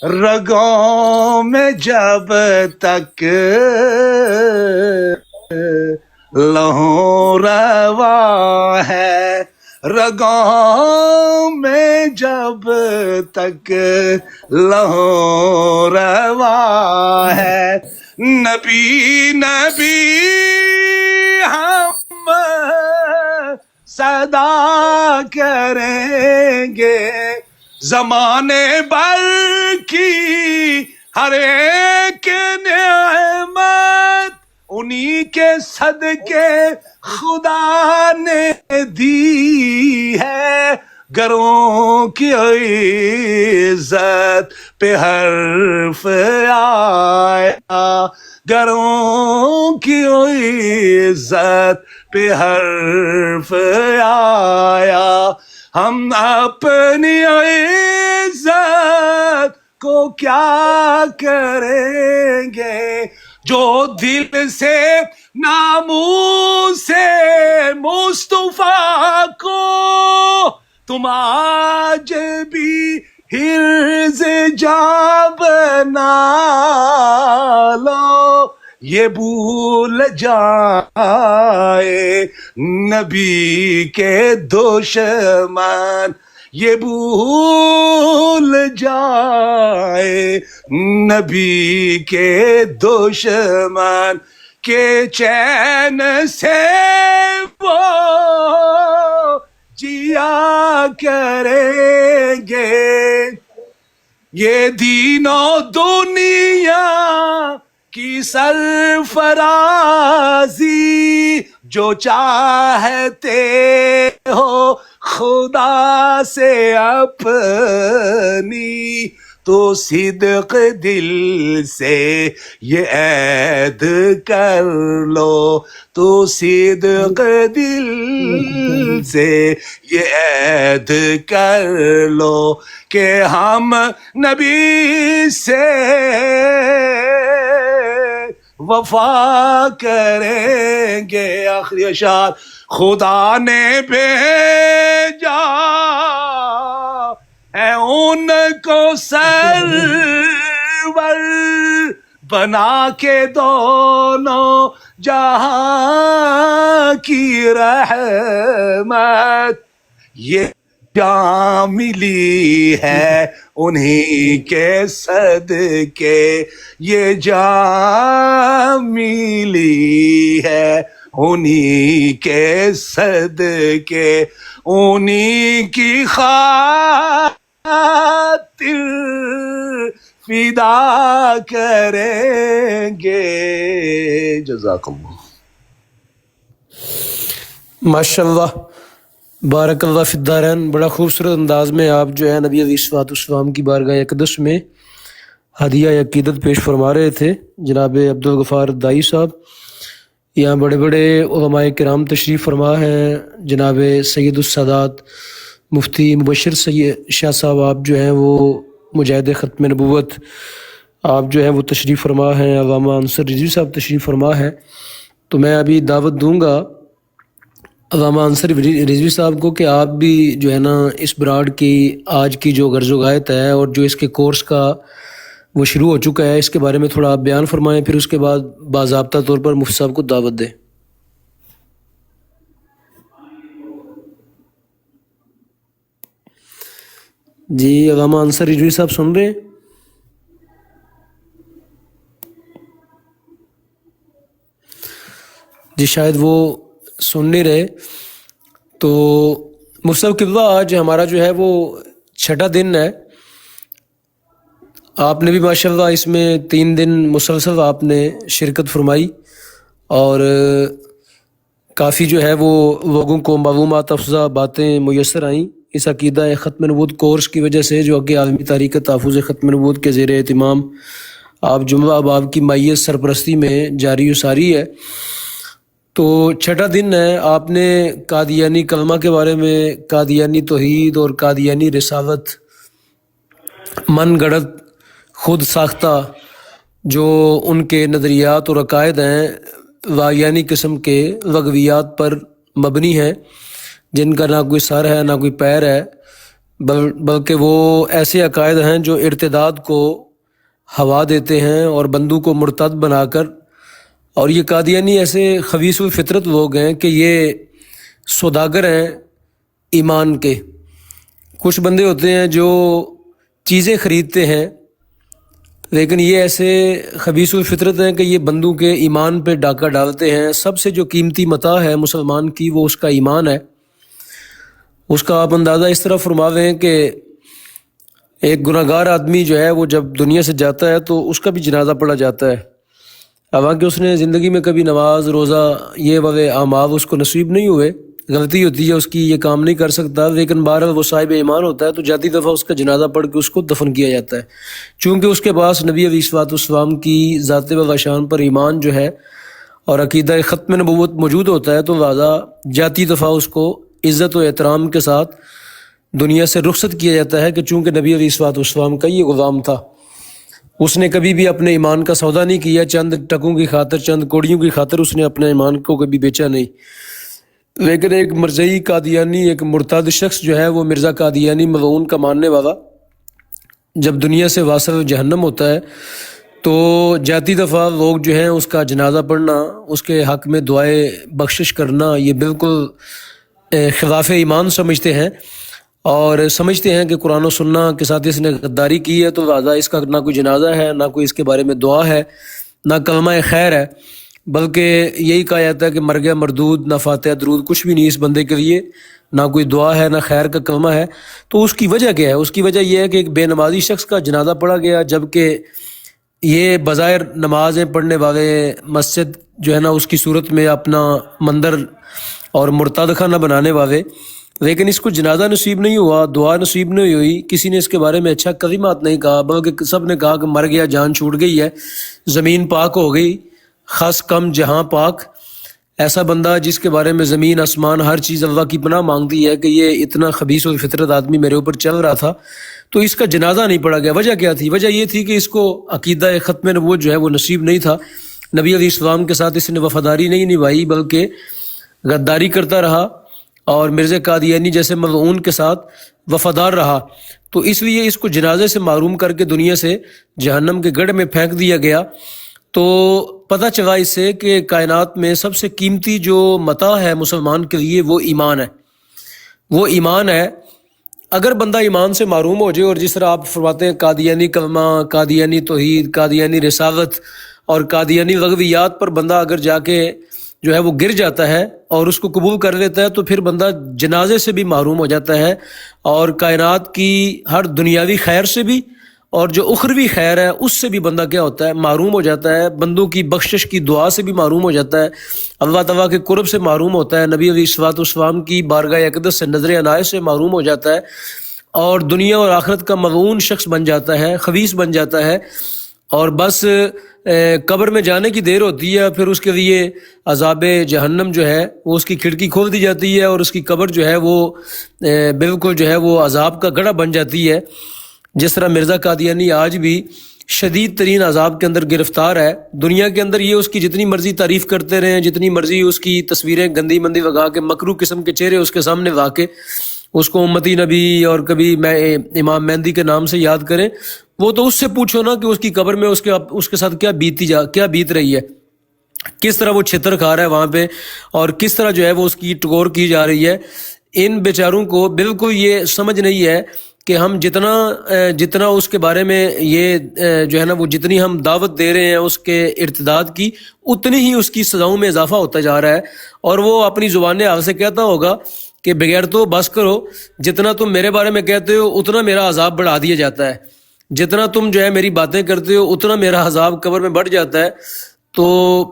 رگوں میں جب تک لہو روا ہے، رگوں میں جب تک لہو روا ہے، نبی نبی ہم صدا کریں گے، زمانے بھر کی ہر ایک نعمت انہی کے صدقے خدا نے دی ہے، گھروں کی عزت پہ حرف آیا، گھروں کی عزت پہ حرف آیا، ہم اپنی عزت کو کیا کریں گے، جو دل سے ناموس مصطفیٰ کو تم آج بھی حرز جاں بنا لو، یہ بھول جائے نبی کے دشمن، یہ بھول جائے نبی کے دشمن کہ چین سے وہ جیا کریں گے، یہ دین و دنیا کی سرفرازی جو چاہتے ہو خدا سے اپنی، تو صدق دل سے یہ عہد کر لو، تو صدق دل سے یہ عہد کر لو کہ ہم نبی سے وفا کریں گے۔ آخری اشعار، خدا نے بھیجا ہے ان کو سرور بنا کے دونوں جہاں کی رحمت، یہ جاں ملی ہے انہی کے صدقے، یہ جاں ملی ہے انہی کے صدقے، انہی کی خاطر فدا کریں گے۔ جزاک اللہ۔ ماشاءاللہ، بارک اللہ فی الدارین۔ بڑا خوبصورت انداز میں آپ جو ہے نبی علیہ السلام کی بارگاہ اقدس میں ہدیہ عقیدت پیش فرما رہے تھے جناب عبدالغفار دائی صاحب۔ یہاں بڑے بڑے علماء کرام تشریف فرما ہیں، جناب سید السادات مفتی مبشر سید شاہ صاحب، آپ جو ہیں وہ مجاہد ختم نبوت، آپ جو ہیں وہ تشریف فرما ہیں، علامہ انصر رضوی صاحب تشریف فرما ہیں۔ تو میں ابھی دعوت دوں گا علامہ انصر رضوی صاحب کو کہ آپ بھی جو ہے نا اس براڈ کی آج کی جو غرض و غایت ہے اور جو اس کے کورس کا وہ شروع ہو چکا ہے، اس کے بارے میں تھوڑا آپ بیان فرمائیں، پھر اس کے بعد باضابطہ طور پر مفتی صاحب کو دعوت دیں۔ جی علامہ انصر رضوی صاحب سن رہے ہیں؟ جی شاید وہ سن نہیں رہے۔ تو مفتی صاحب قبلہ، آج ہمارا جو ہے وہ چھٹا دن ہے، آپ نے بھی ماشاءاللہ اس میں 3 دن مسلسل آپ نے شرکت فرمائی اور کافی جو ہے وہ لوگوں کو معلومات افزا باتیں میسر آئیں اس عقیدہ ختم نبوت کورس کی وجہ سے، جو کہ عالمی تاریخ تحفظ ختم نبوت کے زیر اہتمام آپ جملہ اباب کی مائیت سرپرستی میں جاری و ساری ہے۔ تو چھٹا دن ہے، آپ نے قادیانی کلمہ کے بارے میں، قادیانی توحید اور قادیانی رسالت، من گڑت خود ساختہ جو ان کے نظریات اور عقائد ہیں، لایانی قسم کے لغویات پر مبنی ہیں، جن کا نہ کوئی سر ہے نہ کوئی پیر ہے، بلکہ وہ ایسے عقائد ہیں جو ارتداد کو ہوا دیتے ہیں اور بندوں کو مرتد بنا کر. اور یہ قادیانی ایسے خبیث الفطرت لوگ ہیں کہ یہ سوداگر ہیں ایمان کے. کچھ بندے ہوتے ہیں جو چیزیں خریدتے ہیں، لیکن یہ ایسے خبیث الفطرت ہیں کہ یہ بندوں کے ایمان پہ ڈاکہ ڈالتے ہیں. سب سے جو قیمتی متاع ہے مسلمان کی وہ اس کا ایمان ہے. اس کا آپ اندازہ اس طرح فرماویں کہ ایک گناہ گار آدمی جو ہے وہ جب دنیا سے جاتا ہے تو اس کا بھی جنازہ پڑھا جاتا ہے، حالانکہ اس نے زندگی میں کبھی نماز روزہ یہ والے اعمال اس کو نصیب نہیں ہوئے، غلطی ہوتی ہے اس کی، یہ کام نہیں کر سکتا، لیکن بہرحال وہ صاحب ایمان ہوتا ہے تو جاتی دفعہ اس کا جنازہ پڑھ کے اس کو دفن کیا جاتا ہے. چونکہ اس کے پاس نبی علیہ الصلوۃ والسلام کی ذات و شان پر ایمان جو ہے اور عقیدہ ختم نبوت موجود ہوتا ہے، تو لہٰذا جاتی دفعہ اس کو عزت و احترام کے ساتھ دنیا سے رخصت کیا جاتا ہے، کہ چونکہ نبی علیہ الصلوۃ والسلام کا یہ غلام تھا، اس نے کبھی بھی اپنے ایمان کا سودا نہیں کیا، چند ٹکوں کی خاطر، چند کوڑیوں کی خاطر اس نے اپنے ایمان کو کبھی بیچا نہیں. لیکن ایک مرزئی قادیانی، ایک مرتد شخص جو ہے وہ مرزا قادیانی ملعون کا ماننے والا، جب دنیا سے واصل جہنم ہوتا ہے تو جاتی دفعہ لوگ جو ہیں اس کا جنازہ پڑھنا، اس کے حق میں دعائے بخشش کرنا، یہ بالکل خلاف ایمان سمجھتے ہیں، اور سمجھتے ہیں کہ قرآن و سنہ کے ساتھ اس نے غداری کی ہے، تو لہٰذا اس کا نہ کوئی جنازہ ہے، نہ کوئی اس کے بارے میں دعا ہے، نہ کلمہ خیر ہے، بلکہ یہی کہا جاتا ہے کہ مر گیا مردود، نہ فاتحہ درود کچھ بھی نہیں اس بندے کے لیے، نہ کوئی دعا ہے، نہ خیر کا کلمہ ہے. تو اس کی وجہ کیا ہے؟ اس کی وجہ یہ ہے کہ ایک بے نمازی شخص کا جنازہ پڑھا گیا، جبکہ یہ بظاہر نمازیں پڑھنے والے مسجد جو ہے نا اس کی صورت میں اپنا مندر اور مرتد خانہ بنانے والے، لیکن اس کو جنازہ نصیب نہیں ہوا، دعا نصیب نہیں ہوئی، کسی نے اس کے بارے میں اچھا کلمات نہیں کہا، بلکہ سب نے کہا کہ مر گیا، جان چھوٹ گئی ہے، زمین پاک ہو گئی، خس کم جہاں پاک. ایسا بندہ جس کے بارے میں زمین آسمان ہر چیز اللہ کی پناہ مانگتی ہے کہ یہ اتنا خبیث الفطرت آدمی میرے اوپر چل رہا تھا، تو اس کا جنازہ نہیں پڑھا گیا. وجہ کیا تھی؟ وجہ یہ تھی کہ اس کو عقیدہ ختم نبوت جو ہے وہ نصیب نہیں تھا، نبی علیہ السلام کے ساتھ اس نے وفاداری نہیں نبھائی بلکہ غداری کرتا رہا، اور مرزا قادیانی جیسے ملعون کے ساتھ وفادار رہا، تو اس لیے اس کو جنازے سے محروم کر کے دنیا سے جہنم کے گڑھ میں پھینک دیا گیا. تو پتہ چلا اس سے کہ کائنات میں سب سے قیمتی جو متاع ہے مسلمان کے لیے وہ ایمان ہے، وہ ایمان ہے. اگر بندہ ایمان سے محروم ہو جائے، اور جس طرح آپ فرماتے ہیں قادیانی کلمہ، قادیانی توحید، قادیانی رسالت اور قادیانی لغویات پر بندہ اگر جا کے جو ہے وہ گر جاتا ہے اور اس کو قبول کر لیتا ہے، تو پھر بندہ جنازے سے بھی محروم ہو جاتا ہے، اور کائنات کی ہر دنیاوی خیر سے بھی اور جو اخروی خیر ہے اس سے بھی بندہ کیا ہوتا ہے؟ محروم ہو جاتا ہے. بندوں کی بخشش کی دعا سے بھی محروم ہو جاتا ہے، اللہ تعالیٰ کے قرب سے محروم ہوتا ہے، نبی علیہ الصلوۃ والسلام کی بارگاہ اقدس سے نظر عنایت سے محروم ہو جاتا ہے، اور دنیا اور آخرت کا ملعون شخص بن جاتا ہے، خبیث بن جاتا ہے. اور بس قبر میں جانے کی دیر ہوتی ہے، پھر اس کے لیے عذاب جہنم جو ہے وہ اس کی کھڑکی کھول دی جاتی ہے، اور اس کی قبر جو ہے وہ بالکل جو ہے وہ عذاب کا گڑھا بن جاتی ہے. جس طرح مرزا قادیانی آج بھی شدید ترین عذاب کے اندر گرفتار ہے. دنیا کے اندر یہ اس کی جتنی مرضی تعریف کرتے رہیں، جتنی مرضی اس کی تصویریں گندی مندی لگا کے مکروہ قسم کے چہرے اس کے سامنے لا کے اس کو امتی نبی اور کبھی میں امام مہدی کے نام سے یاد کریں، وہ تو اس سے پوچھو نا کہ اس کی قبر میں اس کے ساتھ کیا بیت رہی ہے، کس طرح وہ چھتر کھا رہا ہے وہاں پہ، اور کس طرح جو ہے وہ اس کی ٹکور کی جا رہی ہے. ان بیچاروں کو بالکل یہ سمجھ نہیں ہے کہ ہم جتنا اس کے بارے میں یہ جو ہے نا وہ جتنی ہم دعوت دے رہے ہیں اس کے ارتداد کی، اتنی ہی اس کی سزاؤں میں اضافہ ہوتا جا رہا ہے. اور وہ اپنی زبان حال سے کہتا ہوگا کہ بغیر تو بس کرو، جتنا تم میرے بارے میں کہتے ہو اتنا میرا عذاب بڑھا دیا جاتا ہے، جتنا تم جو ہے میری باتیں کرتے ہو اتنا میرا عذاب قبر میں بڑھ جاتا ہے. تو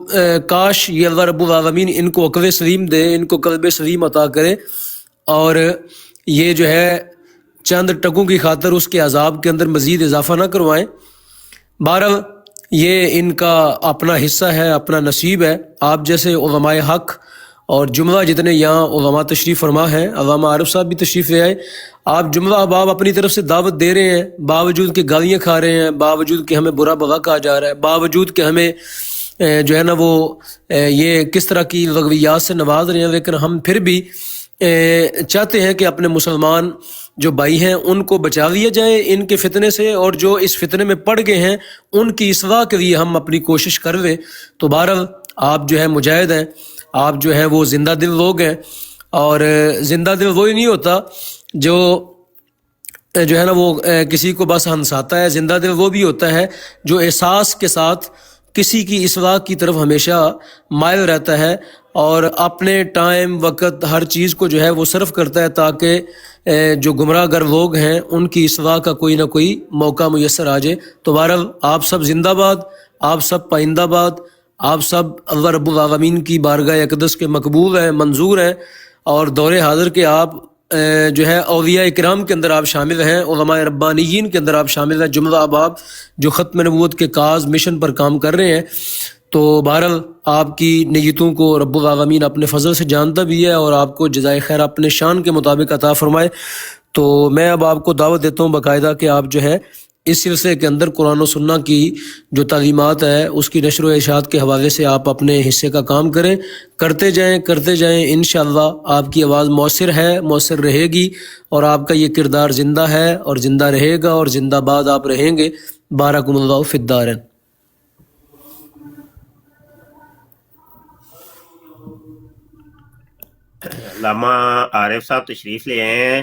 کاش یہ اللہ رب العالمین ان کو عقل سلیم دے، ان کو قلب سلیم عطا کرے، اور یہ جو ہے چند ٹکوں کی خاطر اس کے عذاب کے اندر مزید اضافہ نہ کروائیں. بہرحال یہ ان کا اپنا حصہ ہے، اپنا نصیب ہے. آپ جیسے علماء حق اور جملہ جتنے یہاں علماء تشریف فرما ہیں، علامہ عارف صاحب بھی تشریف لے آئے، آپ جملہ احباب اپنی طرف سے دعوت دے رہے ہیں، باوجود کہ گالیاں کھا رہے ہیں، باوجود کہ ہمیں برا بھلا کہا جا رہا ہے، باوجود کہ ہمیں جو ہے نا وہ یہ کس طرح کی لغویات سے نواز رہے ہیں، لیکن ہم پھر بھی چاہتے ہیں کہ اپنے مسلمان جو بھائی ہیں ان کو بچا لیا جائے ان کے فتنے سے، اور جو اس فتنے میں پڑ گئے ہیں ان کی اصلاح کے لیے ہم اپنی کوشش کر لیں۔ تو بہرحال آپ جو ہے مجاہد ہیں، آپ جو ہے وہ زندہ دل لوگ ہیں، اور زندہ دل وہی نہیں ہوتا جو ہے نا وہ کسی کو بس ہنساتا ہے۔ زندہ دل وہ بھی ہوتا ہے جو احساس کے ساتھ کسی کی اصلاح کی طرف ہمیشہ مائل رہتا ہے، اور اپنے ٹائم وقت ہر چیز کو جو ہے وہ صرف کرتا ہے تاکہ جو گمراہ گر لوگ ہیں ان کی اصلاح کا کوئی نہ کوئی موقع میسر آ جائے۔ تو بہرحال آپ سب زندہ باد، آپ سب پائندہ باد، آپ سب اللہ رب العالمین کی بارگاہ اقدس کے مقبول ہیں، منظور ہیں، اور دور حاضر کے آپ جو ہے اولیاء اکرام کے اندر آپ شامل ہیں، علماء ربانیین کے اندر آپ شامل ہیں، جملہ احباب جو ختم نبوت کے کاز مشن پر کام کر رہے ہیں۔ تو بہرحال آپ کی نیتوں کو رب العالمین اپنے فضل سے جانتا بھی ہے، اور آپ کو جزائے خیر اپنے شان کے مطابق عطا فرمائے۔ تو میں اب آپ کو دعوت دیتا ہوں باقاعدہ کہ آپ جو ہے اس سلسلے کے اندر قرآن و سنہ کی جو تعلیمات ہے اس کی نشر و اشاعت کے حوالے سے آپ اپنے حصے کا کام کرتے جائیں انشاءاللہ آپ کی آواز مؤثر ہے، مؤثر رہے گی، اور آپ کا یہ کردار زندہ ہے اور زندہ رہے گا، اور زندہ باد آپ رہیں گے۔ بارکم اللہ فی الدارین۔ علامہ عارف صاحب تشریف لے آئے ہیں۔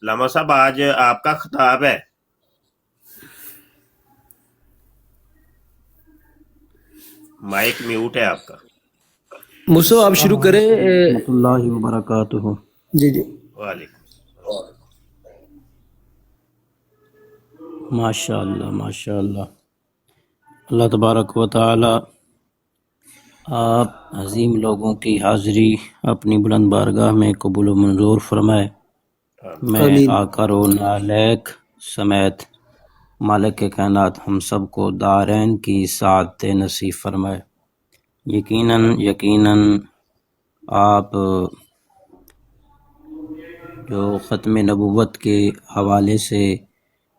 علامہ صاحب آج آپ کا خطاب ہے۔ مائک میوٹ ہے آپ کا۔ مصو آپ شروع کریں۔ ورحمۃ اللہ وبرکاتہ۔ جی جی۔ وعلیکم ماشاء اللہ ماشاء اللہ۔ اللہ تبارک و تعالی آپ عظیم لوگوں کی حاضری اپنی بلند بارگاہ میں قبول و منظور فرمائے۔ میں آمین۔ آقا و نالیک سمیت مالک کے کائنات ہم سب کو دارین کی سعادت نصیب فرمائے۔ یقیناً آپ جو ختم نبوت کے حوالے سے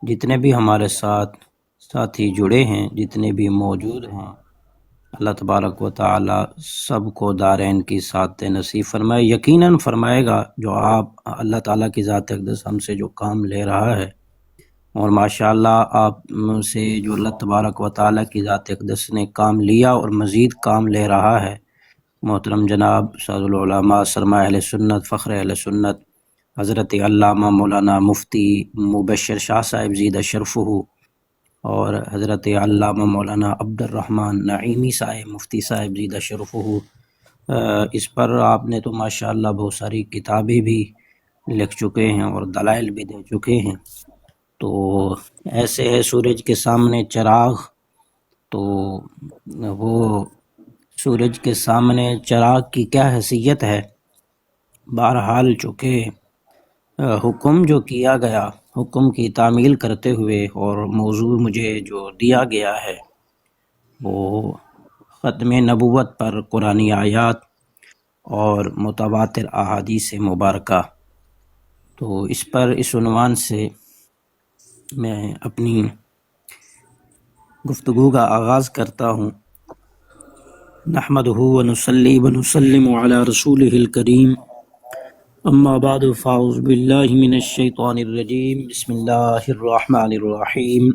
جتنے بھی ہمارے ساتھ ساتھی جڑے ہیں، جتنے بھی موجود ہیں، اللہ تبارک و تعالی سب کو دارین کی سعادت نصیب فرمائے۔ یقیناً فرمائے گا جو آپ اللہ تعالیٰ کی ذات اقدس ہم سے جو کام لے رہا ہے، اور ماشاءاللہ آپ سے جو اللہ تبارک و تعالیٰ کی ذات اقدس نے کام لیا اور مزید کام لے رہا ہے، محترم جناب سعد العلماء سرمایہ اہل سنت، فخر اہل سنت، حضرت علامہ مولانا مفتی مبشر شاہ صاحب زیدہ شرفہ، اور حضرت علامہ مولانا عبد الرحمن نعیمی صاحب مفتی صاحب زیدہ شرفہ، اس پر آپ نے تو ماشاءاللہ بہت ساری کتابیں بھی لکھ چکے ہیں اور دلائل بھی دے چکے ہیں۔ تو ایسے ہے سورج کے سامنے چراغ، تو وہ سورج کے سامنے چراغ کی کیا حیثیت ہے؟ بہرحال چونکہ حکم جو کیا گیا، حکم کی تعمیل کرتے ہوئے، اور موضوع مجھے جو دیا گیا ہے وہ ختم نبوت پر قرآنی آیات اور متواتر احادیث مبارکہ، تو اس پر اس عنوان سے میں اپنی گفتگو کا آغاز کرتا ہوں۔ نحمدہ ونصلی ونسلم علی رسولہ الکریم، اما بعد فاعوذ باللہ من الشیطان الرجیم، بسم اللہ الرحمن الرحیم۔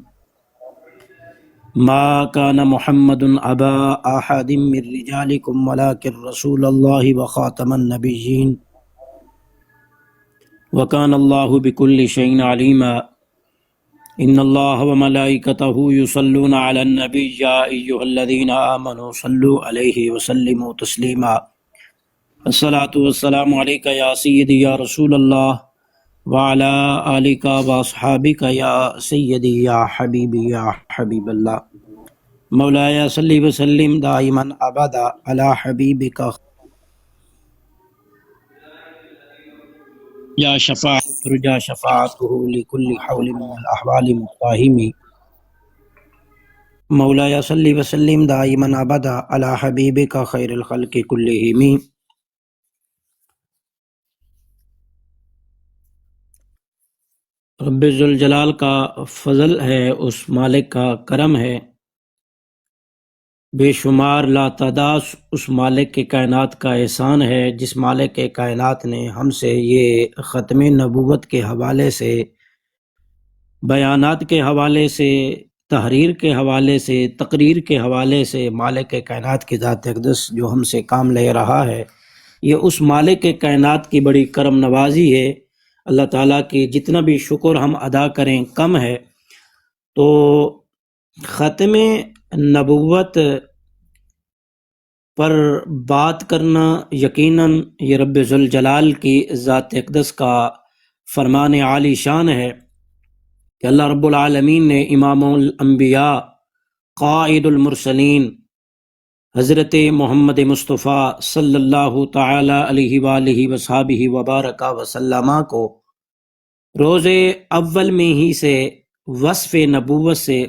ما كان محمد ابا احد من رجالکم ولکن رسول اللہ وخاتم النبیین وکان اللہ بکل شیء علیما۔ ان اللہ وملائکتہ یصلون علی النبی یا ایھا الذین آمنوا صلوا علیہ وسلموا تسلیما۔ الصلاۃ والسلام علیک یا سیدی یا رسول اللہ وعلی آلک واصحابک یا سیدی یا حبیبی یا حبیب اللہ۔ مولایا صلی وسلم دائما ابدا علی حبیبک یا شفاعت رجا شفاعتہ لکل حول من الاحوال مقتحم۔ مولایا صلی وسلم دائما ابدا علی حبیبک خیر الخلق کلہم۔ رب ذوالجلال کا فضل ہے، اس مالک کا کرم ہے بے شمار لاتعداد اس مالک کے کائنات کا احسان ہے جس مالک کے کائنات نے ہم سے یہ ختم نبوت کے حوالے سے، بیانات کے حوالے سے، تحریر کے حوالے سے، تقریر کے حوالے سے مالک کے کائنات کی ذات اقدس جو ہم سے کام لے رہا ہے، یہ اس مالک کے کائنات کی بڑی کرم نوازی ہے۔ اللہ تعالیٰ کی جتنا بھی شکر ہم ادا کریں کم ہے۔ تو ختم نبوت پر بات کرنا یقیناً یہ رب ذوالجلال کی ذات اقدس کا فرمان عالی شان ہے کہ اللہ رب العالمین نے امام الانبیاء، قائد المرسلین حضرت محمد مصطفیٰ صلی اللہ تعالی علیہ وآلہ وصحبہ وبارک وسلم کو روز اول میں ہی سے وصف نبوت سے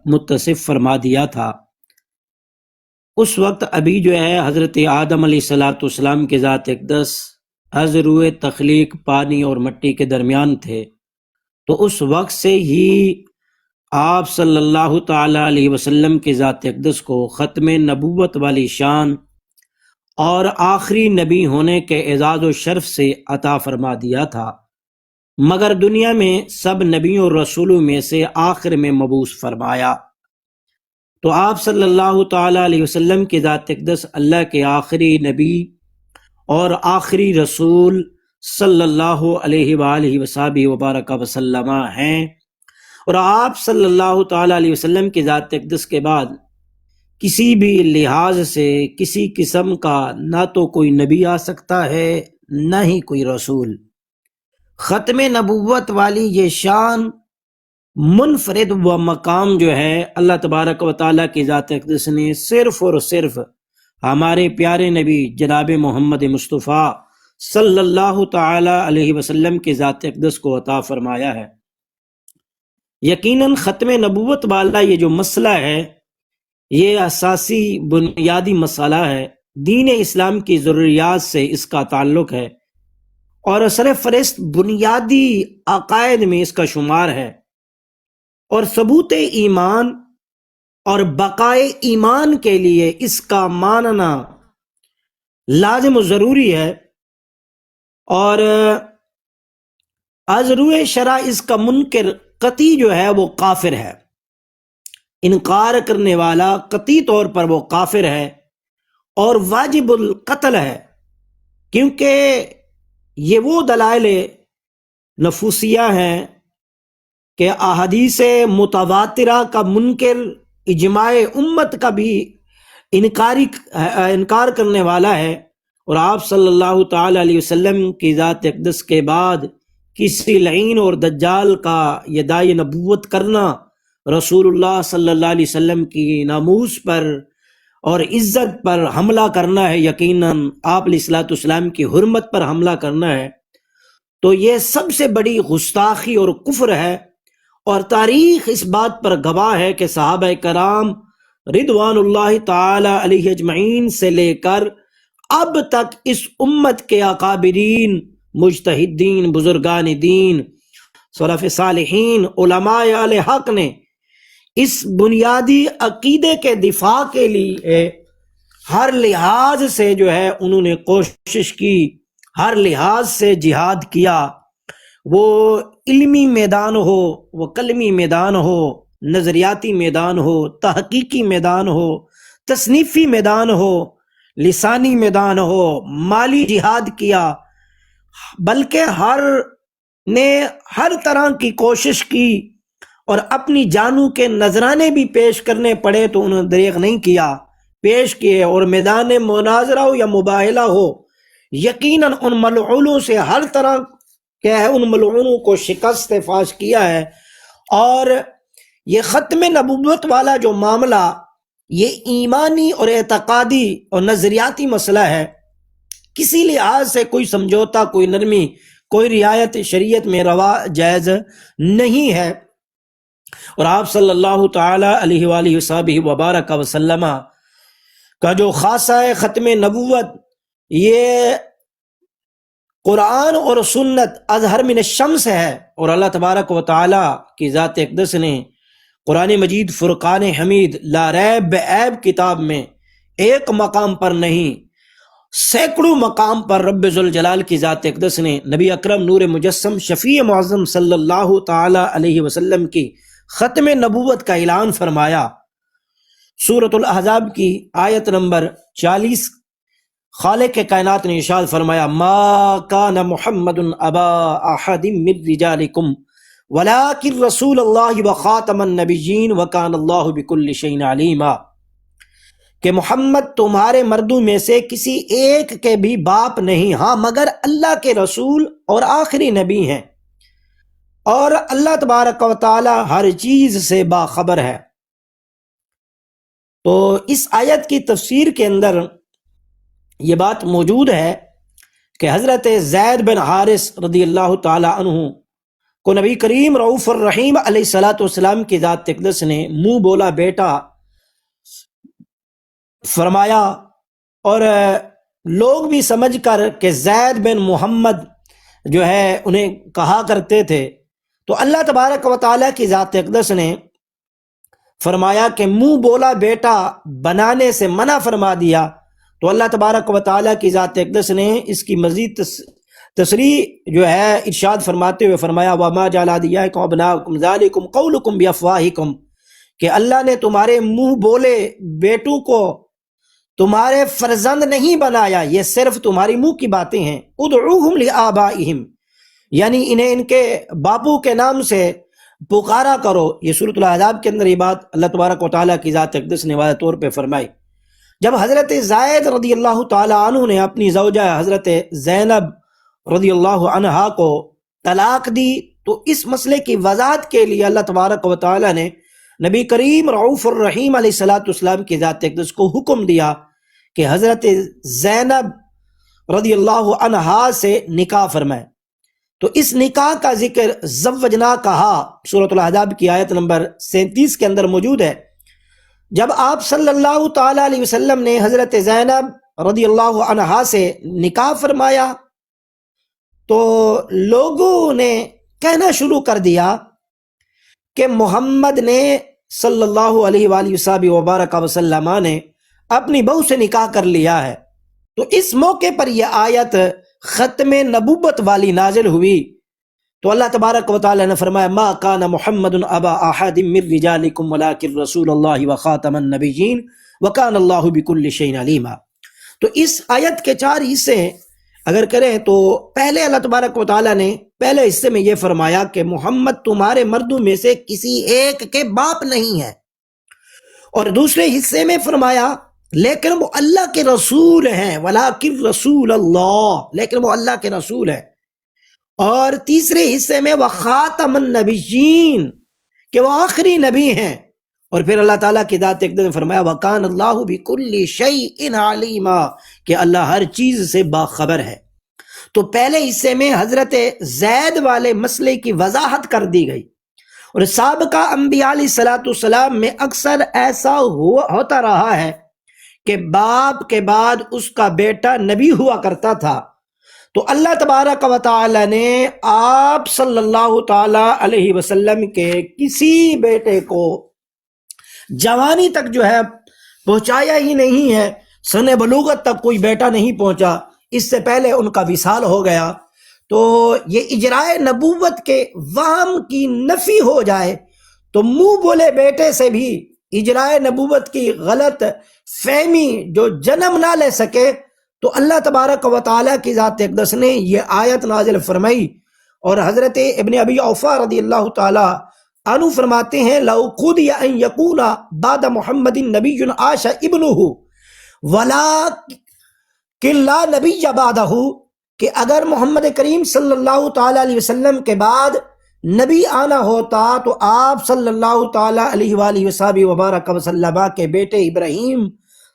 متصف فرما دیا تھا۔ اس وقت ابھی جو ہے حضرت آدم علیہ السلام کے ذات اقدس از روئے تخلیق پانی اور مٹی کے درمیان تھے، تو اس وقت سے ہی آپ صلی اللہ تعالی علیہ وسلم کے ذات اقدس کو ختم نبوت والی شان اور آخری نبی ہونے کے اعزاز و شرف سے عطا فرما دیا تھا، مگر دنیا میں سب نبیوں اور رسولوں میں سے آخر میں مبعوث فرمایا۔ تو آپ صلی اللہ تعالی علیہ وسلم کی ذات اقدس اللہ کے آخری نبی اور آخری رسول صلی اللہ علیہ وآلہ وصحبہ وبارک وسلم ہیں، اور آپ صلی اللہ تعالی علیہ وسلم کی ذات اقدس کے بعد کسی بھی لحاظ سے کسی قسم کا نہ تو کوئی نبی آ سکتا ہے نہ ہی کوئی رسول۔ ختم نبوت والی یہ شان منفرد و مقام جو ہے اللہ تبارک و تعالیٰ کی ذات اقدس نے صرف اور صرف ہمارے پیارے نبی جناب محمد مصطفیٰ صلی اللہ تعالی علیہ وسلم کی ذات اقدس کو عطا فرمایا ہے۔ یقیناً ختم نبوت والا یہ جو مسئلہ ہے یہ اساسی بنیادی مسئلہ ہے، دین اسلام کی ضروریات سے اس کا تعلق ہے اور سرفہرست بنیادی عقائد میں اس کا شمار ہے، اور ثبوت ایمان اور بقائے ایمان کے لیے اس کا ماننا لازم و ضروری ہے، اور از روئے شرع اس کا منکر قطعی جو ہے وہ کافر ہے، انکار کرنے والا قطعی طور پر وہ کافر ہے اور واجب القتل ہے، کیونکہ یہ وہ دلائل نفوسیہ ہیں کہ احادیث متواترہ کا منکر اجماع امت کا بھی انکار کرنے والا ہے، اور آپ صلی اللہ تعالی علیہ وسلم کی ذات اقدس کے بعد کسی لعین اور دجال کا یہ دعوی نبوت کرنا رسول اللہ صلی اللہ علیہ وسلم کی ناموس پر اور عزت پر حملہ کرنا ہے، یقیناً آپ علیہ الصلوۃ والسلام کی حرمت پر حملہ کرنا ہے، تو یہ سب سے بڑی گستاخی اور کفر ہے، اور تاریخ اس بات پر گواہ ہے کہ صحابہ کرام رضوان اللہ تعالی علیہ اجمعین سے لے کر اب تک اس امت کے اکابرین، مجتہدین، بزرگان دین، سلف صالحین، علماء اہل حق نے اس بنیادی عقیدے کے دفاع کے لیے ہر لحاظ سے جو ہے انہوں نے کوشش کی، ہر لحاظ سے جہاد کیا، وہ علمی میدان ہو، وہ قلمی میدان ہو، نظریاتی میدان ہو، تحقیقی میدان ہو، تصنیفی میدان ہو، لسانی میدان ہو، مالی جہاد کیا، بلکہ ہر طرح کی کوشش کی، اور اپنی جانوں کے نذرانے بھی پیش کرنے پڑے تو انہوں نے دریغ نہیں کیا، پیش کیے، اور میدان مناظرہ ہو یا مباہلہ ہو، یقیناً ان ملعونوں سے ہر طرح کیا ہے ان ملعونوں کو شکست فاش کیا ہے۔ اور یہ ختم نبوت والا جو معاملہ یہ ایمانی اور اعتقادی اور نظریاتی مسئلہ ہے، کسی لحاظ سے کوئی سمجھوتا، کوئی نرمی، کوئی رعایت شریعت میں روا جائز نہیں ہے، اور آپ صلی اللہ تعالی علیہ وآلہ وصحبہ وبارک وسلم کا جو خاصہ ہے ختم نبوت، یہ قرآن اور سنت اظہر من الشمس ہے، اور اللہ تبارک و تعالی کی ذات اقدس نے قرآن مجید فرقان حمید لا ریب بعیب کتاب میں ایک مقام پر نہیں سینکڑوں مقام پر رب ذوالجلال کی ذات اقدس نے نبی اکرم نور مجسم شفیع معظم صلی اللہ تعالی علیہ وسلم کی ختم نبوت کا اعلان فرمایا۔ سورۃ الاحزاب کی آیت نمبر 40 خالق کائنات نے ارشاد فرمایا ما کان محمد ابا احد من رجالکم ولکن رسول اللہ وخاتم النبیین وکان اللہ بکل شیء علیما، کہ محمد تمہارے مردوں میں سے کسی ایک کے بھی باپ نہیں، ہاں مگر اللہ کے رسول اور آخری نبی ہیں، اور اللہ تبارک و تعالی ہر چیز سے باخبر ہے۔ تو اس آیت کی تفسیر کے اندر یہ بات موجود ہے کہ حضرت زید بن حارث رضی اللہ تعالی عنہ کو نبی کریم رؤوف الرحیم علیہ الصلوۃ والسلام کی ذات اقدس نے منہ بولا بیٹا فرمایا، اور لوگ بھی سمجھ کر کہ زید بن محمد جو ہے انہیں کہا کرتے تھے، تو اللہ تبارک و تعالیٰ کی ذات اقدس نے فرمایا کہ منہ بولا بیٹا بنانے سے منع فرما دیا۔ تو اللہ تبارک و تعالیٰ کی ذات اقدس نے اس کی مزید تصریح جو ہے ارشاد فرماتے ہوئے فرمایا وَمَا جَعَلَ أَدْعِيَاءَكُمْ أَبْنَاءَكُمْ ذَلِكُمْ قَوْلُكُمْ بِأَفْوَاهِكُمْ، کہ اللہ نے تمہارے منہ بولے بیٹوں کو تمہارے فرزند نہیں بنایا، یہ صرف تمہاری منہ کی باتیں ہیں۔ ادعوہم لآبائہم، یعنی انہیں ان کے باپوں کے نام سے پکارا کرو۔ یہ سورۃ الاحزاب کے اندر یہ بات اللہ تبارک و تعالیٰ کی ذات اقدس نے واضح طور پہ فرمائی۔ جب حضرت زید رضی اللہ تعالی عنہ نے اپنی زوجہ حضرت زینب رضی اللہ عنہا کو طلاق دی، تو اس مسئلے کی وضاحت کے لیے اللہ تبارک و تعالیٰ نے نبی کریم رؤوف الرحیم علیہ الصلوۃ والسلام کی ذات اقدس کو حکم دیا کہ حضرت زینب رضی اللہ عنہا سے نکاح فرمائے۔ تو اس نکاح کا ذکر زوجنا کہا سورۃ الاحزاب کی آیت نمبر 37 کے اندر موجود ہے۔ جب آپ صلی اللہ تعالی علیہ وسلم نے حضرت زینب رضی اللہ عنہا سے نکاح فرمایا تو لوگوں نے کہنا شروع کر دیا کہ محمد نے صلی اللہ علیہ وآلہ وبارک وسلم نے اپنی بہو سے نکاح کر لیا ہے۔ تو اس موقع پر یہ آیت ختم نبوت والی نازل ہوئی۔ تو اللہ تبارک و تعالی نے فرمایا ما کان محمد ابا احد من رجالکم ولکن رسول اللہ وخاتم النبیین وکان اللہ بکل شیء علیما۔ تو اس آیت کے 4 حصے اگر کریں تو پہلے اللہ تبارک و تعالی نے پہلے حصے میں یہ فرمایا کہ محمد تمہارے مردوں میں سے کسی ایک کے باپ نہیں ہے، اور دوسرے حصے میں فرمایا لیکن وہ اللہ کے رسول ہیں، ولیکن رسول اللہ، لیکن وہ اللہ کے رسول ہیں، اور تیسرے حصے میں وہ خاتم النبیین، کہ وہ آخری نبی ہیں، اور پھر اللہ تعالیٰ کی ذات اقدس نے فرمایا وَكَانَ اللَّهُ بِكُلِّ شَيْءٍ عَلِيمًا، کہ اللہ ہر چیز سے باخبر ہے۔ تو پہلے حصے میں حضرت زید والے مسئلے کی وضاحت کر دی گئی، اور سابقہ انبیاء علیہ الصلوۃ والسلام میں اکثر ایسا ہوتا رہا ہے کہ باپ کے بعد اس کا بیٹا نبی ہوا کرتا تھا۔ تو اللہ تبارک و تعالی نے آپ صلی اللہ تعالی علیہ وسلم کے کسی بیٹے کو جوانی تک جو ہے پہنچایا ہی نہیں ہے، سن بلوغت تک کوئی بیٹا نہیں پہنچا، اس سے پہلے ان کا وصال ہو گیا۔ تو یہ اجرائے نبوت کے وہم کی نفی ہو جائے تو منہ بولے بیٹے سے بھی اجرائے نبوت کی غلط فہمی جو جنم نہ لے سکے، تو اللہ تبارک و تعالیٰ کی ذات اقدس نے یہ آیت نازل فرمائی۔ اور حضرت ابن ابی اوفا رضی اللہ تعالی عنہ فرماتے ہیں لو قضی ان یکون بعد محمد نبی عاش ابنہ ولکن لا نبی بعدہ، کہ اگر محمد کریم صلی اللہ تعالی علیہ وسلم کے بعد نبی آنا ہوتا تو آپ صلی اللہ تعالی علیہ وآلہ وصحبہ وبارک وسلم کے بیٹے ابراہیم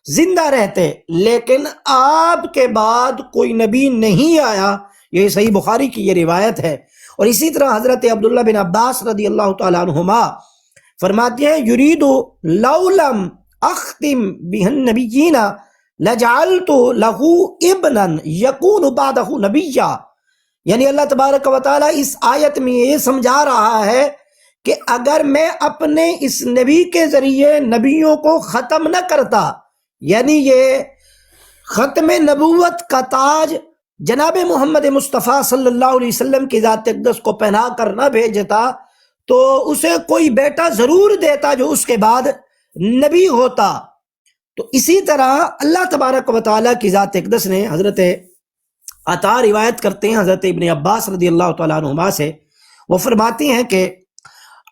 زندہ رہتے، لیکن آپ کے بعد کوئی نبی نہیں آیا۔ یہ صحیح بخاری کی یہ روایت ہے۔ اور اسی طرح حضرت عبداللہ بن عباس رضی اللہ تعالی عنہما فرماتے ہیں یرید لو لم اختم بہ النبیین لجعلت له ابنا یکون بعدہ نبیا، یعنی اللہ تبارک و تعالی اس آیت میں یہ سمجھا رہا ہے کہ اگر میں اپنے اس نبی کے ذریعے نبیوں کو ختم نہ کرتا، یعنی یہ ختم نبوت کا تاج جناب محمد مصطفیٰ صلی اللہ علیہ وسلم کی ذات اقدس کو پہنا کر نہ بھیجتا تو اسے کوئی بیٹا ضرور دیتا جو اس کے بعد نبی ہوتا۔ تو اسی طرح اللہ تبارک و تعالیٰ کی ذات اقدس نے، حضرت عطا روایت کرتے ہیں حضرت ابن عباس رضی اللہ تعالیٰ عنہما سے، وہ فرماتے ہیں کہ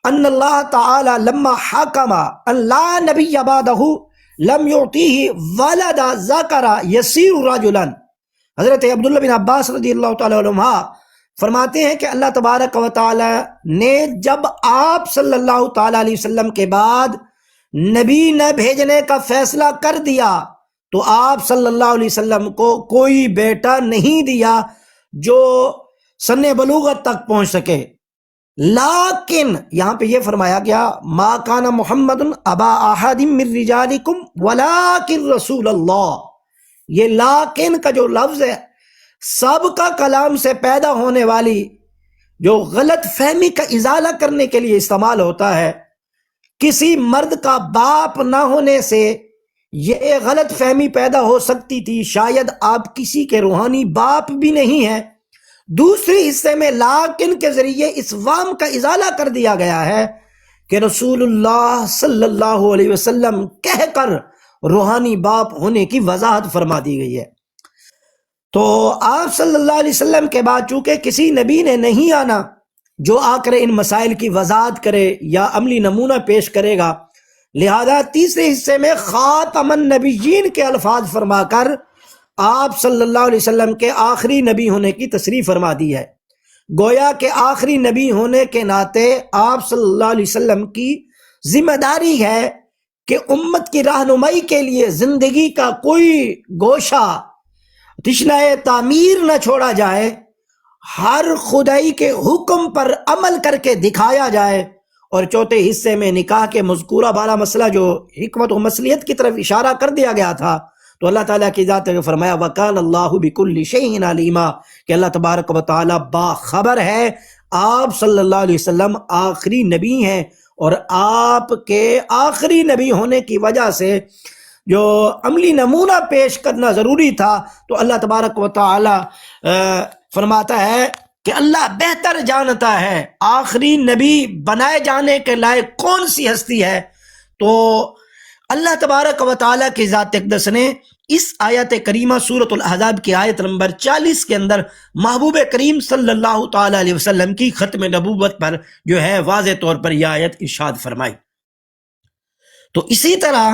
ان اللہ تعالی لما حکم ان لا نبی بعدہ لم یعطیہ ولد ذکر یسیر رجلا، حضرت عبداللہ بن عباس رضی اللہ تعالیٰ عنہما فرماتے ہیں کہ اللہ تبارک و تعالی نے جب آپ صلی اللہ تعالیٰ علیہ وسلم کے بعد نبی نہ بھیجنے کا فیصلہ کر دیا تو آپ صلی اللہ علیہ وسلم کو کوئی بیٹا نہیں دیا جو سن بلوغت تک پہنچ سکے۔ لیکن یہاں پہ یہ فرمایا گیا ما کان محمد ابا احد من رجالکم ولکن رسول اللہ، یہ لیکن کا جو لفظ ہے سب کا کلام سے پیدا ہونے والی جو غلط فہمی کا ازالہ کرنے کے لیے استعمال ہوتا ہے۔ کسی مرد کا باپ نہ ہونے سے یہ غلط فہمی پیدا ہو سکتی تھی شاید آپ کسی کے روحانی باپ بھی نہیں ہیں۔ دوسری حصے میں لیکن کے ذریعے اس وام کا ازالہ کر دیا گیا ہے کہ رسول اللہ صلی اللہ علیہ وسلم کہہ کر روحانی باپ ہونے کی وضاحت فرما دی گئی ہے۔ تو آپ صلی اللہ علیہ وسلم کے بعد چونکہ کسی نبی نے نہیں آنا جو آ کر ان مسائل کی وضاحت کرے یا عملی نمونہ پیش کرے گا، لہذا تیسرے حصے میں خاتم النبیین کے الفاظ فرما کر آپ صلی اللہ علیہ وسلم کے آخری نبی ہونے کی تصریح فرما دی ہے۔ گویا کہ آخری نبی ہونے کے ناطے آپ صلی اللہ علیہ وسلم کی ذمہ داری ہے کہ امت کی رہنمائی کے لیے زندگی کا کوئی گوشہ تشنہ تعمیر نہ چھوڑا جائے، ہر خدائی کے حکم پر عمل کر کے دکھایا جائے۔ اور چوتھے حصے میں نکاح کے مذکورہ بالا مسئلہ جو حکمت و مصلحت کی طرف اشارہ کر دیا گیا تھا، تو اللہ تعالیٰ کی ذات نے فرمایا وَكَانَ اللَّهُ بِكُلِّ شَيْءٍ عَلِيمًا، کہ اللہ تبارک و تعالیٰ باخبر ہے۔ آپ صلی اللہ علیہ وسلم آخری نبی ہیں اور آپ کے آخری نبی ہونے کی وجہ سے جو عملی نمونہ پیش کرنا ضروری تھا، تو اللہ تبارک و تعالیٰ فرماتا ہے کہ اللہ بہتر جانتا ہے آخری نبی بنائے جانے کے لائق کون سی ہستی ہے۔ تو اللہ تبارک و تعالیٰ کی ذات اقدس نے اس آیت کریمہ سورۃ الاحزاب کی آیت نمبر 40 کے اندر محبوب کریم صلی اللہ تعالیٰ علیہ وسلم کی ختم نبوت پر جو ہے واضح طور پر یہ آیت ارشاد فرمائی۔ تو اسی طرح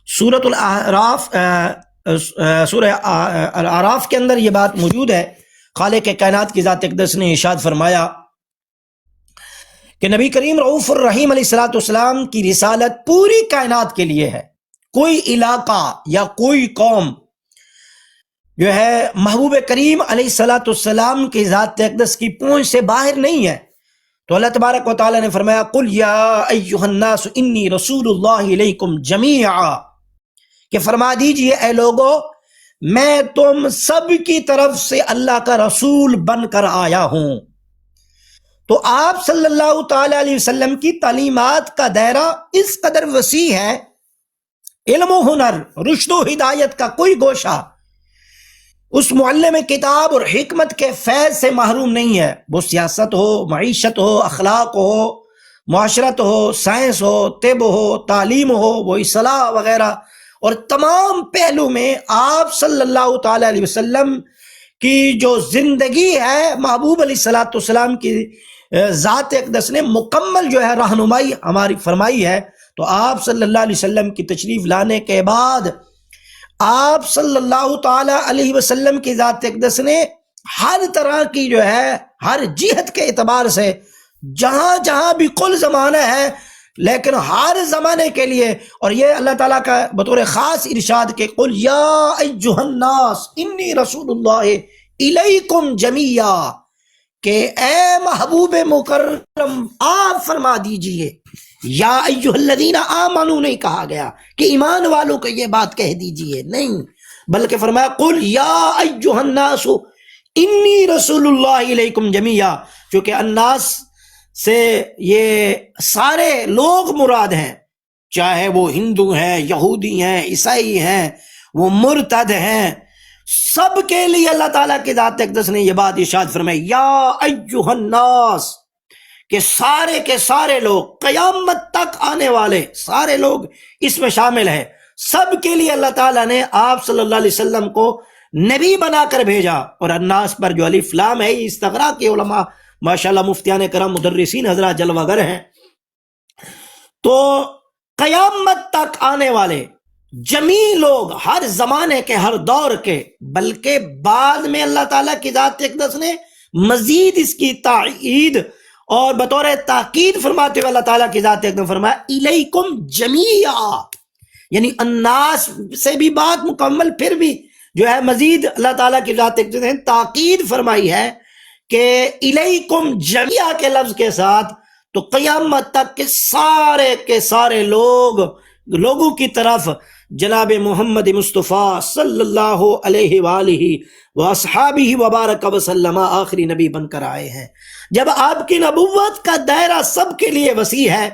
سورۃ الاعراف سورہ الاعراف کے اندر یہ بات موجود ہے، خالق کائنات کی ذات اقدس نے ارشاد فرمایا کہ نبی کریم رؤوف الرحیم علیہ الصلوۃ والسلام کی رسالت پوری کائنات کے لیے ہے۔ کوئی علاقہ یا کوئی قوم جو ہے محبوب کریم علیہ الصلوۃ والسلام کی ذات اقدس کی پہنچ سے باہر نہیں ہے۔ تو اللہ تبارک و تعالیٰ نے فرمایا قل یا ایھا الناس انی رسول اللہ الیکم جمیعا، کہ فرما دیجئے اے لوگو میں تم سب کی طرف سے اللہ کا رسول بن کر آیا ہوں۔ تو آپ صلی اللہ تعالی علیہ وسلم کی تعلیمات کا دائرہ اس قدر وسیع ہے، علم و ہنر، رشد و ہدایت کا کوئی گوشہ اس معلم کتاب اور حکمت کے فیض سے محروم نہیں ہے۔ وہ سیاست ہو، معیشت ہو، اخلاق ہو، معاشرت ہو، سائنس ہو، طب ہو، تعلیم ہو، وہ اصلاح وغیرہ، اور تمام پہلو میں آپ صلی اللہ تعالی علیہ وسلم کی جو زندگی ہے محبوب علیہ الصلوۃ والسلام کی ذات اقدس نے مکمل جو ہے رہنمائی ہماری فرمائی ہے۔ تو آپ صلی اللہ علیہ وسلم کی تشریف لانے کے بعد آپ صلی اللہ تعالی علیہ وسلم کی ذات اقدس نے ہر طرح کی جو ہے ہر جہت کے اعتبار سے جہاں جہاں بھی کل زمانہ ہے لیکن ہر زمانے کے لیے، اور یہ اللہ تعالیٰ کا بطور خاص ارشاد کہ قل یا ایھا الناس انی رسول اللہ الیکم جمیعا، کہ اے محبوب مکرم آپ فرما دیجئے، یا ایھا الذین آمنوا نہیں کہا گیا کہ ایمان والوں کو یہ بات کہہ دیجئے، نہیں، بلکہ فرمایا قل یا ایھا الناس انی رسول اللہ الیکم جمیعا، چونکہ الناس سے یہ سارے لوگ مراد ہیں، چاہے وہ ہندو ہیں، یہودی ہیں، عیسائی ہیں، وہ مرتد ہیں، سب کے لیے اللہ تعالیٰ کی ذات اقدس نے یہ بات ارشاد فرمائی، یا ایھا الناس، کہ سارے کے سارے لوگ، قیامت تک آنے والے سارے لوگ اس میں شامل ہیں، سب کے لیے اللہ تعالیٰ نے آپ صلی اللہ علیہ وسلم کو نبی بنا کر بھیجا۔ اور الناس پر جو الف لام ہے، یہ استغراق کے علماء ماشاءاللہ مفتیان کرام مدرسین حضرات جلوہ گر ہیں۔ تو قیامت تک آنے والے جمیع لوگ، ہر زمانے کے، ہر دور کے، بلکہ بعد میں اللہ تعالیٰ کی ذات اقدس نے مزید اس کی تائید اور بطور تاکید فرماتے ہوئے اللہ تعالیٰ کی ذات اقدس فرمایا الیکم جمیعا، یعنی الناس سے بھی بات مکمل، پھر بھی جو ہے مزید اللہ تعالیٰ کی ذات اقدس نے تاکید فرمائی ہے کہ الیکم جمیعا کے لفظ کے ساتھ، تو قیامت تک کے سارے لوگوں کی طرف جناب محمد مصطفیٰ صلی اللہ علیہ وآلہ واصحابہ وبارک وسلم آخری نبی بن کر آئے ہیں۔ جب آپ کی نبوت کا دائرہ سب کے لیے وسیع ہے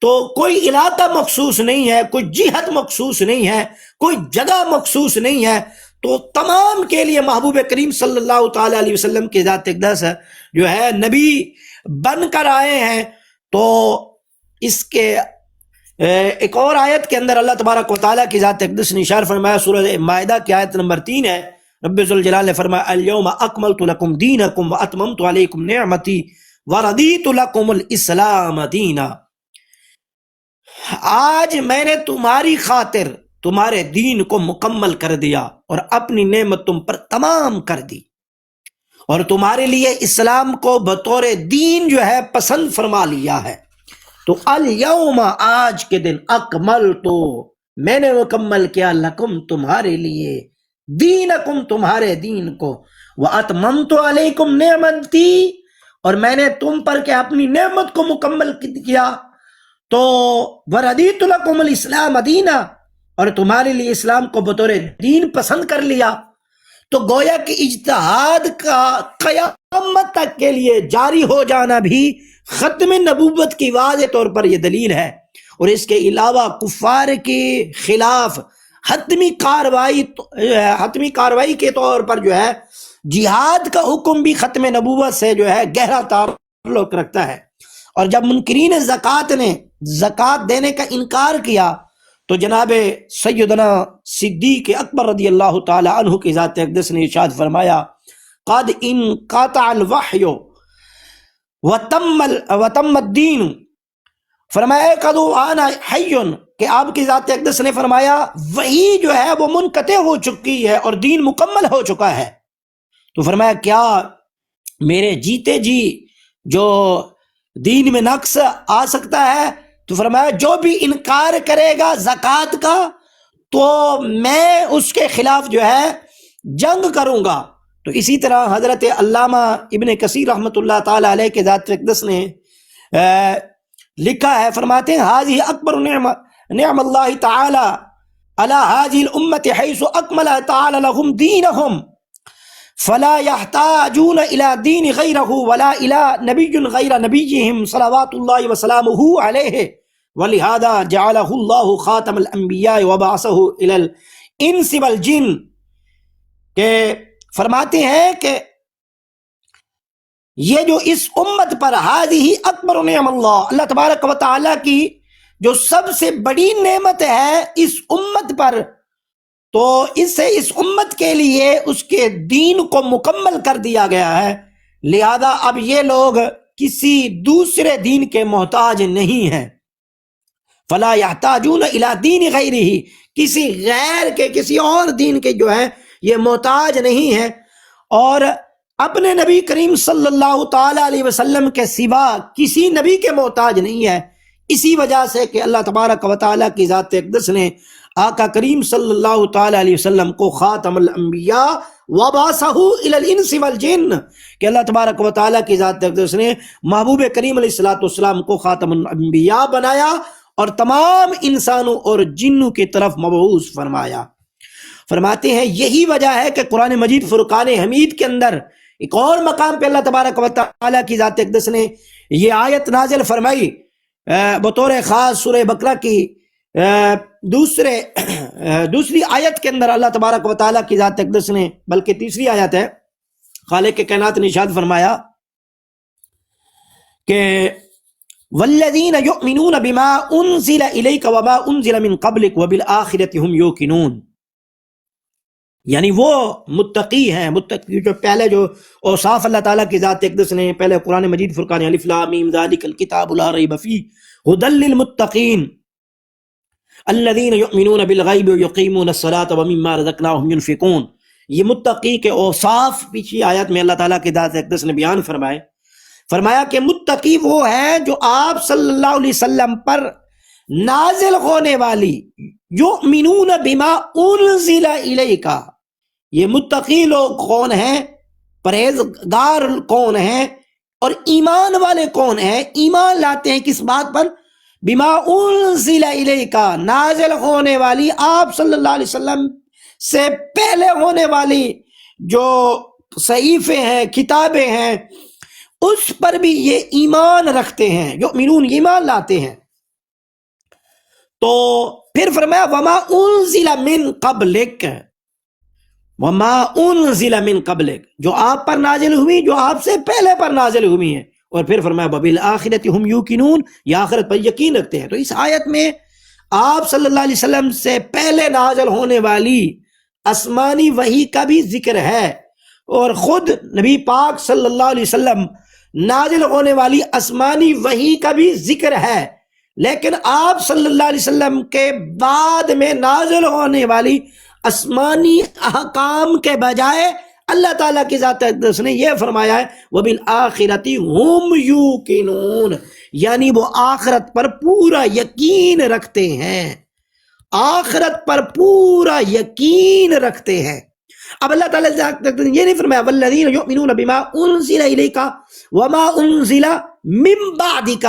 تو کوئی علاقہ مخصوص نہیں ہے، کوئی جہت مخصوص نہیں ہے، کوئی جگہ مخصوص نہیں ہے، تو تمام کے لیے محبوب کریم صلی اللہ تعالی علیہ وسلم کی ذات اقدس جو ہے نبی بن کر آئے ہیں۔ تو اس کے ایک اور آیت کے اندر اللہ تبارک و تعالیٰ کی ذات اقدس نے اشارہ فرمایا، سورہ مائدہ کی آیت نمبر 3 ہے، رب ذوالجلال نے فرمایا الیوم اکملت لکم دینکم واتممت علیکم نعمتی ورضیت لکم الاسلام دینا، آج میں نے تمہاری خاطر تمہارے دین کو مکمل کر دیا اور اپنی نعمت تم پر تمام کر دی، اور تمہارے لیے اسلام کو بطور دین جو ہے پسند فرما لیا ہے۔ تو الیوم، آج کے دن، اکملتو، میں نے مکمل کیا، لکم، تمہارے لیے، دینکم، تمہارے دین کو، واتممت علیکم نعمتی، اور میں نے تم پر کہ اپنی نعمت کو مکمل کیا، تو ورضیت لکم الاسلام دینا، اور تمہارے لیے اسلام کو بطور دین پسند کر لیا۔ تو گویا کہ اجتہاد کا قیامت تک کے لیے جاری ہو جانا بھی ختم نبوت کی واضح طور پر یہ دلیل ہے، اور اس کے علاوہ کفار کے خلاف حتمی کاروائی کے طور پر جو ہے جہاد کا حکم بھی ختم نبوت سے جو ہے گہرا تعلق رکھتا ہے۔ اور جب منکرین زکوٰۃ نے زکوٰۃ دینے کا انکار کیا تو جناب سیدنا صدیق اکبر رضی اللہ تعالی عنہ کی ذات اقدس نے ارشاد فرمایا قد انقطع الوحی وتم الدین، فرمایا قد وانا حی، کہ آپ کی ذات اقدس نے فرمایا وہی جو ہے وہ منقطع ہو چکی ہے اور دین مکمل ہو چکا ہے۔ تو فرمایا کیا میرے جیتے جی جو دین میں نقص آ سکتا ہے؟ تو فرمایا جو بھی انکار کرے گا زکوٰۃ کا تو میں اس کے خلاف جو ہے جنگ کروں گا۔ تو اسی طرح حضرت علامہ ابن کثیر رحمۃ اللہ تعالی علیہ کے ذات اقدس نے لکھا ہے، فرماتے ہیں حاذی اکبر نعم اللہ تعالی علی هذه الامة حيث اکمل تعالی لهم دینهم فلا يحتاجون الى دین غیرہ ولا الى نبی غیر نبیہم صلوات اللہ وسلامہ علیہ ولہذا جعلہ اللہ خاتم الانبیاء وبعثہ الى الانس والجن، کہ فرماتے ہیں کہ یہ جو اس امت پر ہی اکبر نعم اللہ تبارک و تعالیٰ کی جو سب سے بڑی نعمت ہے اس امت پر، تو اس سے اس امت کے لیے اس کے دین کو مکمل کر دیا گیا ہے، لہذا اب یہ لوگ کسی دوسرے دین کے محتاج نہیں ہیں۔ فلا یحتاجون الی دین غیرہ، کسی غیر کے، کسی اور دین کے جو ہے یہ محتاج نہیں ہے، اور اپنے نبی کریم صلی اللہ تعالی علیہ وسلم کے سوا کسی نبی کے محتاج نہیں ہے۔ اسی وجہ سے کہ اللہ تبارک و تعالیٰ کی ذات اقدس نے آقا کریم صلی اللہ تعالی علیہ وسلم کو خاتم الانبیاء وبعثہ الی الانس والجن، کہ اللہ تبارک و تعالیٰ کی ذات اقدس نے محبوب کریم علیہ الصلوۃ والسلام کو خاتم الانبیاء بنایا اور تمام انسانوں اور جنوں کی طرف مبعوث فرمایا۔ فرماتے ہیں یہی وجہ ہے کہ قرآن مجید فرقان حمید کے اندر ایک اور مقام پہ اللہ تبارک و تعالیٰ کی ذات اقدس نے یہ آیت نازل فرمائی بطور خاص سورہ بقرہ کی دوسری آیت کے اندر اللہ تبارک و تعالیٰ کی ذات اقدس نے، بلکہ تیسری آیت ہے، خالق کائنات نے ارشاد فرمایا کہ والذین یؤمنون بما انزل الیک وما انزل من قبلک وبالآخرۃ هم یوقنون، یعنی وہ متقی ہیں، متقی جو پہلے جو اوصاف اللہ تعالیٰ کی ذات اقدس نے پہلے قرآن مجید فرقان الف لام میم ذالک الکتاب لا ریب فیہ ھدی للمتقین الذین یؤمنون بالغیب ویقیمون الصلاۃ ومما رزقناہم ینفقون۔ یہ متقی کے اوصاف پچھلی آیت میں اللہ تعالیٰ کی ذات اقدس نے بیان فرمایا کہ متقی وہ ہے جو آپ صلی اللہ علیہ وسلم پر نازل ہونے والی یؤمنون بما انزل الیک، یہ متقی لوگ کون ہیں، پرہیزگار کون ہیں، اور ایمان والے کون ہیں؟ ایمان لاتے ہیں کس بات پر؟ بما انزل الیک، نازل ہونے والی آپ صلی اللہ علیہ وسلم سے پہلے ہونے والی جو صحیفے ہیں، کتابیں ہیں، اس پر بھی یہ ایمان رکھتے ہیں، یؤمنون ایمان لاتے ہیں۔ تو پھر فرمایا وما انزل من قبلک، وما انزل من قبلک، جو آپ پر نازل ہوئی، جو آپ سے پہلے پر نازل ہوئی ہیں، اور پھر فرمایا وبالآخرۃ ھم یوقنون، یہ آخرت پر یقین رکھتے ہیں۔ تو اس آیت میں آپ صلی اللہ علیہ وسلم سے پہلے نازل ہونے والی آسمانی وحی کا بھی ذکر ہے، اور خود نبی پاک صلی اللہ علیہ وسلم نازل ہونے والی آسمانی وحی کا بھی ذکر ہے، لیکن آپ صلی اللہ علیہ وسلم کے بعد میں نازل ہونے والی آسمانی احکام کے بجائے اللہ تعالیٰ کی ذات اقدس نے یہ فرمایا ہے وبالآخرۃ ھم یوقنون، یعنی وہ آخرت پر پورا یقین رکھتے ہیں، آخرت پر پورا یقین رکھتے ہیں۔ اب اللہ تعالیٰ نے یہ نہیں فرمایا والذین یؤمنون بما انزل الیک وما انزل من بعدک،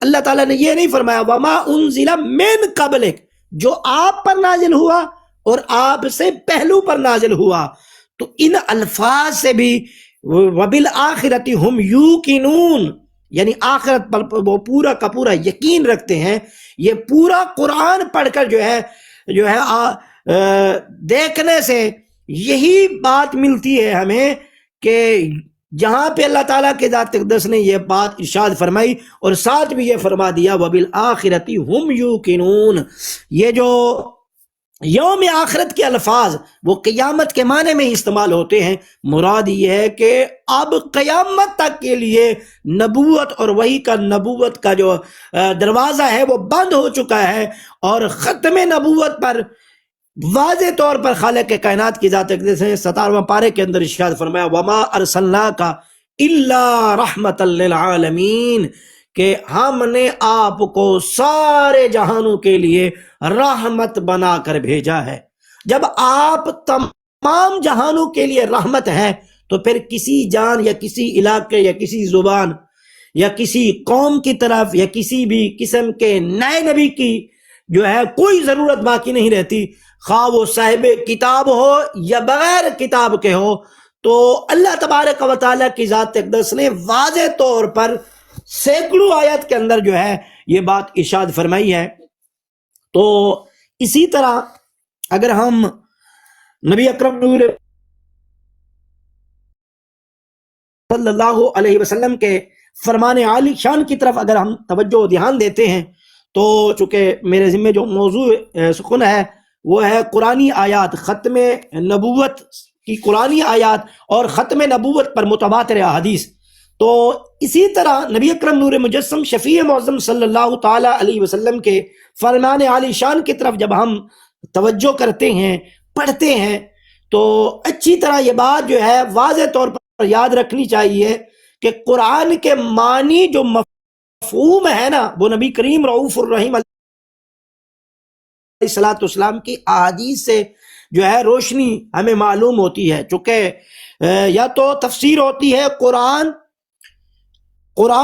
اللہ تعالیٰ نے یہ نہیں فرمایا وما انزل من قبلک، جو آپ پر نازل ہوا اور آپ سے پہلو پر نازل ہوا۔ تو ان الفاظ سے بھی وبالآخرۃ ھم یوقنون، یعنی آخرت پر وہ پورا کا پورا یقین رکھتے ہیں۔ یہ پورا قرآن پڑھ کر جو ہے دیکھنے سے یہی بات ملتی ہے ہمیں کہ جہاں پہ اللہ تعالیٰ کے ذات اقدس نے یہ بات ارشاد فرمائی اور ساتھ بھی یہ فرما دیا وبالآخرۃ ھم یوقنون، یہ جو یوم آخرت کے الفاظ وہ قیامت کے معنی میں استعمال ہوتے ہیں، مراد یہ ہے کہ اب قیامت تک کے لیے نبوت اور وحی کا نبوت کا جو دروازہ ہے وہ بند ہو چکا ہے، اور ختم نبوت پر واضح طور پر خالق کائنات کی ذات اقدس نے 17واں پارے کے اندر ارشاد فرمایا وما ارسلناک الا رحمۃ للعالمین، کہ ہم نے آپ کو سارے جہانوں کے لیے رحمت بنا کر بھیجا ہے۔ جب آپ تمام جہانوں کے لیے رحمت ہیں تو پھر کسی جان یا کسی علاقے یا کسی زبان یا کسی قوم کی طرف یا کسی بھی قسم کے نئے نبی کی جو ہے کوئی ضرورت باقی نہیں رہتی، خواہ وہ صاحب کتاب ہو یا بغیر کتاب کے ہو۔ تو اللہ تبارک و تعالیٰ کی ذات اقدس نے واضح طور پر سینکڑوں آیت کے اندر جو ہے یہ بات ارشاد فرمائی ہے۔ تو اسی طرح اگر ہم نبی اکرم نور صلی اللہ علیہ وسلم کے فرمان عالی شان کی طرف اگر ہم توجہ و دھیان دیتے ہیں تو چونکہ میرے ذمہ جو موضوع سخن ہے وہ ہے قرآنی آیات، ختم نبوت کی قرآنی آیات اور ختم نبوت پر متواتر احادیث۔ تو اسی طرح نبی اکرم نور مجسم شفیع معظم صلی اللہ تعالی علیہ وسلم کے فرمان عالی شان کی طرف جب ہم توجہ کرتے ہیں، پڑھتے ہیں، تو اچھی طرح یہ بات جو ہے واضح طور پر یاد رکھنی چاہیے کہ قرآن کے معنی جو مفہوم ہے نا وہ نبی کریم رؤوف الرحیم علیہ الصلوۃ والسلام کی احادیث سے جو ہے روشنی ہمیں معلوم ہوتی ہے، چونکہ یا تو تفسیر ہوتی ہے قرآن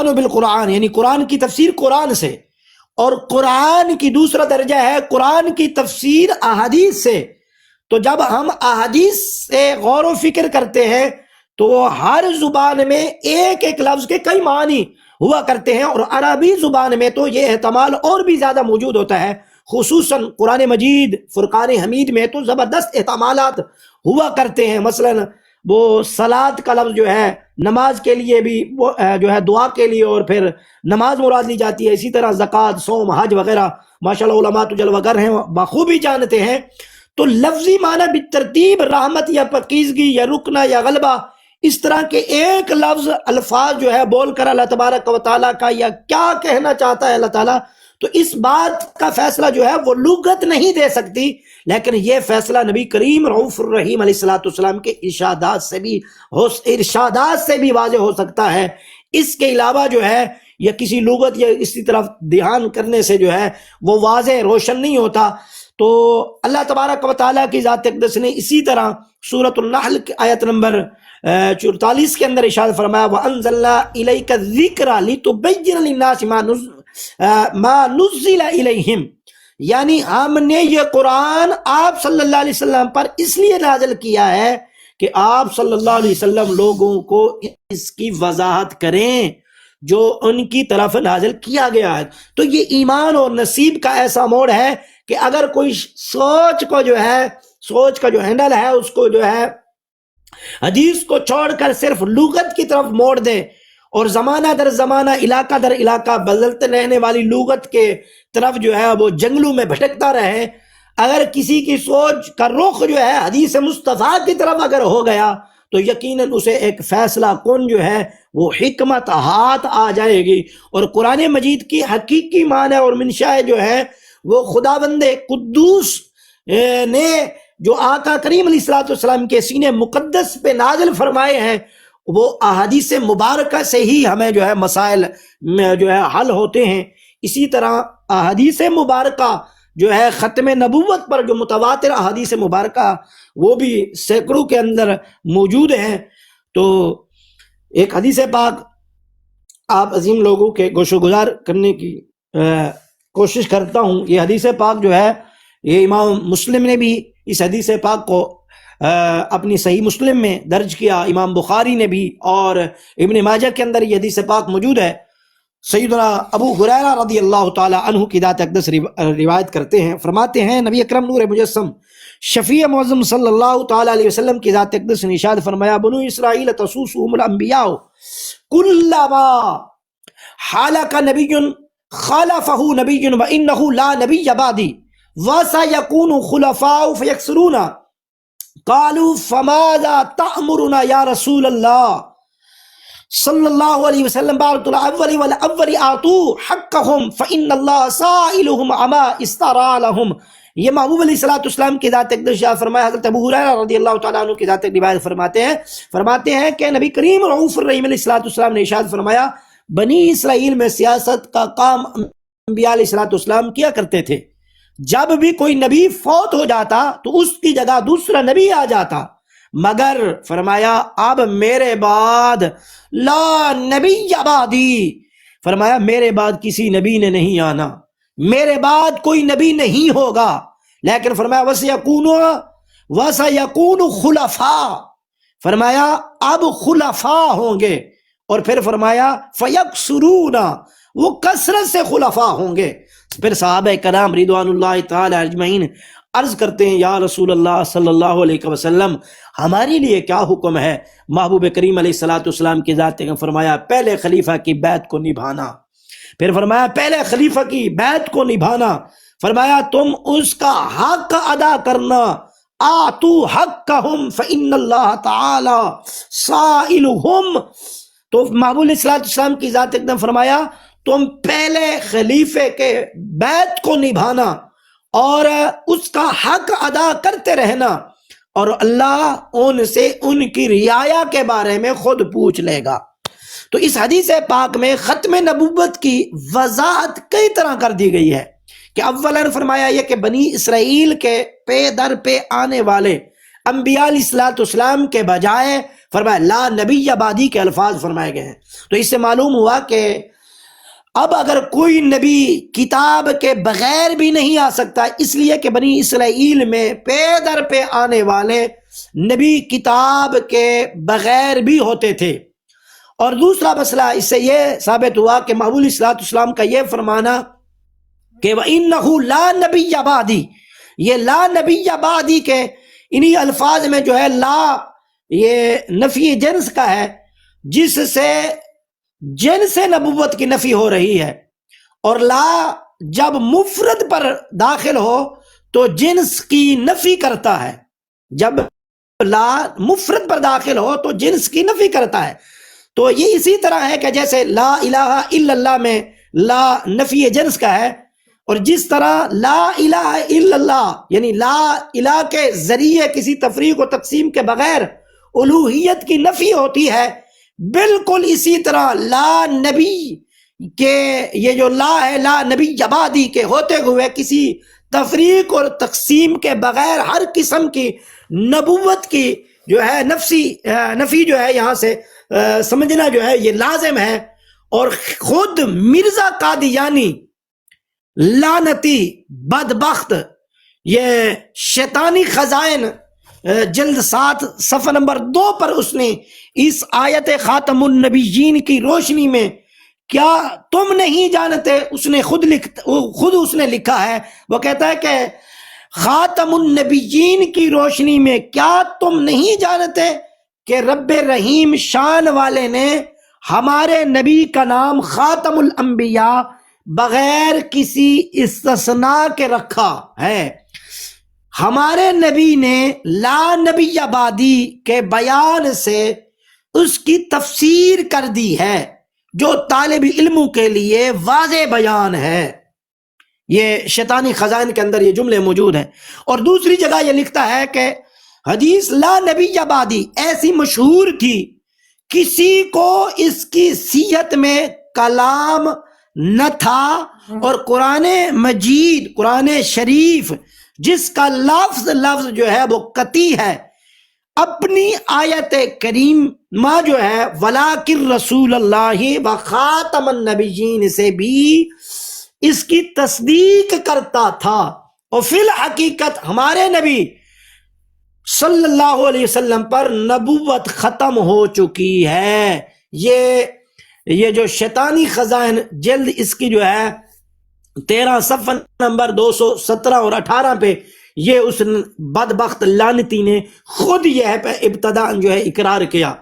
بالقرآن، یعنی قرآن کی تفسیر قرآن سے، اور قرآن کی دوسرا درجہ ہے قرآن کی تفسیر احادیث سے۔ تو جب ہم احادیث سے غور و فکر کرتے ہیں تو ہر زبان میں ایک ایک لفظ کے کئی معنی ہوا کرتے ہیں، اور عربی زبان میں تو یہ احتمال اور بھی زیادہ موجود ہوتا ہے، خصوصاً قرآن مجید فرقان حمید میں تو زبردست احتمالات ہوا کرتے ہیں۔ مثلا وہ صلاۃ کا لفظ جو ہے نماز کے لیے بھی وہ جو ہے دعا کے لیے، اور پھر نماز مراد لی جاتی ہے۔ اسی طرح زکوٰۃ، صوم، حج وغیرہ ماشاءاللہ علماء تو جلوہ گر ہیں، بخوبی جانتے ہیں۔ تو لفظی معنی بالترتیب رحمت یا پاکیزگی یا رکنا یا غلبہ، اس طرح کے ایک لفظ الفاظ جو ہے بول کر اللہ تبارک و تعالیٰ کا یا کیا کہنا چاہتا ہے اللہ تعالیٰ، تو اس بات کا فیصلہ جو ہے وہ لغت نہیں دے سکتی، لیکن یہ فیصلہ نبی کریم رؤوف الرحیم علیہ الصلوۃ والسلام کے ارشادات سے بھی واضح ہو سکتا ہے۔ اس کے علاوہ جو ہے یا کسی لغت یا اسی طرف دھیان کرنے سے جو ہے وہ واضح روشن نہیں ہوتا۔ تو اللہ تبارک و تعالیٰ کی ذات اقدس نے اسی طرح سورۃ النحل کی آیت نمبر 44 کے اندر ارشاد فرمایا وَأَنزَلْنَا إِلَيْكَ الذِّكْرَ لِتُبَيِّنَ لِلنَّاسِ مَا نُزِّلَ إِلَيْهِمْ، یعنی ہم نے یہ قرآن آپ صلی اللہ علیہ وسلم پر اس لیے نازل کیا ہے کہ آپ صلی اللہ علیہ وسلم لوگوں کو اس کی وضاحت کریں جو ان کی طرف نازل کیا گیا ہے۔ تو یہ ایمان اور نصیب کا ایسا موڑ ہے کہ اگر کوئی سوچ کا جو ہینڈل ہے اس کو جو ہے حدیث کو چھوڑ کر صرف لغت کی طرف موڑ دے، اور زمانہ در زمانہ، علاقہ در علاقہ بدلتے رہنے والی لغت کے طرف جو ہے وہ جنگلوں میں بھٹکتا رہے، اگر کسی کی سوچ کا رخ جو ہے حدیث مصطفیٰ کی طرف اگر ہو گیا تو یقیناً اسے ایک فیصلہ کن جو ہے وہ حکمت ہاتھ آ جائے گی۔ اور قرآن مجید کی حقیقی معنی اور منشا جو ہے وہ خداوند قدوس نے جو آقا کریم علیہ الصلوۃ والسلام کے سینے مقدس پہ نازل فرمائے ہیں، وہ احادیث مبارکہ سے ہی ہمیں جو ہے مسائل جو ہے حل ہوتے ہیں۔ اسی طرح احادیث مبارکہ جو ہے ختم نبوت پر جو متواتر احادیث مبارکہ وہ بھی سینکڑوں کے اندر موجود ہیں۔ تو ایک حدیث پاک آپ عظیم لوگوں کے گوش و گزار کرنے کی کوشش کرتا ہوں۔ یہ حدیث پاک جو ہے یہ امام مسلم نے بھی اس حدیث پاک کو اپنی صحیح مسلم میں درج کیا، امام بخاری نے بھی، اور ابن ماجہ کے اندر یہ حدیث پاک موجود ہے۔ سیدنا ابو ہریرہ رضی اللہ تعالی عنہ کی ذات اقدس روایت کرتے ہیں، فرماتے ہیں نبی اکرم نور مجسم شفیع معظم صلی اللہ تعالی علیہ وسلم کی ذات اقدس نے ارشاد فرمایا بنو اسرائیل تسوسهم الانبیاء کلما حالک نبی خالفہ نبی وانہ لا نبی بعدی وسیکون خلفاء فیکثرون قالوا فماذا تأمرنا یا رسول اللہ صلی اللہ علیہ وسلم بارت الاول والاول آتو حقهم فإن اللہ سائلهم عما استرا لهم۔ یہ محبوب علیہ الصلوۃ والسلام کی ذات اقدس فرمایا، حضرت ابو ہریرہ رضی اللہ تعالیٰ عنہ کی ذات روایت فرماتے ہیں کہ نبی کریم رؤوف الرحیم علیہ الصلوۃ والسلام نے ارشاد فرمایا بنی اسرائیل میں سیاست کا کام انبیاء علیہ الصلوۃ والسلام کیا کرتے تھے۔ جب بھی کوئی نبی فوت ہو جاتا تو اس کی جگہ دوسرا نبی آ جاتا، مگر فرمایا اب میرے بعد لا نبی بعدی، فرمایا میرے بعد کسی نبی نے نہیں آنا، میرے بعد کوئی نبی نہیں ہوگا، لیکن فرمایا وَسَيَكُونُ خُلَفَاء، فرمایا اب خلفاء ہوں گے، اور پھر فرمایا فَيَكْسُرُونَ، وہ کثرت سے خلفاء ہوں گے۔ پھر صحابہ کرام رضوان اللہ تعالی اجمعین عرض کرتے ہیں یا رسول اللہ صلی اللہ علیہ وسلم ہمارے لیے کیا حکم ہے؟ محبوب کریم علیہ الصلوۃ والسلام کی ذات نے فرمایا پہلے خلیفہ کی بیعت کو نبھانا، پھر فرمایا پہلے خلیفہ کی بیعت کو نبھانا، فرمایا تم اس کا حق ادا کرنا، آتو حقہم فإن اللہ تعالی سائلہم۔ تو محبوب علیہ الصلوۃ والسلام کی ذات نے فرمایا تم پہلے خلیفے کے بیعت کو نبھانا اور اس کا حق ادا کرتے رہنا، اور اللہ ان سے ان کی رعایا کے بارے میں خود پوچھ لے گا۔ تو اس حدیث پاک میں ختم نبوت کی وضاحت کئی طرح کر دی گئی ہے کہ اولاً فرمایا یہ کہ بنی اسرائیل کے پے در پہ آنے والے انبیاء علیہ الصلوۃ والسلام کے بجائے فرمایا لا نبی بعدی کے الفاظ فرمائے گئے ہیں۔ تو اس سے معلوم ہوا کہ اب اگر کوئی نبی کتاب کے بغیر بھی نہیں آ سکتا، اس لیے کہ بنی اسرائیل میں پے در پہ آنے والے نبی کتاب کے بغیر بھی ہوتے تھے، اور دوسرا مسئلہ اس سے یہ ثابت ہوا کہ محبوب علیہ الصلوۃ والسلام کا یہ فرمانا کہ وَإِنَّهُ لَا نَبِيَّ بَعْدِي، یہ لا نبی بعدی کے انہی الفاظ میں جو ہے لا یہ نفی جنس کا ہے، جس سے جنس نبوت کی نفی ہو رہی ہے، اور لا جب مفرد پر داخل ہو تو جنس کی نفی کرتا ہے، جب لا مفرد پر داخل ہو تو جنس کی نفی کرتا ہے۔ تو یہ اسی طرح ہے کہ جیسے لا الہ الا اللہ میں لا نفی جنس کا ہے، اور جس طرح لا الہ الا اللہ یعنی لا الہ کے ذریعے کسی تفریق و تقسیم کے بغیر الوہیت کی نفی ہوتی ہے، بالکل اسی طرح لا نبی کے یہ جو لا ہے لا نبی بعدی کے ہوتے ہوئے کسی تفریق اور تقسیم کے بغیر ہر قسم کی نبوت کی جو ہے نفی جو ہے یہاں سے سمجھنا جو ہے یہ لازم ہے۔ اور خود مرزا قادیانی لعنتی بدبخت یہ شیطانی خزائن جلد 7 صفحہ نمبر 2 پر اس نے اس آیت خاتم النبیین کی روشنی میں کیا تم نہیں جانتے، اس نے خود اس نے لکھا ہے، وہ کہتا ہے کہ خاتم النبیین کی روشنی میں کیا تم نہیں جانتے کہ رب رحیم شان والے نے ہمارے نبی کا نام خاتم الانبیاء بغیر کسی استثناء کے رکھا ہے۔ ہمارے نبی نے لا نبی بعدی کے بیان سے اس کی تفسیر کر دی ہے جو طالب علموں کے لیے واضح بیان ہے۔ یہ شیطانی خزائن کے اندر یہ جملے موجود ہیں۔ اور دوسری جگہ یہ لکھتا ہے کہ حدیث لا نبی بعدی ایسی مشہور تھی، کسی کو اس کی صحت میں کلام نہ تھا، اور قرآن مجید قرآن شریف جس کا لفظ جو ہے وہ قطعی ہے، اپنی آیت کریمہ جو ہے وَلَٰكِن رسول اللہ وخاتم النبیین سے بھی اس کی تصدیق کرتا تھا۔ اور فی الحقیقت ہمارے نبی صلی اللہ علیہ وسلم پر نبوت ختم ہو چکی ہے۔ یہ جو شیطانی خزائن جلد اس کی جو ہے 13 صفحہ نمبر 217 اور 18 پہ یہ اس بدبخت لعنتی نے خود یہ ابتداء جو ہے اقرار کیا۔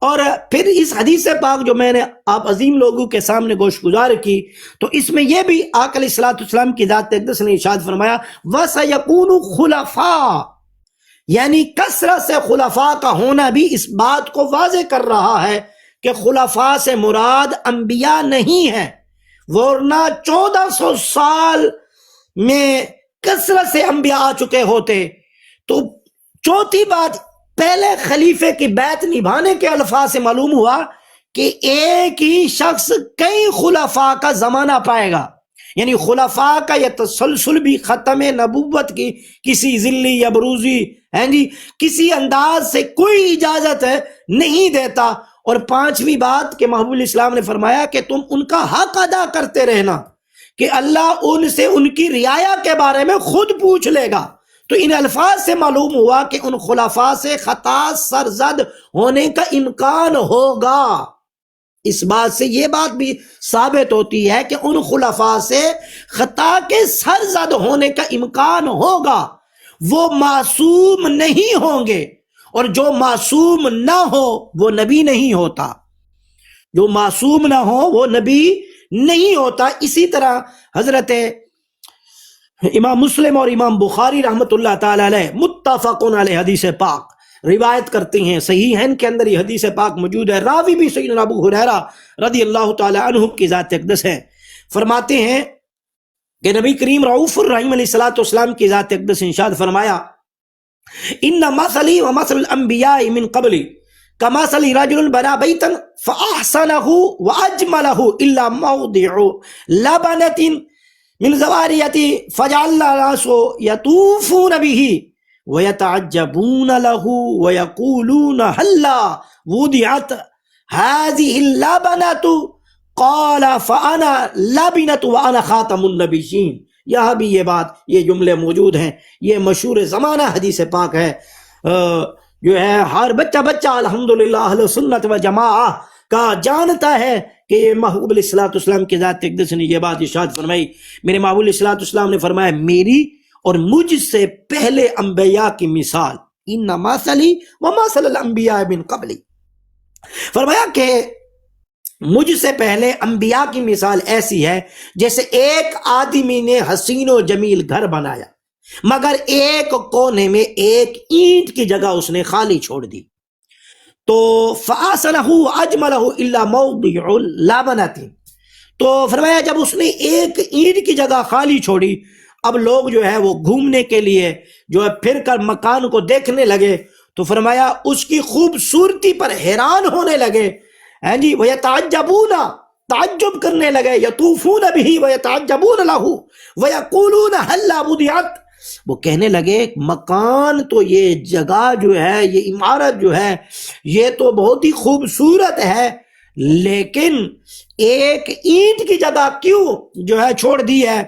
اور پھر اس حدیث پاک جو میں نے آپ عظیم لوگوں کے سامنے گوش گزار کی، تو اس میں یہ بھی آقا علیہ الصلوۃ والسلام کی ذات اقدس نے ارشاد فرمایا وَسَيَكُونُ خُلَفَاء، یعنی کثرت سے خلفاء کا ہونا بھی اس بات کو واضح کر رہا ہے کہ خلفاء سے مراد انبیاء نہیں ہے، ورنہ 1400 سال میں کثرت سے انبیاء آ چکے ہوتے۔ تو چوتھی بات، پہلے خلیفے کی بیعت نبھانے کے الفاظ سے معلوم ہوا کہ ایک ہی شخص کئی خلفاء کا زمانہ پائے گا، یعنی خلفاء کا یہ تسلسل بھی ختم نبوت کی کسی ذلی یا بروزی کسی انداز سے کوئی اجازت نہیں دیتا۔ اور پانچویں بات کہ محبوب اسلام نے فرمایا کہ تم ان کا حق ادا کرتے رہنا، کہ اللہ ان سے ان کی رعایا کے بارے میں خود پوچھ لے گا۔ تو ان الفاظ سے معلوم ہوا کہ ان خلفاء سے خطا سرزد ہونے کا امکان ہوگا۔ اس بات سے یہ بات بھی ثابت ہوتی ہے کہ ان خلفاء سے خطا کے سرزد ہونے کا امکان ہوگا، وہ معصوم نہیں ہوں گے، اور جو معصوم نہ ہو وہ نبی نہیں ہوتا، جو معصوم نہ ہو وہ نبی نہیں ہوتا۔ اسی طرح حضرت امام مسلم اور امام بخاری رحمۃ اللہ تعالی علیہ متفقون علیہ حدیث پاک روایت کرتے ہیں، صحیحین کے اندر یہ حدیث پاک موجود ہے، راوی بھی سیدنا ابو ہریرہ رضی اللہ تعالی عنہ کی ذات اقدس ہے۔ فرماتے ہیں کہ نبی کریم رؤوف الرحیم علیہ الصلوۃ والسلام کی ذات اقدس ارشاد فرمایا ان مثلی ومثل الانبیاء من قبلی کمثل رجل بنا بیتا فاحسنه واجمله الا موضع لبنة من زواریتی فجعلنا الناس یطوفون به ویتعجبون له ویقولون هلا وضعت هذه اللبنة قال فانا لبنة وانا خاتم النبیین۔ یہاں بھی یہ بات، یہ جملے موجود ہیں، یہ مشہور زمانہ حدیث پاک ہے، جو ہے ہر بچہ الحمدللہ اہل سنت و جماعہ کا جانتا ہے کہ یہ محبوب علیہ الصلوۃ والسلام کی ذات اقدس نے یہ بات ارشاد فرمائی. میرے محبوب علیہ الصلوۃ والسلام نے فرمایا میری اور مجھ سے پہلے انبیاء کی مثال انما مثلی ومثل الانبیاء من قبلی. فرمایا کہ مجھ سے پہلے انبیاء کی مثال ایسی ہے جیسے ایک آدمی نے حسین و جمیل گھر بنایا مگر ایک کونے میں ایک اینٹ کی جگہ اس نے خالی چھوڑ دی. تو فَأَحْسَنَهُ أَجْمَلَهُ إِلَّا مَوْضِعُ اللَّبَنَةِ. تو فرمایا جب اس نے ایک اینٹ کی جگہ خالی چھوڑی، اب لوگ جو ہے وہ گھومنے کے لیے جو ہے پھر کر مکان کو دیکھنے لگے، تو فرمایا اس کی خوبصورتی پر حیران ہونے لگے. ہاں جی، وَيَتَعَجَّبُونَ، تعجب کرنے لگے، يَطُوفُونَ بِهِ وَيَتَعَجَّبُونَ لَهُ وَيَقُولُونَ هَلَّا بُدِعَتْ. وہ کہنے لگے مکان تو یہ جگہ جو ہے، یہ عمارت جو ہے یہ تو بہت ہی خوبصورت ہے، لیکن ایک اینٹ کی جگہ کیوں جو ہے چھوڑ دی ہے،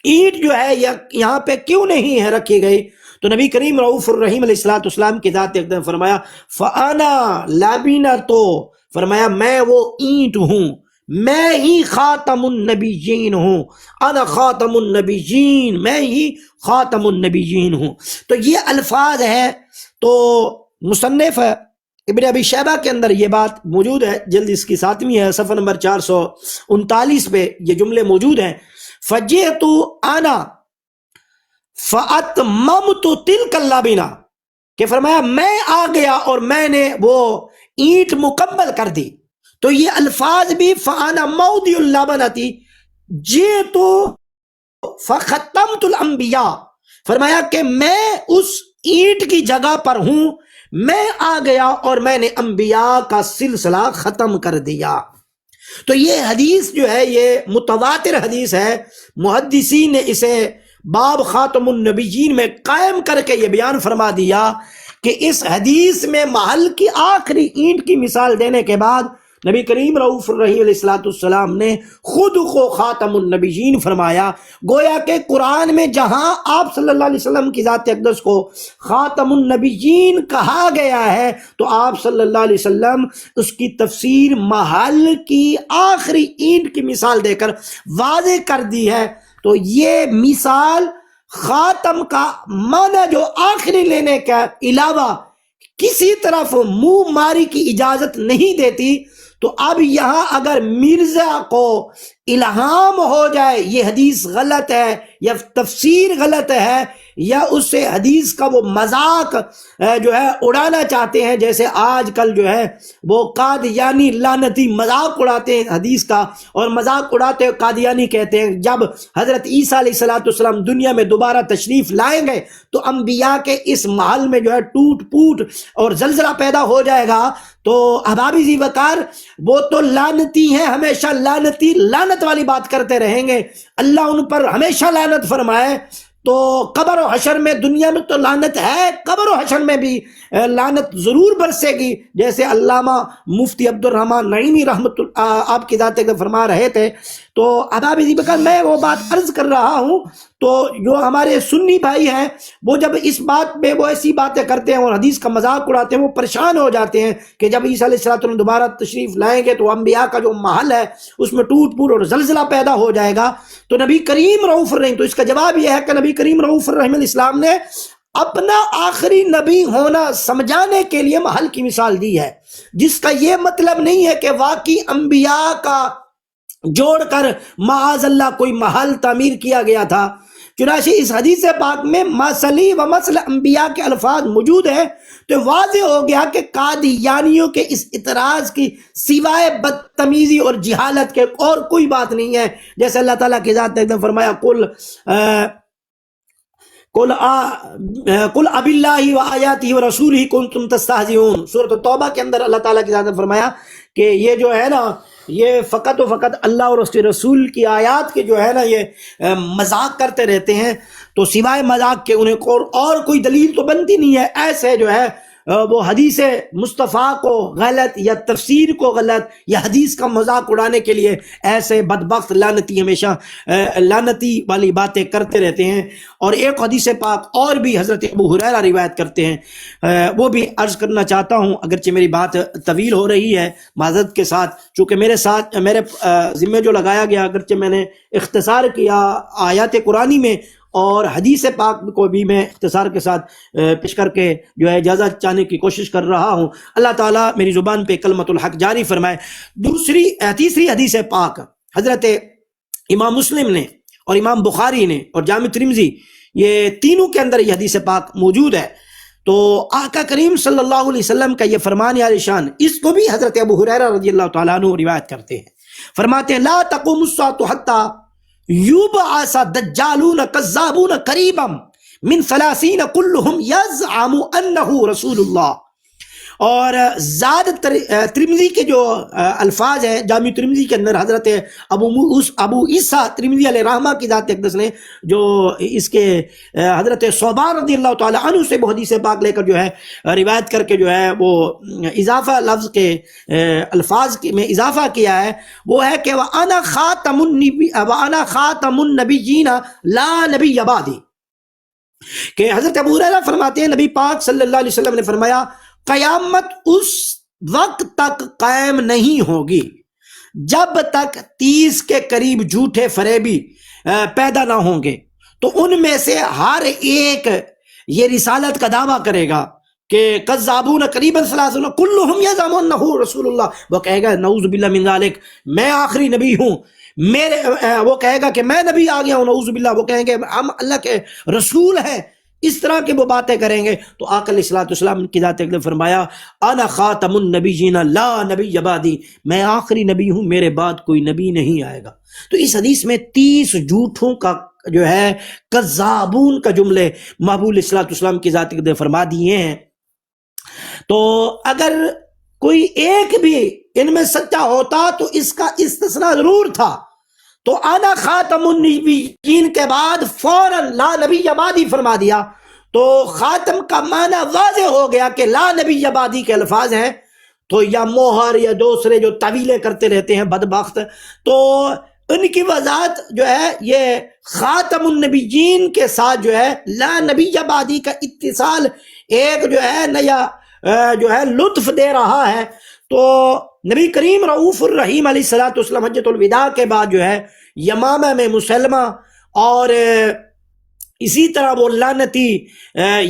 اینٹ جو ہے یہاں پہ کیوں نہیں ہے رکھی گئی. تو نبی کریم رؤوف الرحیم علیہ الصلوۃ والسلام کی ذات ایک دن فرمایا فَأَنَا لَبِنَةٌ، فرمایا میں وہ اینٹ ہوں، میں ہی خاتم النبیین ہوں، انا خاتم النبیین، میں ہی خاتم النبیین ہوں. تو یہ الفاظ ہیں. تو مصنف ابن ابی شیبہ کے اندر یہ بات موجود ہے، جلد اس کی 7ویں ہے، صفحہ نمبر 439 پہ یہ جملے موجود ہیں. فَجِئْتُ أَنَا فَأَتْمَمْتُ تِلْكَ اللَّبِنَةَ، کہ فرمایا میں آ گیا اور میں نے وہ اینٹ مکمل کر دی. تو یہ الفاظ بھی فَأَنَا مَوْضِعُ اللَّبَنَةِ جِئْتُ فَخَتَّمْتُ الْأَنْبِيَاءَ، فرمایا کہ میں اس اینٹ کی جگہ پر ہوں، میں آ گیا اور میں نے انبیاء کا سلسلہ ختم کر دیا. تو یہ حدیث جو ہے یہ متواتر حدیث ہے. محدثین نے اسے باب خاتم النبیین میں قائم کر کے یہ بیان فرما دیا کہ اس حدیث میں محل کی آخری اینٹ کی مثال دینے کے بعد نبی کریم رؤوف الرحیم علیہ الصلوۃ والسلام نے خود کو خاتم النبیین فرمایا. گویا کہ قرآن میں جہاں آپ صلی اللہ علیہ وسلم کی ذات اقدس کو خاتم النبیین کہا گیا ہے تو آپ صلی اللہ علیہ وسلم اس کی تفسیر محل کی آخری اینٹ کی مثال دے کر واضح کر دی ہے. تو یہ مثال خاتم کا معنی جو آخری لینے کا علاوہ کسی طرف منہ ماری کی اجازت نہیں دیتی. تو اب یہاں اگر مرزا کو الہام ہو جائے یہ حدیث غلط ہے یا تفسیر غلط ہے یا اس سے حدیث کا وہ مذاق جو ہے اڑانا چاہتے ہیں، جیسے آج کل جو ہے وہ قادیانی لعنتی مذاق اڑاتے ہیں حدیث کا، اور مذاق اڑاتے ہوئے قادیانی کہتے ہیں جب حضرت عیسیٰ علیہ الصلوۃ والسلام دنیا میں دوبارہ تشریف لائیں گے تو انبیاء کے اس محل میں جو ہے ٹوٹ پوٹ اور زلزلہ پیدا ہو جائے گا. تو احبابی ذی وقار وہ تو لعنتی ہیں، ہمیشہ لعنتی لعنت والی بات کرتے رہیں گے، اللہ ان پر ہمیشہ لعنت فرمائے. تو قبر و حشر میں، دنیا میں تو لعنت ہے، قبر و حشر میں بھی لعنت ضرور برسے گی، جیسے علامہ مفتی عبد الرحمن نعیمی رحمت آپ کی ذات فرما رہے تھے. تو احباب ذی وقار میں وہ بات عرض کر رہا ہوں. تو جو ہمارے سنی بھائی ہیں وہ جب اس بات پہ وہ ایسی باتیں کرتے ہیں اور حدیث کا مذاق اڑاتے ہیں، وہ پریشان ہو جاتے ہیں کہ جب عیسیٰ علیہ السلام دوبارہ تشریف لائیں گے تو انبیاء کا جو محل ہے اس میں ٹوٹ پوٹ اور زلزلہ پیدا ہو جائے گا. تو نبی کریم رؤوف الرحیم، تو اس کا جواب یہ ہے کہ نبی کریم رؤوف الرحیم علیہ السلام نے اپنا آخری نبی ہونا سمجھانے کے لیے محل کی مثال دی ہے، جس کا یہ مطلب نہیں ہے کہ واقعی انبیاء کا جوڑ کر معاذ اللہ کوئی محل تعمیر کیا گیا تھا. چنانچہ اس حدیث پاک میں مثلی و مثل انبیاء کے الفاظ موجود ہیں. تو واضح ہو گیا کہ قادیانیوں کے اس اعتراض کی سوائے بدتمیزی اور جہالت کے اور کوئی بات نہیں ہے. جیسے اللہ تعالیٰ کی ذات نے ایک دم فرمایا قل اب اللہ و آیاتہ و رسولہ کنتم تستہزئون. سورۃ التوبہ کے اندر اللہ تعالیٰ کی ذات نے فرمایا کہ یہ جو ہے نا یہ فقط و فقط اللہ اور اس کے رسول کی آیات کے جو ہے نا یہ مذاق کرتے رہتے ہیں. تو سوائے مذاق کے انہیں اور کوئی دلیل تو بنتی نہیں ہے. ایسے جو ہے وہ حدیث مصطفیٰ کو غلط یا تفسیر کو غلط یا حدیث کا مذاق اڑانے کے لیے ایسے بدبخت لعنتی ہمیشہ لعنتی والی باتیں کرتے رہتے ہیں۔ اور ایک حدیث پاک اور بھی حضرت ابو ہریرہ روایت کرتے ہیں، وہ بھی عرض کرنا چاہتا ہوں، اگرچہ میری بات طویل ہو رہی ہے معذرت کے ساتھ، چونکہ میرے ذمہ جو لگایا گیا، اگرچہ میں نے اختصار کیا آیات قرآنی میں اور حدیث پاک کو بھی میں اختصار کے ساتھ پیش کر کے جو ہے اجازت چاہنے کی کوشش کر رہا ہوں۔ اللہ تعالیٰ میری زبان پہ کلمت الحق جاری فرمائے۔ تیسری حدیث پاک حضرت امام مسلم نے اور امام بخاری نے اور جامع ترمذی، یہ تینوں کے اندر یہ حدیث پاک موجود ہے۔ تو آقا کریم صلی اللہ علیہ وسلم کا یہ فرمان عالی شان، اس کو بھی حضرت ابو ہریرہ رضی اللہ تعالیٰ عنہ روایت کرتے ہیں، فرماتے ہیں لا تقوم الساعة حتى یبعث دجالون کذابون قریبا من 30 كلهم یزعم انہ رسول اللہ۔ اور زاد ترمذی کے جو الفاظ ہیں جامع ترمذی کے اندر، حضرت ابو عیسیٰ ترمذی علیہ رحمہ کی ذات اقدس نے جو اس کے حضرت ثوبان رضی اللہ تعالی عنہ سے وہ حدیث پاک لے کر جو ہے روایت کر کے جو ہے وہ اضافہ لفظ کے الفاظ میں اضافہ کیا ہے، وہ ہے کہ وَأَنَا خَاتَمُ النَّبِيِّينَ لَا نَبِيَّ بَعْدِي، کہ حضرت ابو ہریرہ فرماتے ہیں نبی پاک صلی اللہ علیہ وسلم نے فرمایا قیامت اس وقت تک قائم نہیں ہوگی جب تک 30 کے قریب جھوٹے فریبی پیدا نہ ہوں گے، تو ان میں سے ہر ایک یہ رسالت کا دعویٰ کرے گا کہ کذابون قریباً 30 کلہم یزعم انہ رسول اللہ، وہ کہے گا نعوذ باللہ من ذالک میں آخری نبی ہوں، وہ کہے گا کہ میں نبی آ گیا ہوں، نعوذ باللہ، وہ کہیں گے ہم اللہ کے رسول ہیں، اس طرح کے وہ باتیں کریں گے۔ تو آقا علیہ الصلوۃ والسلام کی ذات نے فرمایا انا خاتم النبیین لا نبی بعدی، میں آخری نبی ہوں، میرے بعد کوئی نبی نہیں آئے گا۔ تو اس حدیث میں 30 جھوٹوں کا جو ہے کذابون کا جملے محبوب علیہ الصلوۃ والسلام کی ذات نے فرما دیے ہیں۔ تو اگر کوئی ایک بھی ان میں سچا ہوتا تو اس کا استثناء ضرور تھا، تو انا خاتم النبیین کے بعد فوراً لا نبی بعدی فرما دیا، تو خاتم کا معنی واضح ہو گیا کہ لا نبی بعدی کے الفاظ ہیں، تو یا موہر یا دوسرے جو تعویلیں کرتے رہتے ہیں بدبخت، تو ان کی وضاحت جو ہے یہ خاتم النبیین کے ساتھ جو ہے لا نبی بعدی کا اتصال ایک جو ہے نیا جو ہے لطف دے رہا ہے۔ تو نبی کریم رؤوف الرحیم علیہ الصلوۃ والسلام حجۃ الوداع کے بعد جو ہے یمامہ میں مسلمہ، اور اسی طرح وہ لعنتی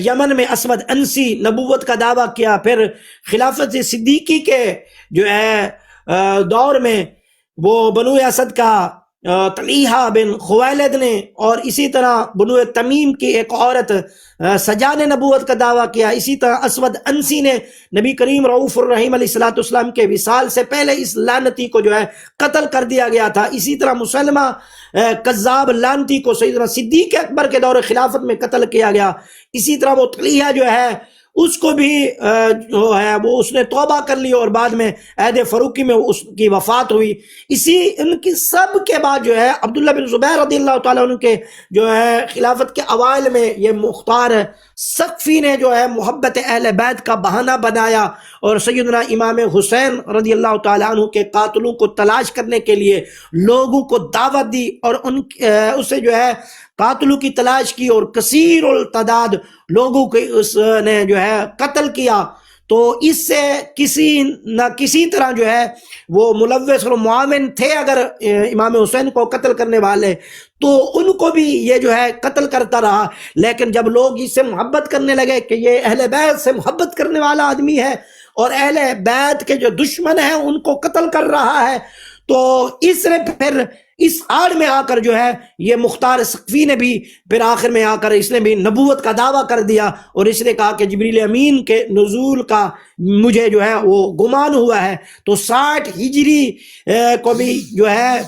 یمن میں اسود انسی نبوت کا دعویٰ کیا، پھر خلافت صدیقی کے جو ہے دور میں وہ بنو اسد کا طلیحہ بن خویلد نے، اور اسی طرح بنو تمیم کی ایک عورت سجا نے نبوت کا دعویٰ کیا، اسی طرح اسود انسی نے نبی کریم رؤوف الرحیم علیہ الصلوۃ والسلام کے وصال سے پہلے اس لعنتی کو جو ہے قتل کر دیا گیا تھا، اسی طرح مسلمہ کذاب لعنتی کو سیدنا صدیق اکبر کے دور خلافت میں قتل کیا گیا، اسی طرح وہ طلیحہ جو ہے اس کو بھی جو ہے وہ اس نے توبہ کر لی اور بعد میں عہد فاروقی میں اس کی وفات ہوئی۔ اسی ان کی سب کے بعد جو ہے عبداللہ بن زبیر رضی اللہ تعالیٰ عنہ کے جو ہے خلافت کے اوائل میں یہ مختار ثقفی نے جو ہے محبت اہل بیت کا بہانہ بنایا اور سیدنا امام حسین رضی اللہ تعالیٰ عنہ کے قاتلوں کو تلاش کرنے کے لیے لوگوں کو دعوت دی، اور اسے جو ہے قاتلوں کی تلاش کی اور کثیر التعداد لوگوں کو اس نے جو ہے قتل کیا۔ تو اس سے کسی نہ کسی طرح جو ہے وہ ملوث اور معاون تھے اگر امام حسین کو قتل کرنے والے، تو ان کو بھی یہ جو ہے قتل کرتا رہا، لیکن جب لوگ اس سے محبت کرنے لگے کہ یہ اہل بیت سے محبت کرنے والا آدمی ہے اور اہل بیت کے جو دشمن ہیں ان کو قتل کر رہا ہے، تو اس نے پھر اس آڑ میں آ کر جو ہے یہ مختار ثقفی نے بھی پھر آخر میں آ کر اس نے بھی نبوت کا دعویٰ کر دیا، اور اس نے کہا کہ جبریل امین کے نزول کا مجھے جو ہے وہ گمان ہوا ہے۔ تو 60 ہجری کو بھی جو ہے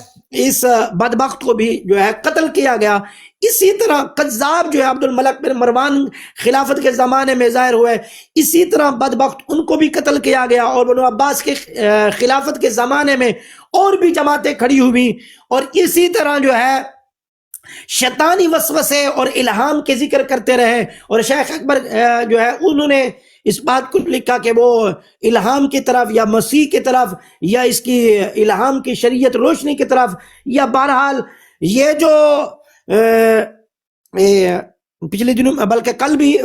اس بدبخت کو بھی جو ہے قتل کیا گیا۔ اسی طرح قذاب جو ہے عبد الملک بن مروان خلافت کے زمانے میں ظاہر ہوئے، اسی طرح بدبخت ان کو بھی قتل کیا گیا، اور بنو عباس کے خلافت کے زمانے میں اور بھی جماعتیں کھڑی ہوئی، اور اسی طرح جو ہے شیطانی وسوسے اور الہام کے ذکر کرتے رہے، اور شیخ اکبر جو ہے انہوں نے اس بات کو لکھا کہ وہ الہام کی طرف یا مسیح کی طرف یا اس کی الہام کی شریعت روشنی کی طرف، یا بہرحال یہ جو پچھلے دنوں بلکہ کل بھی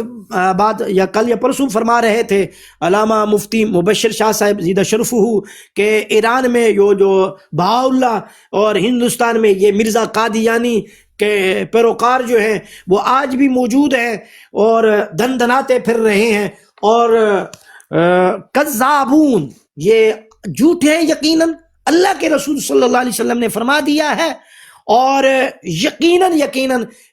بات یا کل یا پرسوں فرما رہے تھے علامہ مفتی مبشر شاہ صاحب زیدہ شرف ہو کہ ایران میں جو بہاء اللہ اور ہندوستان میں یہ مرزا قادیانی کے پیروکار جو ہیں وہ آج بھی موجود ہیں اور دھن دھناتے پھر رہے ہیں، اور کذابون، یہ جھوٹے ہیں یقیناً، اللہ کے رسول صلی اللہ علیہ وسلم نے فرما دیا ہے، اور یقیناً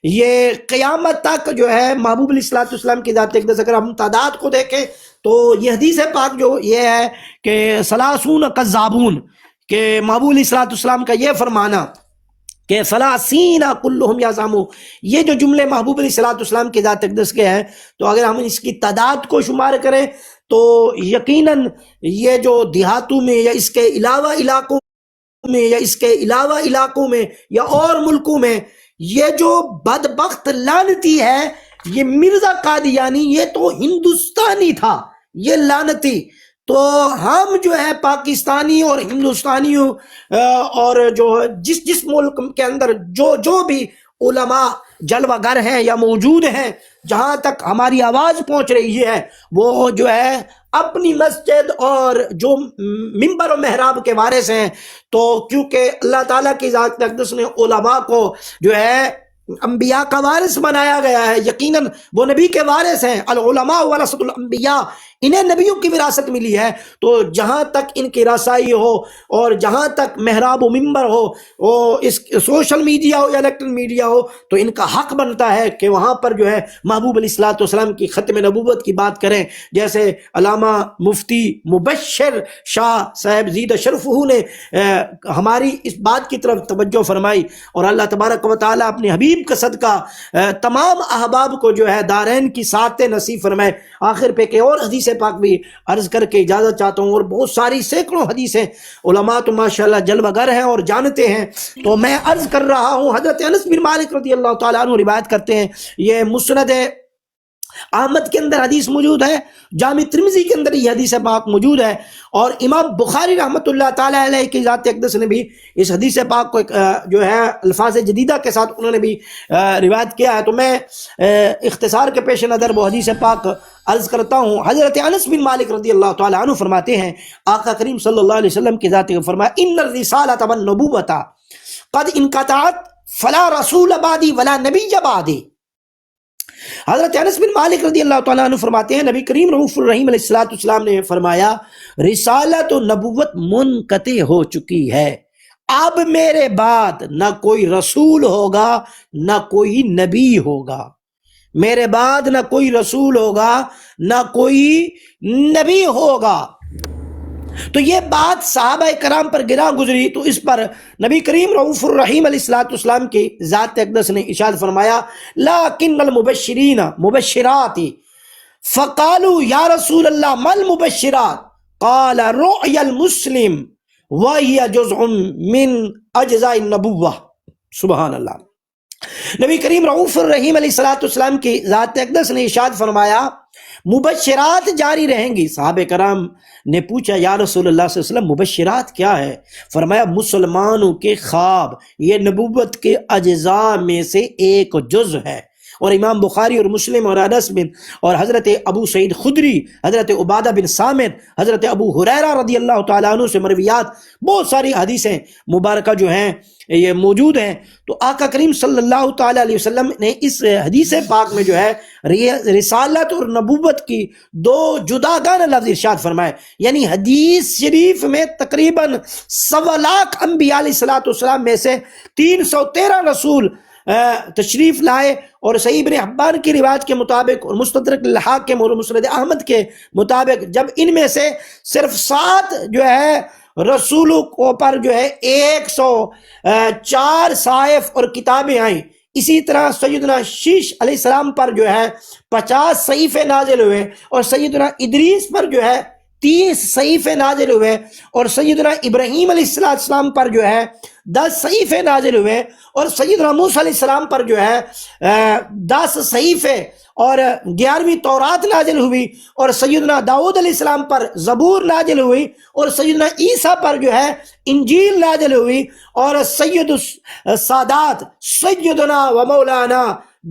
یہ قیامت تک جو ہے محبوب علیہ الصلوۃ والسلام کی ذات اقدس، اگر ہم تعداد کو دیکھیں تو یہ حدیث پاک جو یہ ہے کہ ثلاثون کذابون، کہ محبوب علیہ الصلوۃ والسلام کا یہ فرمانا کہ ثلاثین کلہم یزعمون، یہ جو جملے محبوب علیہ الصلوۃ والسلام کی ذات اقدس کے ہیں، تو اگر ہم اس کی تعداد کو شمار کریں تو یقیناً یہ جو دیہاتوں میں یا اس کے علاوہ علاقوں میں یا اور ملکوں میں یہ جو بدبخت لعنتی ہے، یہ مرزا قادیانی، یہ تو ہندوستانی تھا، یہ لعنتی۔ تو ہم جو ہے پاکستانی اور ہندوستانیوں اور جو جس ملک کے اندر جو بھی علماء جلوہ گر ہیں یا موجود ہیں، جہاں تک ہماری آواز پہنچ رہی ہے، وہ جو ہے اپنی مسجد اور جو ممبر و محراب کے وارث ہیں، تو کیونکہ اللہ تعالیٰ کی ذات اقدس نے علماء کو جو ہے انبیاء کا وارث بنایا گیا ہے، یقیناً وہ نبی کے وارث ہیں، العلماء ورثۃ الانبیاء، انہیں نبیوں کی وراثت ملی ہے، تو جہاں تک ان کی رسائی ہو اور جہاں تک محراب و ممبر ہو، وہ اس سوشل میڈیا ہو یا الیکٹرک میڈیا ہو، تو ان کا حق بنتا ہے کہ وہاں پر جو ہے محبوب علیہ الصلوۃ والسلام کی ختم نبوت کی بات کریں، جیسے علامہ مفتی مبشر شاہ صاحب زیدہ شرفہ نے ہماری اس بات کی طرف توجہ فرمائی، اور اللہ تبارک و تعالیٰ اپنے حبیب کا صدقہ تمام احباب کو جو ہے دارین کی سعادتیں نصیب فرمائے۔ آخر پہ کہ اور حدیث پاک بھی عرض کر کے اجازت چاہتا ہوں، اور بہت ساری سینکڑوں حدیثیں علماء تو ماشاءاللہ جلوہ گر ہیں اور جانتے ہیں، تو میں عرض کر رہا ہوں حضرت انس بن مالک رضی اللہ تعالیٰ عنہ روایت کرتے ہیں، یہ مسند احمد کے اندر حدیث موجود ہے، جامع ترمذی کے اندر یہ حدیث پاک موجود ہے، اور امام بخاری رحمۃ اللہ تعالیٰ علیہ کی ذات اقدس نے بھی اس حدیث پاک کو جو ہے الفاظ جدیدہ کے ساتھ انہوں نے بھی روایت کیا ہے۔ تو میں اختصار کے پیش نظر وہ حدیث پاک عرض کرتا ہوں۔ حضرت انس بن مالک رضی اللہ تعالیٰ عنہ فرماتے ہیں، آقا کریم صلی اللہ علیہ وسلم کی ذات فرمایا، ان الرسالۃ والنبوۃ قد انقطعت فلا رسول بعدی ولا نبی بعدی۔ حضرت انس بن مالک رضی اللہ تعالیٰ عنہ فرماتے ہیں، نبی کریم رؤوف الرحیم علیہ الصلوۃ والسلام نے فرمایا، رسالت و نبوت منقطع ہو چکی ہے، اب میرے بعد نہ کوئی رسول ہوگا نہ کوئی نبی ہوگا، میرے بعد نہ کوئی رسول ہوگا نہ کوئی نبی ہوگا۔ تو یہ بات صحابہ کرام پر گراں گزری، تو اس پر نبی کریم رؤوف الرحیم علیہ الصلوۃ والسلام کی ذات اقدس نے ارشاد فرمایا، لکن المبشرین مبشرات، فقالوا یا رسول اللہ ما المبشرات، قال رؤیا المسلم وہی جزء من اجزاء النبوہ۔ سبحان اللہ۔ نبی کریم رؤوف الرحیم علیہ الصلوۃ والسلام کی ذات اقدس نے ارشاد فرمایا، مبشرات جاری رہیں گی۔ صحابہ کرام نے پوچھا، یا رسول اللہ صلی اللہ علیہ وسلم مبشرات کیا ہے؟ فرمایا، مسلمانوں کے خواب یہ نبوت کے اجزاء میں سے ایک جز ہے۔ اور امام بخاری اور مسلم اور انس بن اور حضرت ابو سعید خدری، حضرت عبادہ بن صامت، حضرت ابو ہریرہ رضی اللہ تعالیٰ عنہ سے مرویات بہت ساری حدیثیں مبارکہ جو ہیں یہ موجود ہیں۔ تو آقا کریم صلی اللہ تعالیٰ علیہ وسلم نے اس حدیث پاک میں جو ہے رسالت اور نبوت کی دو جداگانہ لفظ ارشاد فرمائے، یعنی حدیث شریف میں تقریباً 1.25 لاکھ انبیاء علیہ الصلوۃ والسلام میں سے 313 رسول تشریف لائے، اور صحیح ابن حبان کی روایت کے مطابق اور مستدرک الحاکم اور مسند احمد کے مطابق جب ان میں سے صرف 7 جو ہے رسولوں کو پر جو ہے 104 صحائف اور کتابیں آئیں، اسی طرح سیدنا شیش علیہ السلام پر جو ہے 50 صحیفے نازل ہوئے، اور سیدنا ادریس پر جو ہے 30 صحیفے نازل ہوئے، اور سیدنا ابراہیم علیہ السلام پر جو ہے 10 صحیفے نازل ہوئے، اور سیدنا موسیٰ علیہ السلام پر جو ہے 10 صحیفے اور 11ویں تورات نازل ہوئی، اور سیدنا داؤد علیہ السلام پر زبور نازل ہوئی، اور سیدنا عیسیٰ پر جو ہے انجیل نازل ہوئی، اور سید السادات سیدنا و مولانا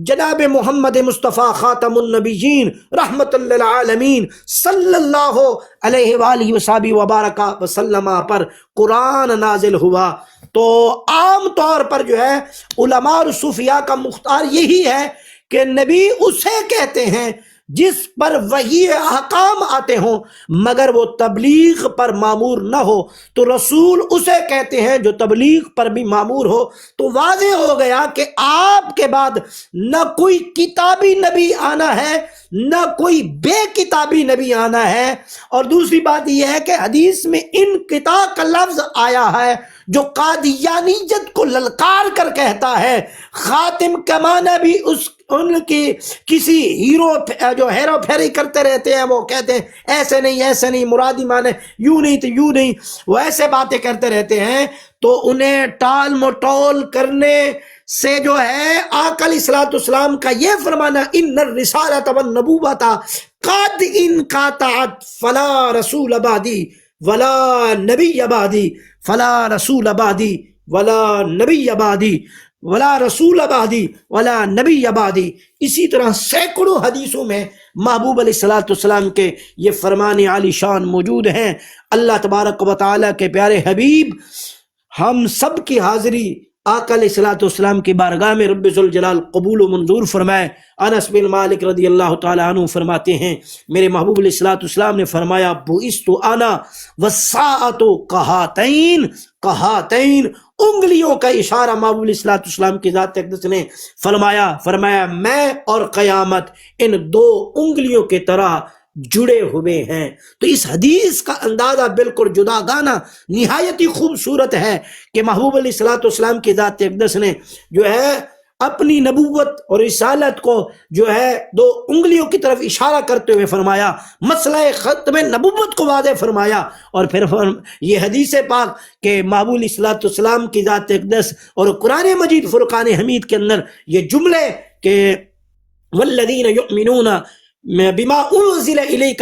جناب محمد مصطفیٰ خاتم النبیین رحمت للعالمین صلی اللہ علیہ وآلہ وصحبہ وبارک وسلم پر قرآن نازل ہوا۔ تو عام طور پر جو ہے علماء اور صوفیاء کا مختار یہی ہے کہ نبی اسے کہتے ہیں جس پر وحی احکام آتے ہوں مگر وہ تبلیغ پر مامور نہ ہو، تو رسول اسے کہتے ہیں جو تبلیغ پر بھی مامور ہو۔ تو واضح ہو گیا کہ آپ کے بعد نہ کوئی کتابی نبی آنا ہے نہ کوئی بے کتابی نبی آنا ہے۔ اور دوسری بات یہ ہے کہ حدیث میں انقطاع کا لفظ آیا ہے جو قادیانیت کو للکار کر کہتا ہے۔ خاتم کا معنی بھی ان کی کسی ہیرو جو ہیرو پھیری کرتے رہتے ہیں، وہ کہتے ہیں ایسے نہیں ایسے نہیں، مرادی معنی یوں نہیں تو یوں نہیں، وہ ایسے باتیں کرتے رہتے ہیں۔ تو انہیں ٹال مٹول کرنے سے جو ہے آقا علیہ الصلوۃ والسلام کا یہ فرمانا ان الرسالۃ والنبوۃ قد انقطعت فلا رسول بعدی ولا نبی بعدی، فلا رسول بعدی ولا نبی بعدی، ولا رسول بعدی ولا نبی بعدی۔ اسی طرح سینکڑوں حدیثوں میں محبوب علیہ الصلوۃ والسلام کے یہ فرمان عالی شان موجود ہیں۔ اللہ تبارک و تعالیٰ کے پیارے حبیب ہم سب کی حاضری آقا علیہ الصلوۃ والسلام کی بارگاہ میں رب ذوالجلال قبول و منظور فرمائے۔ انس بن مالک رضی اللہ تعالیٰ عنہ فرماتے ہیں میرے محبوب علیہ الصلوۃ والسلام نے فرمایا بعثت انا والساعۃ کہاتین، کہاتین انگلیوں کا اشارہ محبوب علیہ الصلوۃ والسلام کی ذات اقدس نے فرمایا میں اور قیامت ان 2 انگلیوں کی طرح جڑے ہوئے ہیں۔ تو اس حدیث کا اندازہ بالکل جدا گانا نہایت ہی خوبصورت ہے کہ محبوب علیہ الصلوۃ والسلام کی ذات اقدس نے جو ہے اپنی نبوت اور رسالت کو جو ہے 2 انگلیوں کی طرف اشارہ کرتے ہوئے فرمایا، مسئلہ ختم نبوت کو واضح فرمایا، اور پھر یہ حدیث پاک کہ محبوب علیہ الصلوۃ والسلام کی ذات اقدس اور قرآن مجید فرقان حمید کے اندر یہ جملے کہ والذین یؤمنون بما انزل الیک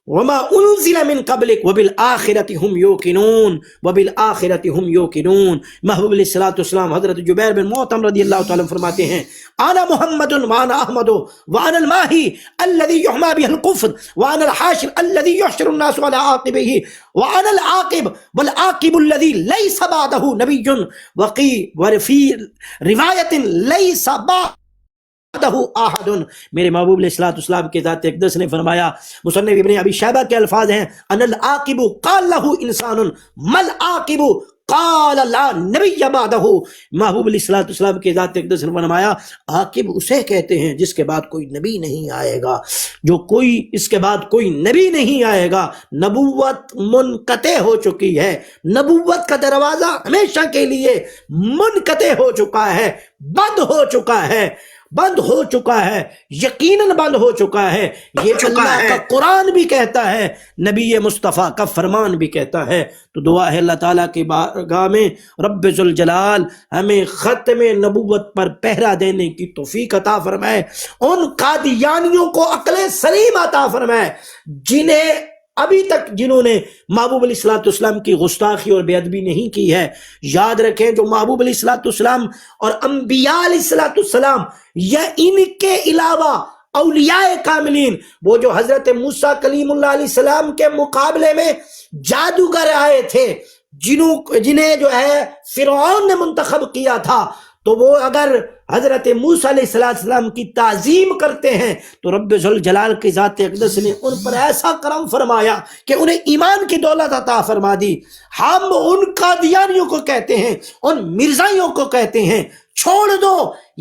وما انزل من قبلک وبالآخرۃ هم یوقنون، وبالآخرۃ هم یوقنون۔ محبوب علیہ الصلوۃ والسلام حضرت جبیر بن معطم رضی اللہ تعالیٰ فرماتے ہیں انا محمد وانا احمد وانا الماہی الذی یحمی به الکفر وانا الحاشر الذی یحشر الناس على عاقبہ وانا العاقب والعاقب الذی لیس بعدہ نبی وفی روایت لیس احد۔ میرے محبوب علیہ الصلوۃ والسلام کے ذات اقدس نے فرمایا، مصنف ابن ابی شیبہ کے الفاظ ہیں ان العاقب قال له انسان مل عاقب قال لا نبی بعدہ۔ محبوب علیہ الصلوۃ والسلام کے ذات اقدس نے فرمایا عاقب اسے کہتے ہیں جس کے بعد کوئی نبی نہیں آئے گا، جو کوئی اس کے بعد کوئی نبی نہیں آئے گا۔ نبوت منقطع ہو چکی ہے، نبوت کا دروازہ ہمیشہ کے لیے منقطع ہو چکا ہے، بند ہو چکا ہے، بند ہو چکا ہے، یقیناً بند ہو چکا ہے۔ یہ اللہ کا قرآن بھی کہتا ہے، نبی مصطفیٰ کا فرمان بھی کہتا ہے۔ تو دعا ہے اللہ تعالیٰ کی بارگاہ میں رب ذوالجلال ہمیں ختم نبوت پر پہرا دینے کی توفیق عطا فرمائے، ان قادیانیوں کو عقل سلیم عطا فرمائے جنہوں نے محبوب علیہ الصلوۃ والسلام کی گستاخی اور بے ادبی نہیں کی ہے۔ یاد رکھیں جو محبوب علیہ الصلوۃ والسلام اور انبیاء علیہ الصلوۃ والسلام یا ان کے علاوہ اولیاء کاملین، وہ جو حضرت موسیٰ کلیم اللہ علیہ السلام کے مقابلے میں جادوگر آئے تھے، جنہیں جو ہے فرعون نے منتخب کیا تھا، تو وہ اگر حضرت موسیٰ علیہ السلام کی تعظیم کرتے ہیں تو رب ذوالجلال کی ذات اقدس نے ان پر ایسا کرم فرمایا کہ انہیں ایمان کی دولت عطا فرما دی۔ ہم ان قادیانیوں کو کہتے ہیں، ان مرزائیوں کو کہتے ہیں چھوڑ دو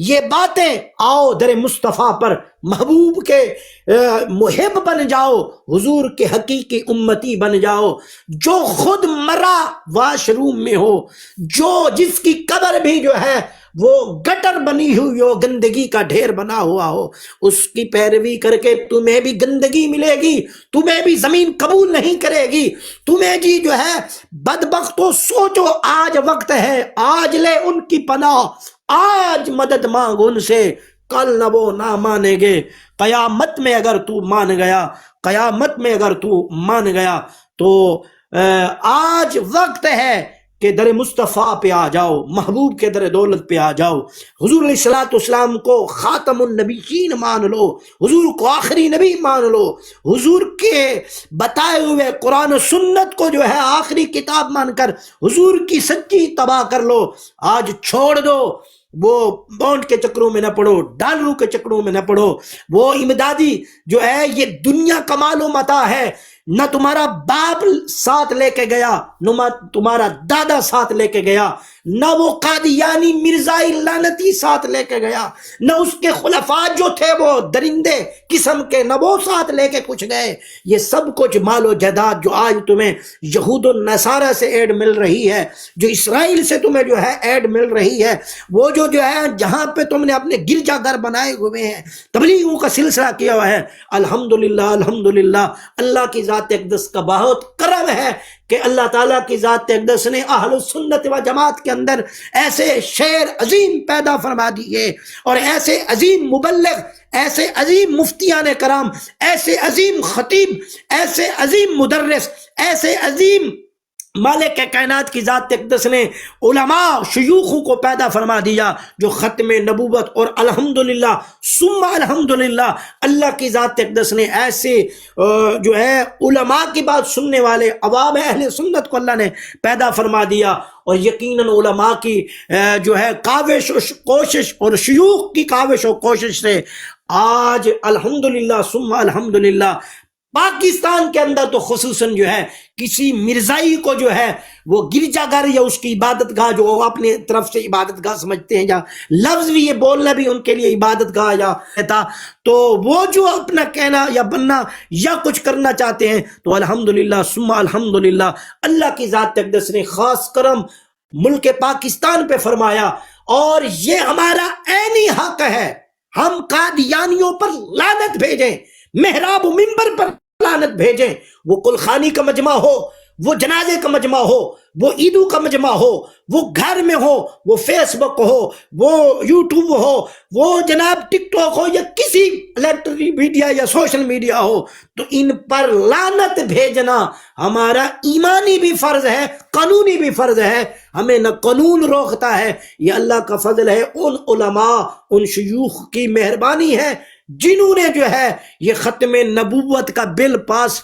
یہ باتیں، آؤ در مصطفیٰ پر محبوب کے محب بن جاؤ، حضور کے حقیقی امتی بن جاؤ، جو خود مرا واش روم میں ہو، جس کی قبر بھی جو ہے وہ گٹر بنی بنی ہوئی ہو، گندگی کا ڈھیر بنا ہوا ہو، اس کی پیروی کر کے تمہیں بھی گندگی ملے گی، تمہیں بھی زمین قبول نہیں کرے گی، تمہیں جی جو ہے بدبختو سوچو آج وقت ہے، آج لے ان کی پناہ، آج مدد مانگ ان سے، کل نہ وہ نہ مانیں گے۔ قیامت میں اگر تو مان گیا، قیامت میں اگر تو مان گیا تو آج وقت ہے کہ در مصطفیٰ پہ آ جاؤ، محبوب کے در دولت پہ آ جاؤ، حضور علیہ السلام کو خاتم النبیین مان لو، حضور کو آخری نبی مان لو، حضور کے بتائے ہوئے قرآن و سنت کو جو ہے آخری کتاب مان کر حضور کی سچی تباہ کر لو۔ آج چھوڑ دو، وہ بونڈ کے چکروں میں نہ پڑو، ڈالروں کے چکروں میں نہ پڑو، وہ امدادی جو ہے یہ دنیا کا مال و متاع ہے، نہ تمہارا باپ ساتھ لے کے گیا، نہ تمہارا دادا ساتھ لے کے گیا، نہ وہ قادیانی مرزائی لعنتی ساتھ لے کے گیا، نہ اس کے خلفاء جو تھے وہ درندے قسم کے، نہ وہ ساتھ لے کے کچھ گئے۔ یہ سب کچھ مال و جائیداد جو آج تمہیں یہود و نصارہ سے ایڈ مل رہی ہے، جو اسرائیل سے تمہیں جو ہے ایڈ مل رہی ہے، وہ جو ہے جہاں پہ تم نے اپنے گرجا گھر بنائے ہوئے ہیں، تبلیغوں کا سلسلہ کیا ہوا ہے، الحمدللہ الحمدللہ اللہ کی ذات اقدس کا بہت کرم ہے کہ اللہ تعالیٰ کی ذات اقدس نے اہل سنت و جماعت کے اندر ایسے شعر عظیم پیدا فرما دیے، اور ایسے عظیم مبلغ، ایسے عظیم مفتیان کرام، ایسے عظیم خطیب، ایسے عظیم مدرس، ایسے عظیم مالک کائنات کی ذات اقدس نے علماء شیوخوں کو پیدا فرما دیا جو ختم نبوت، اور الحمدللہ ثم الحمدللہ اللہ کی ذات اقدس نے ایسے جو ہے علماء کی بات سننے والے عوام اہل سنت کو اللہ نے پیدا فرما دیا، اور یقیناً علماء کی جو ہے کاوش و کوشش اور شیوخ کی کاوش و کوشش سے آج الحمدللہ ثم الحمدللہ پاکستان کے اندر تو خصوصاً جو ہے کسی مرزائی کو جو ہے وہ گرجا گھر یا اس کی عبادت گاہ جو وہ اپنے طرف سے عبادت گاہ سمجھتے ہیں، یا لفظ بھی یہ بولنا بھی ان کے لیے عبادت گاہ یا تھا، تو وہ جو اپنا کہنا یا بننا یا کچھ کرنا چاہتے ہیں، تو الحمدللہ ثم الحمدللہ اللہ کی ذات اقدس نے خاص کرم ملک پاکستان پہ فرمایا، اور یہ ہمارا عینی حق ہے، ہم قادیانیوں پر لعنت بھیجیں، محراب و منبر پر لعنت بھیجیں، وہ کلخانی کا مجمع ہو، وہ جنازے کا مجمع ہو، وہ عیدوں کا مجمع ہو، وہ گھر میں ہو، وہ فیس بک ہو، وہ یوٹیوب ہو، وہ جناب ٹک ٹاک ہو، یا کسی الیکٹرک میڈیا یا سوشل میڈیا ہو، تو ان پر لعنت بھیجنا ہمارا ایمانی بھی فرض ہے، قانونی بھی فرض ہے، ہمیں نہ قانون روکتا ہے، یہ اللہ کا فضل ہے، ان علماء، ان شیوخ کی مہربانی ہے جنہوں نے جو ہے یہ ختم نبوت کا بل پاس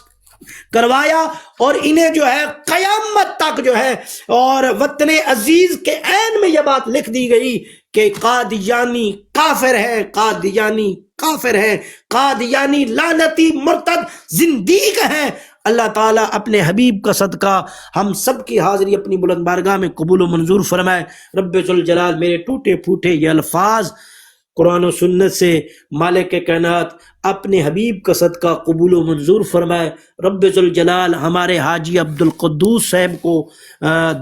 کروایا، اور انہیں جو ہے قیامت تک جو ہے، اور وطن عزیز کے عین میں یہ بات لکھ دی گئی کہ قادیانی کافر ہے، قادیانی کافر ہے، قادیانی لعنتی مرتد زندیق ہے۔ اللہ تعالیٰ اپنے حبیب کا صدقہ ہم سب کی حاضری اپنی بلند بارگاہ میں قبول و منظور فرمائے۔ رب ذوالجلال میرے ٹوٹے پھوٹے یہ الفاظ قرآن و سنت سے مالک کائنات اپنے حبیب کا صدقہ قبول و منظور فرمائے۔ رب ذوالجلال ہمارے حاجی عبدالقدوس صاحب کو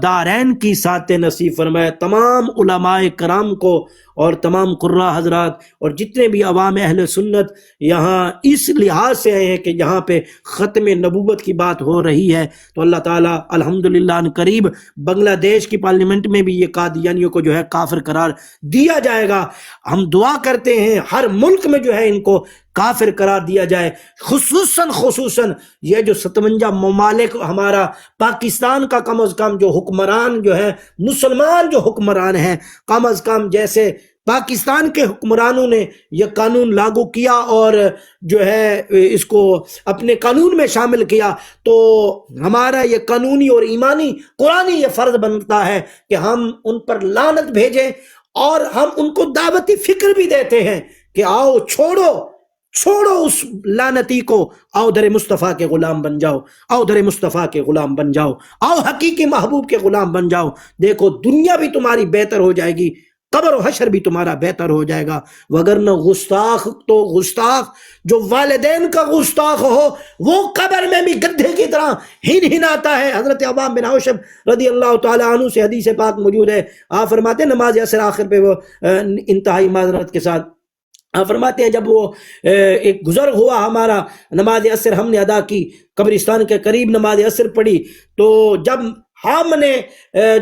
دارین کی سعادت نصیب فرمائے، تمام علماء کرام کو اور تمام قراء حضرات اور جتنے بھی عوام اہل سنت یہاں اس لحاظ سے آئے ہیں کہ یہاں پہ ختم نبوت کی بات ہو رہی ہے، تو اللہ تعالیٰ الحمدللہ ان قریب بنگلہ دیش کی پارلیمنٹ میں بھی یہ قادیانیوں کو جو ہے کافر قرار دیا جائے گا۔ ہم دعا کرتے ہیں ہر ملک میں جو ہے ان کو کافر قرار دیا جائے، خصوصاً یہ جو 57 ممالک ہمارا پاکستان کا کم از کم جو حکمران جو ہے مسلمان جو حکمران ہیں، کم از کم جیسے پاکستان کے حکمرانوں نے یہ قانون لاگو کیا اور جو ہے اس کو اپنے قانون میں شامل کیا، تو ہمارا یہ قانونی اور ایمانی قرآنی یہ فرض بنتا ہے کہ ہم ان پر لعنت بھیجیں، اور ہم ان کو دعوتی فکر بھی دیتے ہیں کہ آؤ چھوڑو اس لعنتی کو، آؤ در مصطفیٰ کے غلام بن جاؤ، آؤ در مصطفیٰ کے غلام بن جاؤ، آؤ حقیقی محبوب کے غلام بن جاؤ، دیکھو دنیا بھی تمہاری بہتر ہو جائے گی، قبر و حشر بھی تمہارا بہتر ہو جائے گا. وگرنہ گستاخ تو گستاخ جو والدین کا گستاخ ہو وہ قبر میں بھی گدھے کی طرح ہن ہناتا ہے. حضرت عوام بن عوشب رضی اللہ تعالیٰ عنہ سے حدیث پاک موجود ہے. آپ فرماتے ہیں نماز عصر آخر پہ وہ انتہائی معذرت کے ساتھ آپ فرماتے ہیں جب وہ ایک گزر ہوا ہمارا نماز عصر ہم نے ادا کی, قبرستان کے قریب نماز عصر پڑھی, تو جب ہم نے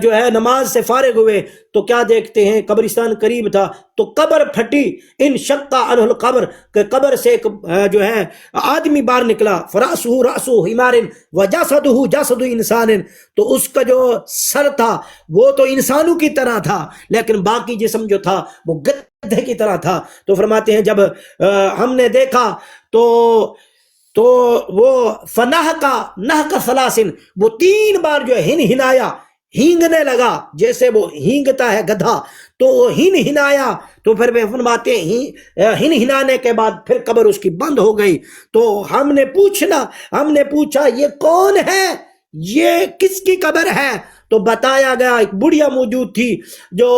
جو ہے نماز سے فارغ ہوئے تو کیا دیکھتے ہیں قبرستان قریب تھا تو قبر پھٹی. ان شقا عنہ القبر کہ قبر سے ایک جو ہے آدمی باہر نکلا. فراسہ رأس حمار وجسدہ جسد انسان, تو اس کا جو سر تھا وہ تو انسانوں کی طرح تھا لیکن باقی جسم جو تھا وہ گدھے کی طرح تھا. تو فرماتے ہیں جب ہم نے دیکھا تو وہ فنح کا ثلاثن, وہ 3 بار جو ہن ہنایا, ہینگنے لگا جیسے وہ ہینگتا ہے گدھا, تو وہ ہن ہنایا. تو پھر وہ فرماتے ہیں ہن ہنانے کے بعد پھر قبر اس کی بند ہو گئی. تو ہم نے پوچھا یہ کون ہے, یہ کس کی قبر ہے؟ تو بتایا گیا ایک بڑھیا موجود تھی جو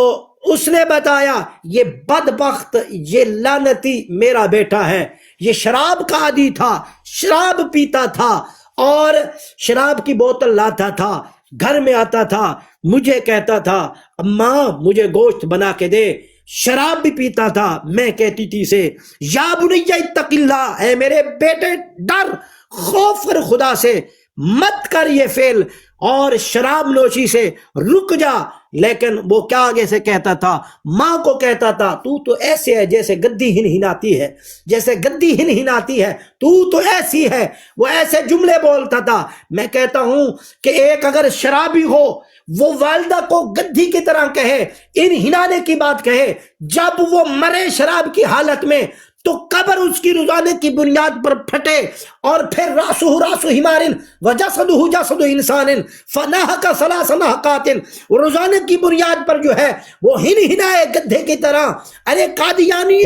اس نے بتایا یہ بدبخت, یہ لعنتی میرا بیٹا ہے, یہ شراب کا عادی تھا, شراب پیتا تھا اور شراب کی بوتل لاتا تھا, گھر میں آتا تھا, مجھے کہتا تھا اماں مجھے گوشت بنا کے دے. شراب بھی پیتا تھا, میں کہتی تھی اسے یا بنی اتق اللہ, اے میرے بیٹے ڈر خوف کر خدا سے, مت کر یہ فعل اور شراب نوشی سے رک جا. لیکن وہ کیا آگے سے کہتا تھا, ماں کو کہتا تھا تو ایسے ہے جیسے گدی ہن ہناتی ہے, جیسے گدی ہن ہناتی ہے, تو ایسی ہے. وہ ایسے جملے بولتا تھا. میں کہتا ہوں کہ ایک اگر شرابی ہو وہ والدہ کو گدھی کی طرح کہے, ان ہنانے کی بات کہے, جب وہ مرے شراب کی حالت میں تو قبر اس کی روزانے کی بنیاد پر پھٹے اور پھر راسہ حمار وجسدہ جسد انسان فنحق ثلاث نحقات, روزانے کی بنیاد پر جو ہے وہ ہن ہنائے گدھے کی طرح. ارے قادیانی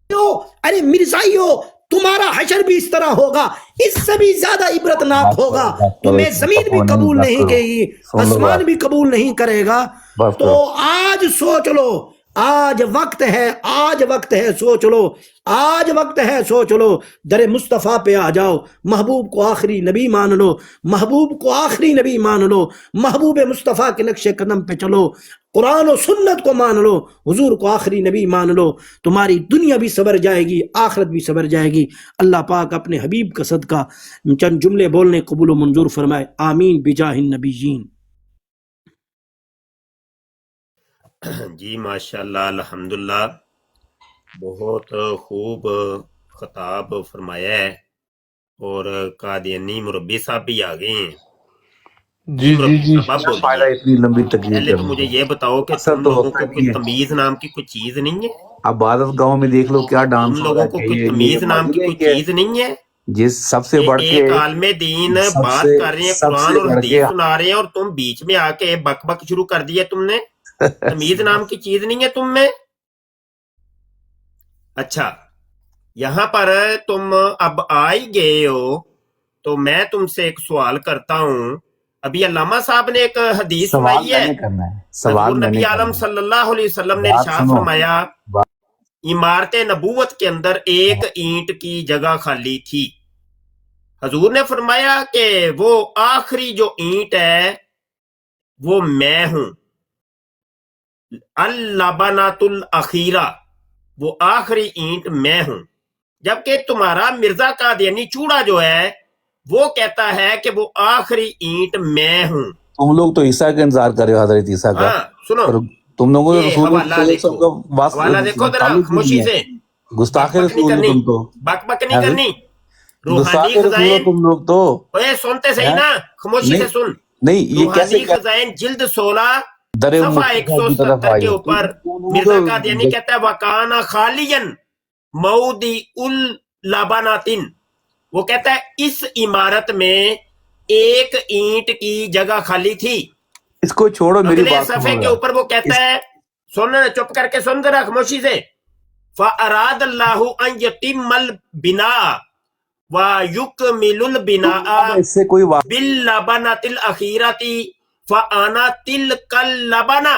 ہو, ارے مرزائی ہو, تمہارا حشر بھی اس طرح ہوگا, اس سے بھی زیادہ عبرتناک ہوگا. تمہیں زمین بھی قبول نہیں کرے گی, آسمان بھی قبول نہیں کرے گا. تو آج سوچ لو, آج وقت ہے سوچ لو, آج وقت ہے سوچ لو. در مصطفیٰ پہ آ جاؤ, محبوب کو آخری نبی مان لو, محبوب کو آخری نبی مان لو, محبوب مصطفیٰ کے نقش قدم پہ چلو, قرآن و سنت کو مان لو, حضور کو آخری نبی مان لو. تمہاری دنیا بھی سنور جائے گی, آخرت بھی سنور جائے گی. اللہ پاک اپنے حبیب کا صدقہ چند جملے بولنے قبول و منظور فرمائے. آمین بجاہ النبیین. جی ماشاءاللہ الحمدللہ, بہت خوب خطاب فرمایا ہے. اور قادیانی مربی صاحب بھی آ گئے ہیں. جی جی جی, اب آپ کیا فائدہ بولیے, اتنی لمبی تقریر پہلے تو کرنے مجھے کا. یہ بتاؤ کہ اثر تم تو لوگوں ہوتا کو ہی کوئی ہے. تمیز نام کی کوئی چیز نہیں ہے؟ اب عبادت گاؤں میں دیکھ لو کیا تم ڈانس ہو رہا لوگوں ہے کو کہ کوئی یہ تمیز نام کی معلوم ہے کوئی کہ چیز نہیں ہے جس سب سے کہ بڑھ کے ایک عالم دین بات کر رہے ہیں, قرآن اور حدیث سنا رہے ہیں, اور تم بیچ میں آ کے بک بک شروع کر دیا تم نے. تمیز نام کی چیز نہیں ہے تم میں. اچھا, یہاں پر تم اب آ ہی گئے ہو تو میں تم سے ایک سوال کرتا ہوں. ابھی علامہ صاحب نے ایک حدیث سوال سنائی میں ہے, نے کرنا ہے, سوال حضور میں نبی نے عالم کرنا صلی اللہ علیہ وسلم نے ہے. بات ارشاد سنو, فرمایا عمارت نبوت کے اندر ایک اینٹ کی جگہ خالی تھی. حضور نے فرمایا کہ وہ آخری جو اینٹ ہے وہ میں ہوں, اللبنۃ الاخیرہ, وہ آخری اینٹ میں ہوں. جبکہ تمہارا مرزا قادیانی چوڑا جو ہے وہ کہتا ہے کہ وہ آخری اینٹ میں ہوں. تم لوگ تو عیسیٰ کا انتظار کر رہے ہو, حضرت عیسیٰ کا, ہاں سنو, اور تم لوگوں کو یہ رسول حوالہ اللہ دیکھو, حوالہ دیکھو ذرا تعلق ہی خاموشی نہیں سے. ہے. گستاخ بک بک نہیں رسول ہو کرنی, تم تو, بک بک نہیں کرنی. روحانی گستاخ رسول ہو خزائن, تم لوگ تو. اوے سنتے صحیح نا, خاموشی سے سن. نہیں, یہ کیسے روحانی خزائن جلد 16 در صفحہ مصطفیٰ کی طرف 170 کے آئی ہو اوپر مرزا قادیانی کہتا ہے وَكَانَ خَالِيًا مَوْضِعُ اللَّبَنَةٍ, وہ کہتا ہے اس عمارت میں ایک اینٹ کی جگہ خالی تھی. اس کو چھوڑو, میری اگلے بات صفحے سنو کے اوپر وہ کہتا ہے, سن چپ کر کے سن ذرا خاموشی سے, فَأَرَادَ اللَّهُ أَن يَتِمَّ الْبِنَاءَ وَيُكْمِلُ الْبِنَاءَ اس سے کوئی بِاللَّبَنَةِ الْأَخِيرَةِ فَأَنَا تِلْكَ اللَّبَنَةُ.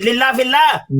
ਲੀਲਾ ਫਿੱਲਾ।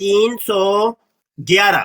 311।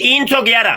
311।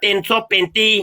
335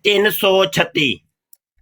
336।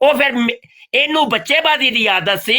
ਉਹ ਫਿਰ ਇਹਨੂੰ ਬੱਚੇਬਾਜ਼ੀ ਦੀ ਆਦਤ ਸੀ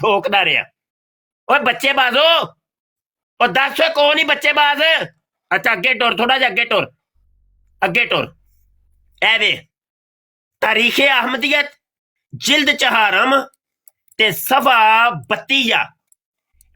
ਠੋਕਦਾ ਰਿਹਾ। ਓਏ ਬੱਚੇਬਾਜ਼ੋ, ਉਹ ਦੱਸ ਕੌਣ ਹੀ ਬੱਚੇਬਾਜ਼? ਅੱਛਾ ਅੱਗੇ ਟੁਰ, ਥੋੜਾ ਜਿਹਾ ਅੱਗੇ ਟੁਰ, ਅੱਗੇ ਟੁਰ। ਐ ਵੇ ਤਾਰੀਖ ਅਹਮਦੀਅਤ ਜਿਲਦ ਚਹਾਰਮ ਤੇ ਸਫਾ 32।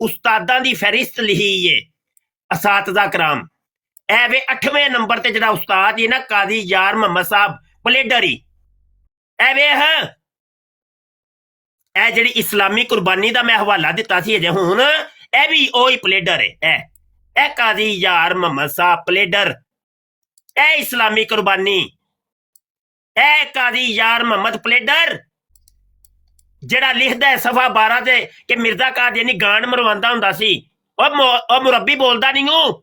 ਉਸਤਾਦਾਂ ਦੀ ਫਹਿਰਿਸਤ ਲਿਖੀ ਏ, ਅਸਾਤਜ਼ਾ ਕਰਾਮ। ਐਵੇਂ 8ਵੇਂ ਨੰਬਰ ਤੇ ਜਿਹੜਾ ਉਸਤਾਦ ਹੈ ਨਾ ਕਾਜ਼ੀ ਯਾਰ ਮੁਹੰਮਦ ਸਾਹਿਬ ਪਲੇਡਰੀ। ਐਵੇਂ ਇਹ ਜਿਹੜੀ ਇਸਲਾਮੀ ਕੁਰਬਾਨੀ ਦਾ ਮੈਂ ਹਵਾਲਾ ਦਿੱਤਾ ਸੀ ਅਜੇ ਹੁਣ, ਇਹ ਵੀ ਉਹੀ ਪਲੇਡਰ ਹੈ। ਇਹ ਕਾਜ਼ੀ ਯਾਰ ਮੁਹੰਮਦ ਸਾਹਿਬ ਪਲੇਡਰ, ਇਹ ਇਸਲਾਮੀ ਕੁਰਬਾਨੀ। ਇਹ ਕਾਜ਼ੀ ਯਾਰ ਮੁਹੰਮਦ ਪਲੇਡਰ ਜਿਹੜਾ ਲਿਖਦਾ ਹੈ ਸਫਾ 12 ਤੇ ਕਿ ਮਿਰਜ਼ਾ ਕਾਦੀਆਨੀ ਗਾਂਡ ਮਰਵਾਉਂਦਾ ਹੁੰਦਾ ਸੀ। ਉਹ ਮੁਰੱਬੀ ਬੋਲਦਾ ਨਹੀਂ ਹੂੰ।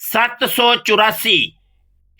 784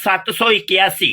781।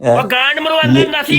ਉਹ ਗਾਂਡ ਮਰਵਾਉਂਦਾ ਹੁੰਦਾ ਸੀ।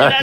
ਗੱਲ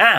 ਹਾਂ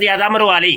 ਜ਼ਿਆਦਾ ਮਰਵਾ ਲਈ।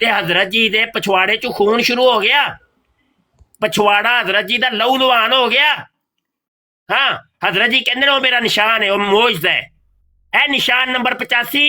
ਤੇ ਹਜ਼ਰਤ ਜੀ ਦੇ ਪਛਵਾੜੇ ਚ ਖੂਨ ਸ਼ੁਰੂ ਹੋ ਗਿਆ। ਪਛਵਾੜਾ ਹਜ਼ਰਤ ਜੀ ਦਾ ਲਹੂ ਲੁਹਾਨ ਹੋ ਗਿਆ। ਹਾਂ ਹਜ਼ਰਤ ਜੀ ਕਹਿੰਦੇ ਨੇ ਉਹ ਮੇਰਾ ਨਿਸ਼ਾਨ ਹੈ, ਉਹ ਮੋਜਜ਼ਾ ਹੈ। ਇਹ ਨਿਸ਼ਾਨ ਨੰਬਰ 85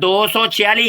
246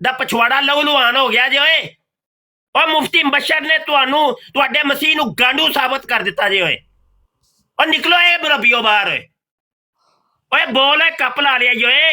ਦਾ ਪਛਵਾੜਾ ਲਹੂ ਲੁਹਾਨ ਹੋ ਗਿਆ ਜੇ ਓਏ। ਉਹ ਮੁਫਤੀ ਮੁਬਸ਼ਰ ਨੇ ਤੁਹਾਨੂੰ ਤੁਹਾਡੇ ਮਸੀਹ ਨੂੰ ਗਾਂਡੂ ਸਾਬਤ ਕਰ ਦਿੱਤਾ ਜੇ ਓਏ। ਉਹ ਨਿਕਲੋ ਇਹ ਮੁਰੱਬੀਓ ਬਾਹਰ ਓਏ। ਓਏ ਬੋਲ ਹੈ ਕੱਪ ਲਾ ਲਿਆ ਜੇ ਓਏ।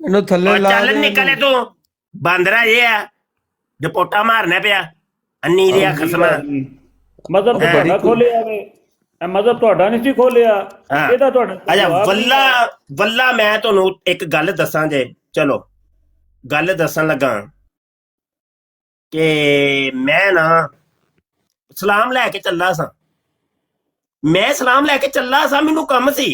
ਇਹਨੂੰ ਥੱਲੇ ਲਾ ਚੱਲ ਦੇ ਨਿਕਲੇ ਤੂੰ ਬਾਂਦਰਾ ਇਹ ਆ ਰਿਪੋਰਟਾਂ ਮਾਰਨਾ ਪਿਆ ਅੰਨੀ ਦੀਆਂ ਖਸਮਾਂ। ਮਜ਼ਹਬ ਤਾਂ ਤੁਹਾਡਾ ਖੋਲਿਆ ਵੇ, ਇਹ ਮਜ਼ਹਬ ਤੁਹਾਡਾ ਨਹੀਂ ਸੀ ਖੋਲਿਆ, ਹਾਂ। ਇਹਦਾ ਤੁਹਾਡਾ ਅੱਛਾ ਜਵਾਬ ਨਹੀਂ ਹੈ। ਵੱਲਾ ਮੈਂ ਤੁਹਾਨੂੰ ਇੱਕ ਗੱਲ ਦੱਸਾਂ ਜੇ। ਚਲੋ ਗੱਲ ਦੱਸਣ ਲੱਗਾ ਕਿ ਮੈਂ ਨਾ ਸਲਾਮ ਲੈ ਕੇ ਚੱਲਾ ਸਾਂ। ਮੈਂ ਸਲਾਮ ਲੈ ਕੇ ਚੱਲਾ ਸਾਂ, ਮੈਨੂੰ ਕੰਮ ਸੀ।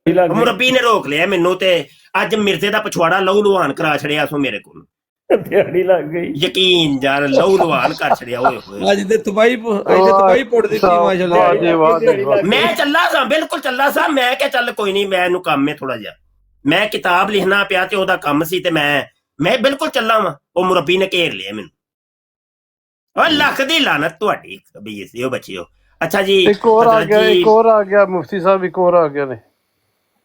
ਲੱਗ ਗਈ। ਮੁਰੱਬੀ ਨੇ ਰੋਕ ਲਿਆ ਮੈਨੂੰ ਤੇ ਅੱਜ ਮਿਰਜ਼ੇ ਦਾ ਪਛਵਾੜਾ ਲਹੂ ਲੁਹਾਨ ਕਰਾ ਛੜਿਆ ਸੋ ਮੇਰੇ ਕੋਲ। ਦਿਹਾੜੀ ਲੱਗ ਗਈ। ਯਕੀਨ ਯਾਰ ਲਹੂ ਲੁਹਾਨ ਕਰ ਛੜਿਆ ਓਏ ਹੋਏ। ਅੱਜ ਤੇ ਤਬਾਈ ਪੁੱਟ ਦਿੱਤੀ ਮਾਸ਼ਾਅੱਲਾ। ਮੈਂ ਚੱਲਾ ਸਾਂ, ਬਿਲਕੁਲ ਚੱਲਾ ਸਾਂ। ਮੈਂ ਕਿਹਾ ਚੱਲ ਕੋਈ ਨਹੀਂ, ਮੈਨੂੰ ਕੰਮ ਹੈ ਥੋੜਾ ਜਿਹਾ। ਮੈਂ ਕਿਤਾਬ ਲਿਖਣਾ ਪਿਆ ਤੇ ਉਹਦਾ ਕੰਮ ਸੀ ਤੇ ਮੈਂ ਬਿਲਕੁਲ ਚੱਲਾ ਵਾਂ। ਉਹ ਮੁਰੱਬੀ ਨੇ ਘੇਰ ਲਿਆ ਮੈਨੂੰ। ਓ ਲੱਖ ਦੀ ਲਾਨਤ ਤੁਹਾਡੀ ਵੀ ਇਸਿਓ ਬੱਚਿਓ। ਅੱਛਾ ਜੀ ਇੱਕ ਹੋਰ ਆ ਗਿਆ, ਹਜ਼ਰਤ ਜੀ, ਇੱਕ ਹੋਰ ਆ ਗਿਆ ਮੁਫਤੀ ਸਾਹਿਬ, ਇੱਕ ਹੋਰ ਆ ਗਿਆ ਨੇ।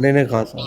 ਨਹੀਂ ਨਹੀਂ ਖਾਨ ਸਾਹਿਬ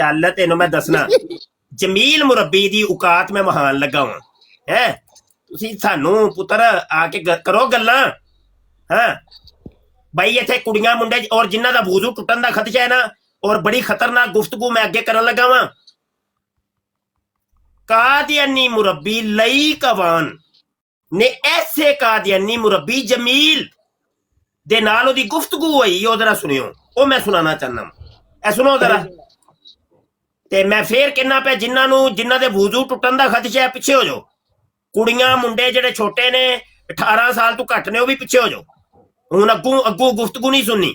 ਚੱਲ ਤੈਨੂੰ ਮੈਂ ਦੱਸਣਾ ਜਮੀਲ ਮੁਰੱਬੀ ਦੀ ਔਕਾਤ ਮੈਂ ਮਹਾਨ ਲੱਗਾ ਹਾਂ। ਹੈ ਤੁਸੀਂ ਸਾਨੂੰ ਪੁੱਤਰ ਆ ਕੇ ਕਰੋ ਗੱਲਾਂ। ਹਾਂ ਬਾਈ ਇੱਥੇ ਕੁੜੀਆਂ ਮੁੰਡੇ ਔਰ ਜਿਨ੍ਹਾਂ ਦਾ ਵੁਜ਼ੂ ਟੁੱਟਣ ਦਾ ਖਦਸ਼ਾ ਹੈ ਨਾ, ਔਰ ਬੜੀ ਖਤਰਨਾਕ ਗੁਫ਼ਤਗੂ ਮੈਂ ਅੱਗੇ ਕਰਨ ਲੱਗਾ ਵਾਂ। ਕਾਦੀਆਨੀ ਮੁਰੱਬੀ ਲਈ ਕਵਾਨ ਨੇ ਐਸੇ ਕਾਦੀਆਨੀ ਮੁਰੱਬੀ ਜਮੀਲ ਦੇ ਨਾਲ ਉਹਦੀ ਗੁਫ਼ਤਗੂ ਹੋਈ, ਉਹ ਜ਼ਰਾ ਸੁਣਿਓ, ਉਹ ਮੈਂ ਸੁਣਾਉਣਾ ਚਾਹੁੰਦਾ ਇਹ ਸੁਣੋ ਜ਼ਰਾ। ਤੇ ਮੈਂ ਫੇਰ ਕਹਿਣਾ ਪਿਆ ਜਿਨ੍ਹਾਂ ਦੇ ਵੁਜ਼ੂ ਟੁੱਟਣ ਦਾ ਖਦਸ਼ਾ ਹੈ ਪਿੱਛੇ ਹੋ ਜਾਓ। ਕੁੜੀਆਂ ਮੁੰਡੇ ਜਿਹੜੇ ਛੋਟੇ ਨੇ 18 ਸਾਲ ਤੋਂ ਘੱਟ ਨੇ ਉਹ ਵੀ ਪਿੱਛੇ ਹੋ ਜਾਓ। ਹੁਣ ਅੱਗੋਂ ਗੁਫ਼ਤਗੂ ਨਹੀਂ ਸੁਣਨੀ।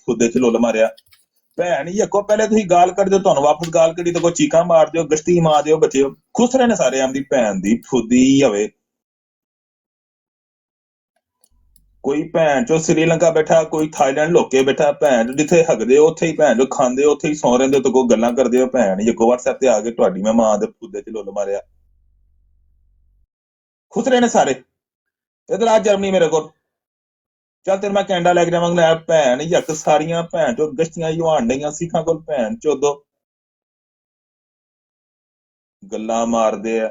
ਖੁੱਦੇ ਚ ਲੁੱਲ ਮਾਰਿਆ ਭੈਣ ਹੀ ਇੱਕੋ ਪਹਿਲੇ ਤੁਸੀਂ ਗਾਲ ਕੱਢ ਦਿਓ ਤੁਹਾਨੂੰ ਵਾਪਸ ਗਾਲ ਕੱਢੀ ਤਾਂ ਕੋਈ ਚੀਕਾਂ ਮਾਰ ਦਿਓ ਗਸ਼ਤੀ ਮਾਰ ਦਿਓ ਬੱਚੇ ਖੁਸ਼ ਰਹੇ ਨੇ ਸਾਰੇ ਆਮ ਦੀ ਭੈਣ ਦੀ ਫੁੱਦੀ ਹੋਵੇ ਕੋਈ ਭੈਣ ਚੋ ਸ੍ਰੀਲੰਕਾ ਬੈਠਾ ਕੋਈ ਥਾਈਲੈਂਡ ਲੋਕੇ ਬੈਠਾ ਭੈਣ ਜਿੱਥੇ ਹੱਗਦੇ ਹੋ ਉੱਥੇ ਹੀ ਭੈਣ ਜੋ ਖਾਂਦੇ ਹੋ ਉੱਥੇ ਹੀ ਸੌਂ ਰਹਿੰਦੇ ਹੋ ਤੇ ਕੋਈ ਗੱਲਾਂ ਕਰਦੇ ਹੋ ਭੈਣ ਹੀ ਇੱਕੋ WhatsApp ਤੇ ਆ ਕੇ ਤੁਹਾਡੀ ਮੈਂ ਮਾਂ ਦੇ ਫੁੱਦੇ ਚ ਲੁੱਲ ਮਾਰਿਆ ਖੁਸ਼ ਰਹੇ ਨੇ ਸਾਰੇ ਇਧਰ ਆ ਜਰਮਨੀ ਮੇਰੇ ਕੋਲ ਚੱਲ ਤੇਰੇ ਮੈਂ ਕੈਨੇਡਾ ਲੈ ਕੇ ਜਾਵਾਂਗਾ ਭੈਣ ਯੱਕ ਸਾਰੀਆਂ ਭੈਣ ਚੋ ਗਸ਼ਤੀਆਂ ਯੁਹਾਨ ਡਈਆਂ ਸਿੱਖਾਂ ਕੋਲ ਭੈਣ ਚੋਦੋ ਗੱਲਾਂ ਮਾਰਦੇ ਆ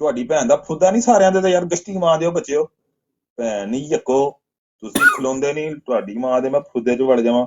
ਤੁਹਾਡੀ ਭੈਣ ਦਾ ਫੁੱਦਾ ਨਹੀਂ ਸਾਰਿਆਂ ਦੇ ਤਾਂ ਯਾਰ ਗਸ਼ਤੀ ਮਾਂ ਦਿਓ ਬੱਚਿਓ ਭੈਣ ਨਹੀਂ ਯੱਕੋ ਤੁਸੀਂ ਖਲੋਂਦੇ ਨਹੀਂ ਤੁਹਾਡੀ ਮਾਂ ਦੇ ਮੈਂ ਫੁੱਦੇ 'ਚ ਵੜ ਜਾਵਾਂ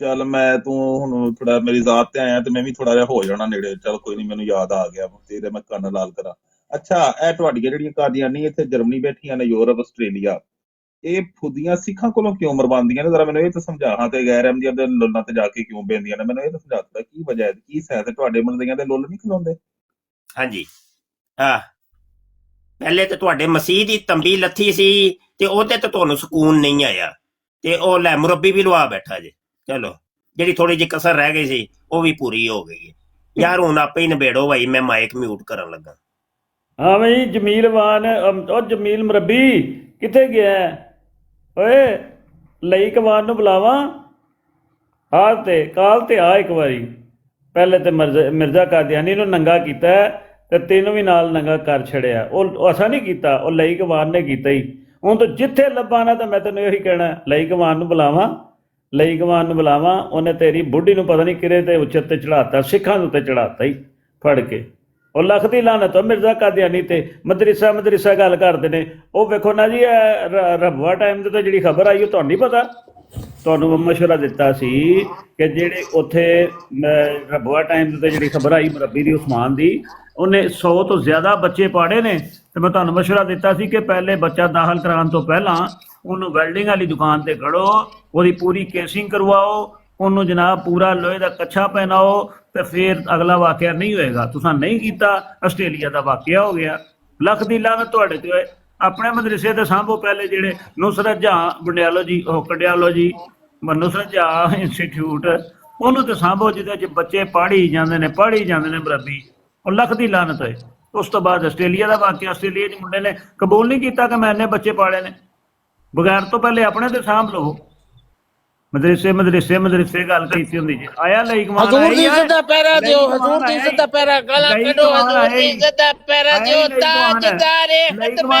ਚੱਲ ਮੈਂ ਤੂੰ ਹੁਣ ਥੋੜਾ ਮੇਰੀ ਜ਼ਾਤ ਤੇ ਆਇਆ ਤੇ ਮੈਂ ਵੀ ਥੋੜਾ ਜਿਹਾ ਹੋ ਜਾਣਾ ਨੇੜੇ ਚੱਲ ਕੋਈ ਨਹੀਂ ਮੈਨੂੰ ਯਾਦ ਆ ਗਿਆ ਤੇਰੇ ਮੈਂ ਕੰਨ ਲਾਲ ਕਰਾਂ ਅੱਛਾ ਇਹ ਤੁਹਾਡੀਆਂ ਜਿਹੜੀਆਂ ਕਾਦੀਆਨੀ ਇੱਥੇ ਜਰਮਨੀ ਬੈਠੀਆਂ ਨੇ ਯੂਰਪ ਆਸਟ੍ਰੇਲੀਆ ਇਹ ਫੁੱਦੀਆਂ ਸਿੱਖਾਂ ਕੋਲੋਂ ਕਿਉਂ ਮਰਵਾਉਂਦੀਆਂ ਨੇ ਜ਼ਰਾ ਮੈਨੂੰ ਇਹ ਤਾਂ ਸਮਝਾ ਹਾਂ ਤੇ ਗੈਰ ਅਹਿਮਦੀਆਂ ਦੇ ਲੁੱਲਾਂ ਤੇ ਜਾ ਕੇ ਕਿਉਂ ਬਹਿੰਦੀਆਂ ਨੇ ਮੈਨੂੰ ਇਹ ਤਾਂ ਸਮਝਾ ਦਿੱਤਾ ਕੀ ਵਜ੍ਹਾ ਹੈ ਕੀ ਸਹਿਤ ਤੁਹਾਡੇ ਮੁਲਦੀਆਂ ਦੇ ਲੁੱਲ ਨਹੀਂ ਖਿਲਾਉਂਦੇ ਹਾਂਜੀ ਪਹਿਲੇ ਤੇ ਤੁਹਾਡੇ ਮਸੀਹ ਦੀ ਤੰਬੀ ਲੱਥੀ ਸੀ ਤੇ ਉਹਦੇ ਤੇ ਤੁਹਾਨੂੰ ਸਕੂਨ ਨਹੀਂ ਆਇਆ ਤੇ ਉਹ ਲੈ ਮੁਰੱਬੀ ਵੀ ਲਵਾ ਬੈਠਾ ਜੇ ਚਲੋ ਜਿਹੜੀ ਥੋੜੀ ਜਿਹੀ ਕਸਰ ਰਹਿ ਗਈ ਸੀ ਉਹ ਵੀ ਪੂਰੀ ਹੋ ਗਈ ਹੈ ਯਾਰ ਹੁਣ ਆਪੇ ਹੀ ਨਿਬੇੜੋ ਭਾਈ ਮੈਂ ਮਾਈਕ ਮਿਊਟ ਕਰਨ ਲੱਗਾ ਹਾਂ ਬਈ ਜਮੀਲ ਵਾਨ ਉਹ ਜਮੀਲ ਮੁਰੱਬੀ ਕਿੱਥੇ ਗਿਆ ਓਏ ਲਈਕਵਾਨ ਨੂੰ ਬੁਲਾਵਾਂ ਆ ਤੇ ਕਾਲ ਤੇ ਆ ਇੱਕ ਵਾਰੀ ਪਹਿਲੇ ਤੇ ਮਿਰਜ਼ਾ ਕਾਦੀਆਨੀ ਨੂੰ ਨੰਗਾ ਕੀਤਾ ਤੇ ਤੈਨੂੰ ਵੀ ਨਾਲ ਨੰਗਾ ਕਰ ਛੜਿਆ ਉਹ ਅਸਾਂ ਨਹੀਂ ਕੀਤਾ ਉਹ ਲਈਕਵਾਨ ਨੇ ਕੀਤਾ ਹੀ ਹੁਣ ਤੂੰ ਜਿੱਥੇ ਲੱਭਾ ਨਾ ਤਾਂ ਮੈਂ ਤੈਨੂੰ ਇਹੀ ਕਹਿਣਾ ਲਈਕਵਾਨ ਨੂੰ ਬੁਲਾਵਾਂ ਉਹਨੇ ਤੇਰੀ ਬੁੱਢੀ ਨੂੰ ਪਤਾ ਨਹੀਂ ਕਿਹੜੇ ਤੇ ਉੱਚੇ ਤੇ ਚੜਾਤਾ ਸਿੱਖਾਂ ਦੇ ਉੱਤੇ ਚੜਾਤਾ ਹੀ ਫੜ ਕੇ ਉਹ ਲੱਖ ਦੀ ਲਾਨਤ ਮਿਰਜ਼ਾ ਕਾਦੀਆਨੀ ਤੇ ਮਦਰਸਾ ਗੱਲ ਕਰਦੇ ਨੇ ਉਹ ਵੇਖੋ ਨਾ ਜੀ ਰਬਵਾ ਟਾਈਮ ਦੇ ਤਾਂ ਜਿਹੜੀ ਖਬਰ ਆਈ ਉਹ ਤੁਹਾਨੂੰ ਨਹੀਂ ਪਤਾ ਤੁਹਾਨੂੰ ਮਸ਼ਵਰਾ ਦਿੱਤਾ ਸੀ ਕਿ ਜਿਹੜੇ ਉੱਥੇ ਰਬਵਾ ਟਾਈਮ ਦੇ ਤੇ ਜਿਹੜੀ ਖਬਰ ਆਈ ਮੁਰੱਬੀ ਦੀ ਉਸਮਾਨ ਦੀ ਉਹਨੇ 100 ਤੋਂ ਜ਼ਿਆਦਾ ਬੱਚੇ ਪਾੜੇ ਨੇ ਤੇ ਮੈਂ ਤੁਹਾਨੂੰ ਮਸ਼ਵਰਾ ਦਿੱਤਾ ਸੀ ਕਿ ਪਹਿਲੇ ਬੱਚਾ ਦਾਖਲ ਕਰਾਉਣ ਤੋਂ ਪਹਿਲਾਂ ਉਹਨੂੰ ਵੈਲਡਿੰਗ ਵਾਲੀ ਦੁਕਾਨ ਤੇ ਖੜੋ ਉਹਦੀ ਪੂਰੀ ਕੇਸਿੰਗ ਕਰਵਾਓ ਉਹਨੂੰ ਜਨਾਬ ਪੂਰਾ ਲੋਹੇ ਦਾ ਕੱਛਾ ਪਹਿਨਾਓ ਤੇ ਫਿਰ ਅਗਲਾ ਵਾਕਿਆ ਨਹੀਂ ਹੋਏਗਾ ਤੁਸੀਂ ਨਹੀਂ ਕੀਤਾ ਆਸਟ੍ਰੇਲੀਆ ਦਾ ਵਾਕਿਆ ਹੋ ਗਿਆ ਲੱਖ ਦੀ ਲਾਨਤ ਤੁਹਾਡੇ ਤੇ ਹੋਏ ਆਪਣੇ ਮਦਰਸੇ ਦੇ ਸਾਂਭੋ ਪਹਿਲੇ ਜਿਹੜੇ ਨੁਸਰਤ ਜਹਾਂ ਬੰਡਿਆਲੋ ਜੀ ਕੰਡਿਆਲੋ ਜੀ ਨੁਸਰਤ ਜਹਾਂ ਇੰਸਟੀਚਿਊਟ ਉਹਨੂੰ ਤੇ ਸਾਂਭੋ ਜਿਹਦੇ 'ਚ ਬੱਚੇ ਪੜ੍ਹੀ ਜਾਂਦੇ ਨੇ ਮੁਰੱਬੀ ਉਹ ਲੱਖ ਦੀ ਲਾਨਤ ਹੋਏ ਉਸ ਤੋਂ ਬਾਅਦ ਆਸਟ੍ਰੇਲੀਆ ਦਾ ਵਾਕਿਆ ਆਸਟ੍ਰੇਲੀਆ ਦੇ ਮੁੰਡੇ ਨੇ ਕਬੂਲ ਨਹੀਂ ਕੀਤਾ ਕਿ ਮੈਂ ਇੰਨੇ ਬੱਚੇ ਪਾਲੇ ਨੇ ਬਗੈਰ ਤੋਂ ਪਹਿਲੇ ਆਪਣੇ ਤੇ ਸਾਂਭ ਲਓ ਮਦਰਸੇ ਗੱਲ ਕੀਤੀ ਹੁੰਦੀ ਜੀ ਆਇਆ ਲਈਕਵਾਨ ਹਜ਼ੂਰ ਦੀ ਇੱਜ਼ਤ ਦਾ ਪਹਿਰਾ ਦਿਓ ਹਜ਼ੂਰ ਦੀ ਇੱਜ਼ਤ ਦਾ ਪਹਿਰਾ ਗਲਾ ਕੱਢੋ ਹਜ਼ੂਰ ਦੀ ਇੱਜ਼ਤ ਦਾ ਪਹਿਰਾ ਦਿਓ ਤਾਜਦਾਰੇ ਖਤਮੇ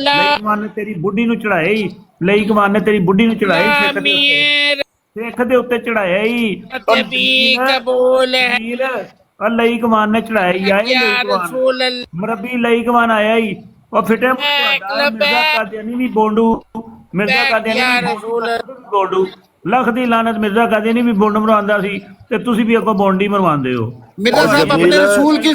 ਲਈਕਵਾਨ ਨੇ ਤੇਰੀ ਬੁੱਢੀ ਨੂੰ ਚੜਾਇਆ ਹੀ ਸਿੱਖ ਦੇ ਉੱਤੇ ਚੜਾਇਆ ਹੀ ਕਬੂਲ ਹੈ ਲਈਕਵਾਨ ਨੇ ਚੜਾਇਆ ਹੀ ਮੁਰੱਬੀ ਲਈਕਵਾਨ ਆਇਆ ਹੀ ਉਹ ਫਿਟੇ ਮਿਰਜ਼ਾ ਕਾਦੀਆਨੀ ਵੀ ਬੋਂਡੂ ਲੱਖ ਦੀ ਲਾਨਤ ਮਿਰਜ਼ਾ ਕਾਦੀਆਨੀ ਵੀ ਬੋਂਡ ਮਰਵਾਉਂਦਾ ਸੀ ਤੇ ਤੁਸੀਂ ਵੀ ਅੱਗੋਂ ਬੋਂਡੀ ਮਰਵਾਉਂਦੇ ਹੋ ਮਿਰਜ਼ਾ ਸਾਹਿਬ ਆਪਣੇ ਰਸੂਲ ਕੀ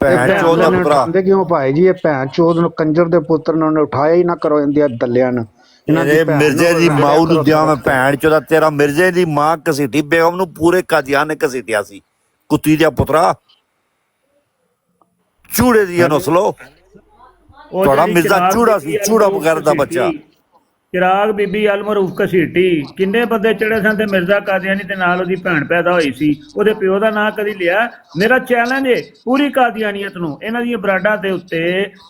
ਭੈਣ ਚੋਦ ਦਾ ਪੁੱਤਰਾ ਉਠਾਉਂਦੇ ਕਿਉਂ ਭਾਈ ਜੀ? ਇਹ ਭੈਣ ਚੋਦ ਨੂੰ ਕੰਜਰ ਦੇ ਪੁੱਤਰ ਨੂੰ ਉਹਨੇ ਉਠਾਇਆ ਹੀ ਨਾ ਕਰੋ ਇੰਦੀਆਂ ਦੱਲਿਆਂ ਨੂੰ। ਇਹ ਮਿਰਜ਼ੇ ਦੀ ਮਾਂ ਨੂੰ ਦਿਆਂ ਮੈਂ ਭੈਣ ਚੋਦਾ ਤੇਰਾ ਮਿਰਜ਼ੇ ਦੀ ਮਾਂ ਘਸੀਟੀ ਬੇਗਮ ਨੂੰ ਪੂਰੇ ਕਾਦੀਆਨ ਨੇ ਘਸੀਟਿਆ ਸੀ ਕੁੱਤੀ ਦਾ ਪੁੱਤਰਾ ਚੂੜੇ ਦੀ ਨਸਲੋ ਤੁਹਾਡਾ ਮਿਰਜ਼ਾ ਚੂੜਾ ਸੀ ਚੂੜਾ ਵਗੈਰਾ ਦਾ ਬੱਚਾ ਚਿਰਾਗ ਬੀਬੀ ਅਲਮਰੂਫ ਘਸੀਟੀ ਕਿੰਨੇ ਬੰਦੇ ਚੜੇ ਸਨ ਤੇ ਮਿਰਜ਼ਾ ਕਾਦੀਆਨੀ ਤੇ ਨਾਲ ਉਹਦੀ ਭੈਣ ਪੈਦਾ ਹੋਈ ਸੀ ਉਹਦੇ ਪਿਓ ਦਾ ਨਾਂ ਕਦੀ ਲਿਆ? ਮੇਰਾ ਚੈਲੰਜ ਹੈ ਪੂਰੀ ਕਾਦੀਆਨੀਅਤ ਨੂੰ ਇਹਨਾਂ ਦੀਆਂ ਬਰਾਡਾਂ ਦੇ ਉੱਤੇ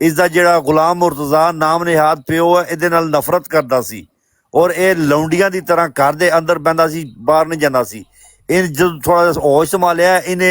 ਇਸ ਦਾ ਜਿਹੜਾ ਗੁਲਾਮ ਮੁਰਤਜ਼ਾ ਨਾਮ ਨਿਹਾਦ ਪਿਓ ਹੈ ਇਹਦੇ ਨਾਲ ਨਫ਼ਰਤ ਕਰਦਾ ਸੀ ਔਰ ਇਹ ਲੌਂਡੀਆਂ ਦੀ ਤਰ੍ਹਾਂ ਘਰ ਦੇ ਅੰਦਰ ਬੈਂਦਾ ਸੀ ਬਾਹਰ ਨਹੀਂ ਜਾਂਦਾ ਸੀ ਇਹ ਜਦੋਂ ਥੋੜਾ ਜਿਹਾ ਹੋਸ਼ ਸੰਭਾਲਿਆ ਇਹਨੇ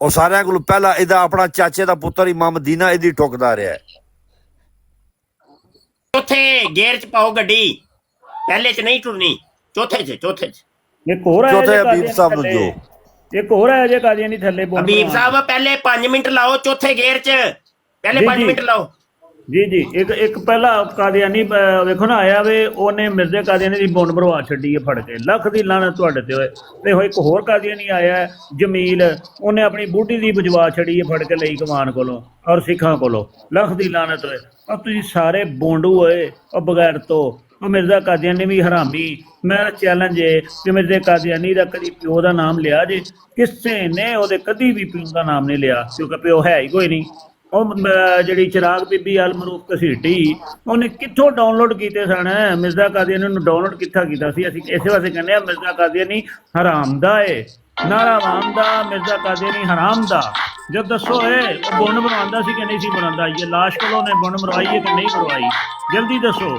ਉਹ ਸਾਰਿਆਂ ਕੋਲ ਪਹਿਲਾਂ ਇਹਦਾ ਆਪਣਾ ਚਾਚੇ ਦਾ ਪੁੱਤਰ ਇਮਾਮ ਮਦੀਨਾ ਇਹਦੀ ਠੁਕਦਾ ਰਿਹਾ ਚੌਥੇ ਗੇਅਰ ਚ ਪਾਓ ਗੱਡੀ ਪਹਿਲੇ ਚ ਨਹੀਂ ਟੁਰਨੀ ਚੌਥੇ ਚ ਇੱਕ ਹੋਰ ਆਇਆ ਚੌਥੇ ਹਬੀਬ ਸਾਹਿਬ ਨੂੰ ਜੋ ਇੱਕ ਹੋਰ ਆਇਆ ਜੇ ਕਾਦੀਆਨੀ ਥੱਲੇ ਹਬੀਬ ਸਾਹਿਬ ਪਹਿਲੇ 5 ਮਿੰਟ ਲਾਓ ਚੌਥੇ ਗੇਅਰ ਚ ਪਹਿਲੇ 5 ਮਿੰਟ ਲਾਓ ਜੀ ਇੱਕ ਪਹਿਲਾ ਕਾਦੀਆਨੀ ਵੇਖੋ ਨਾ ਆਇਆ ਵੇ ਉਹਨੇ ਮਿਰਜ਼ੇ ਕਾਦੀਆਨੀ ਦੀ ਬੁੰਡ ਭਰਵਾ ਛੱਡੀ ਹੈ ਫੜ ਕੇ ਲੱਖ ਦੀ ਲਾਨਤ ਤੁਹਾਡੇ ਤੇ ਹੋਏ ਤੇ ਹੋਏ ਇੱਕ ਹੋਰ ਕਾਦੀਆਨੀ ਆਇਆ ਜਮੀਲ ਉਹਨੇ ਆਪਣੀ ਬੂਢੀ ਦੀ ਭਜਵਾ ਛੱਡੀ ਹੈ ਫੜ ਕੇ ਲਈ ਕਮਾਨ ਕੋਲੋਂ ਔਰ ਸਿੱਖਾਂ ਕੋਲੋਂ ਲੱਖ ਦੀ ਲਾਨਤ ਹੋਏ ਔਰ ਤੁਸੀਂ ਸਾਰੇ ਬੋਂਡੂ ਹੋਏ ਉਹ ਬਗੈਰ ਤੋਂ ਉਹ ਮਿਰਜ਼ਾ ਕਾਦੀਆਨੀ ਵੀ ਹਰਾਮੀ ਮੇਰਾ ਚੈਲੰਜ ਹੈ ਕਿ ਮਿਰਜ਼ੇ ਕਾਦੀਆਨੀ ਦਾ ਕਦੀ ਪਿਓ ਦਾ ਨਾਮ ਲਿਆ ਜੇ ਕਿਸੇ ਨੇ ਉਹਦੇ ਕਦੀ ਵੀ ਪਿਓ ਦਾ ਨਾਮ ਨਹੀਂ ਲਿਆ ਕਿਉਂਕਿ ਪਿਓ ਹੈ ਹੀ ਕੋਈ ਨਹੀਂ ਉਹ ਜਿਹੜੀ ਚਿਰਾਗ ਬੀਬੀ ਅਲਮਰੂਫ ਘਸੀਟੀ ਉਹਨੇ ਕਿੱਥੋਂ ਡਾਊਨਲੋਡ ਕੀਤੇ ਸਨ ਮਿਰਜ਼ਾ ਕਾਦੀਆਨੀ ਨੂੰ ਡਾਊਨਲੋਡ ਕਿੱਥਾ ਕੀਤਾ ਸੀ ਅਸੀਂ ਇਸੇ ਵਾਸਤੇ ਕਹਿੰਦੇ ਆ ਮਿਰਜ਼ਾ ਕਾਦੀਆਨੀ ਹਰਾਮ ਦਾ ਏ ਨਾਰਾਵਾਨ ਦਾ ਮਿਰਜ਼ਾ ਕਾਦੀਆਨੀ ਹਰਾਮ ਦਾ ਜਦ ਦੱਸੋ ਉਹ ਬੁੰਡ ਬਣਵਾਉਂਦਾ ਸੀ ਕਿ ਨਹੀਂ ਸੀ ਬਣਾਉਂਦਾ ਇਹ ਲਾਸ਼ ਕੋਲੋਂ ਨੇ ਬੁੰਡ ਮਰਵਾਈ ਹੈ ਕਿ ਨਹੀਂ ਮਰਵਾਈ ਜਲਦੀ ਦੱਸੋ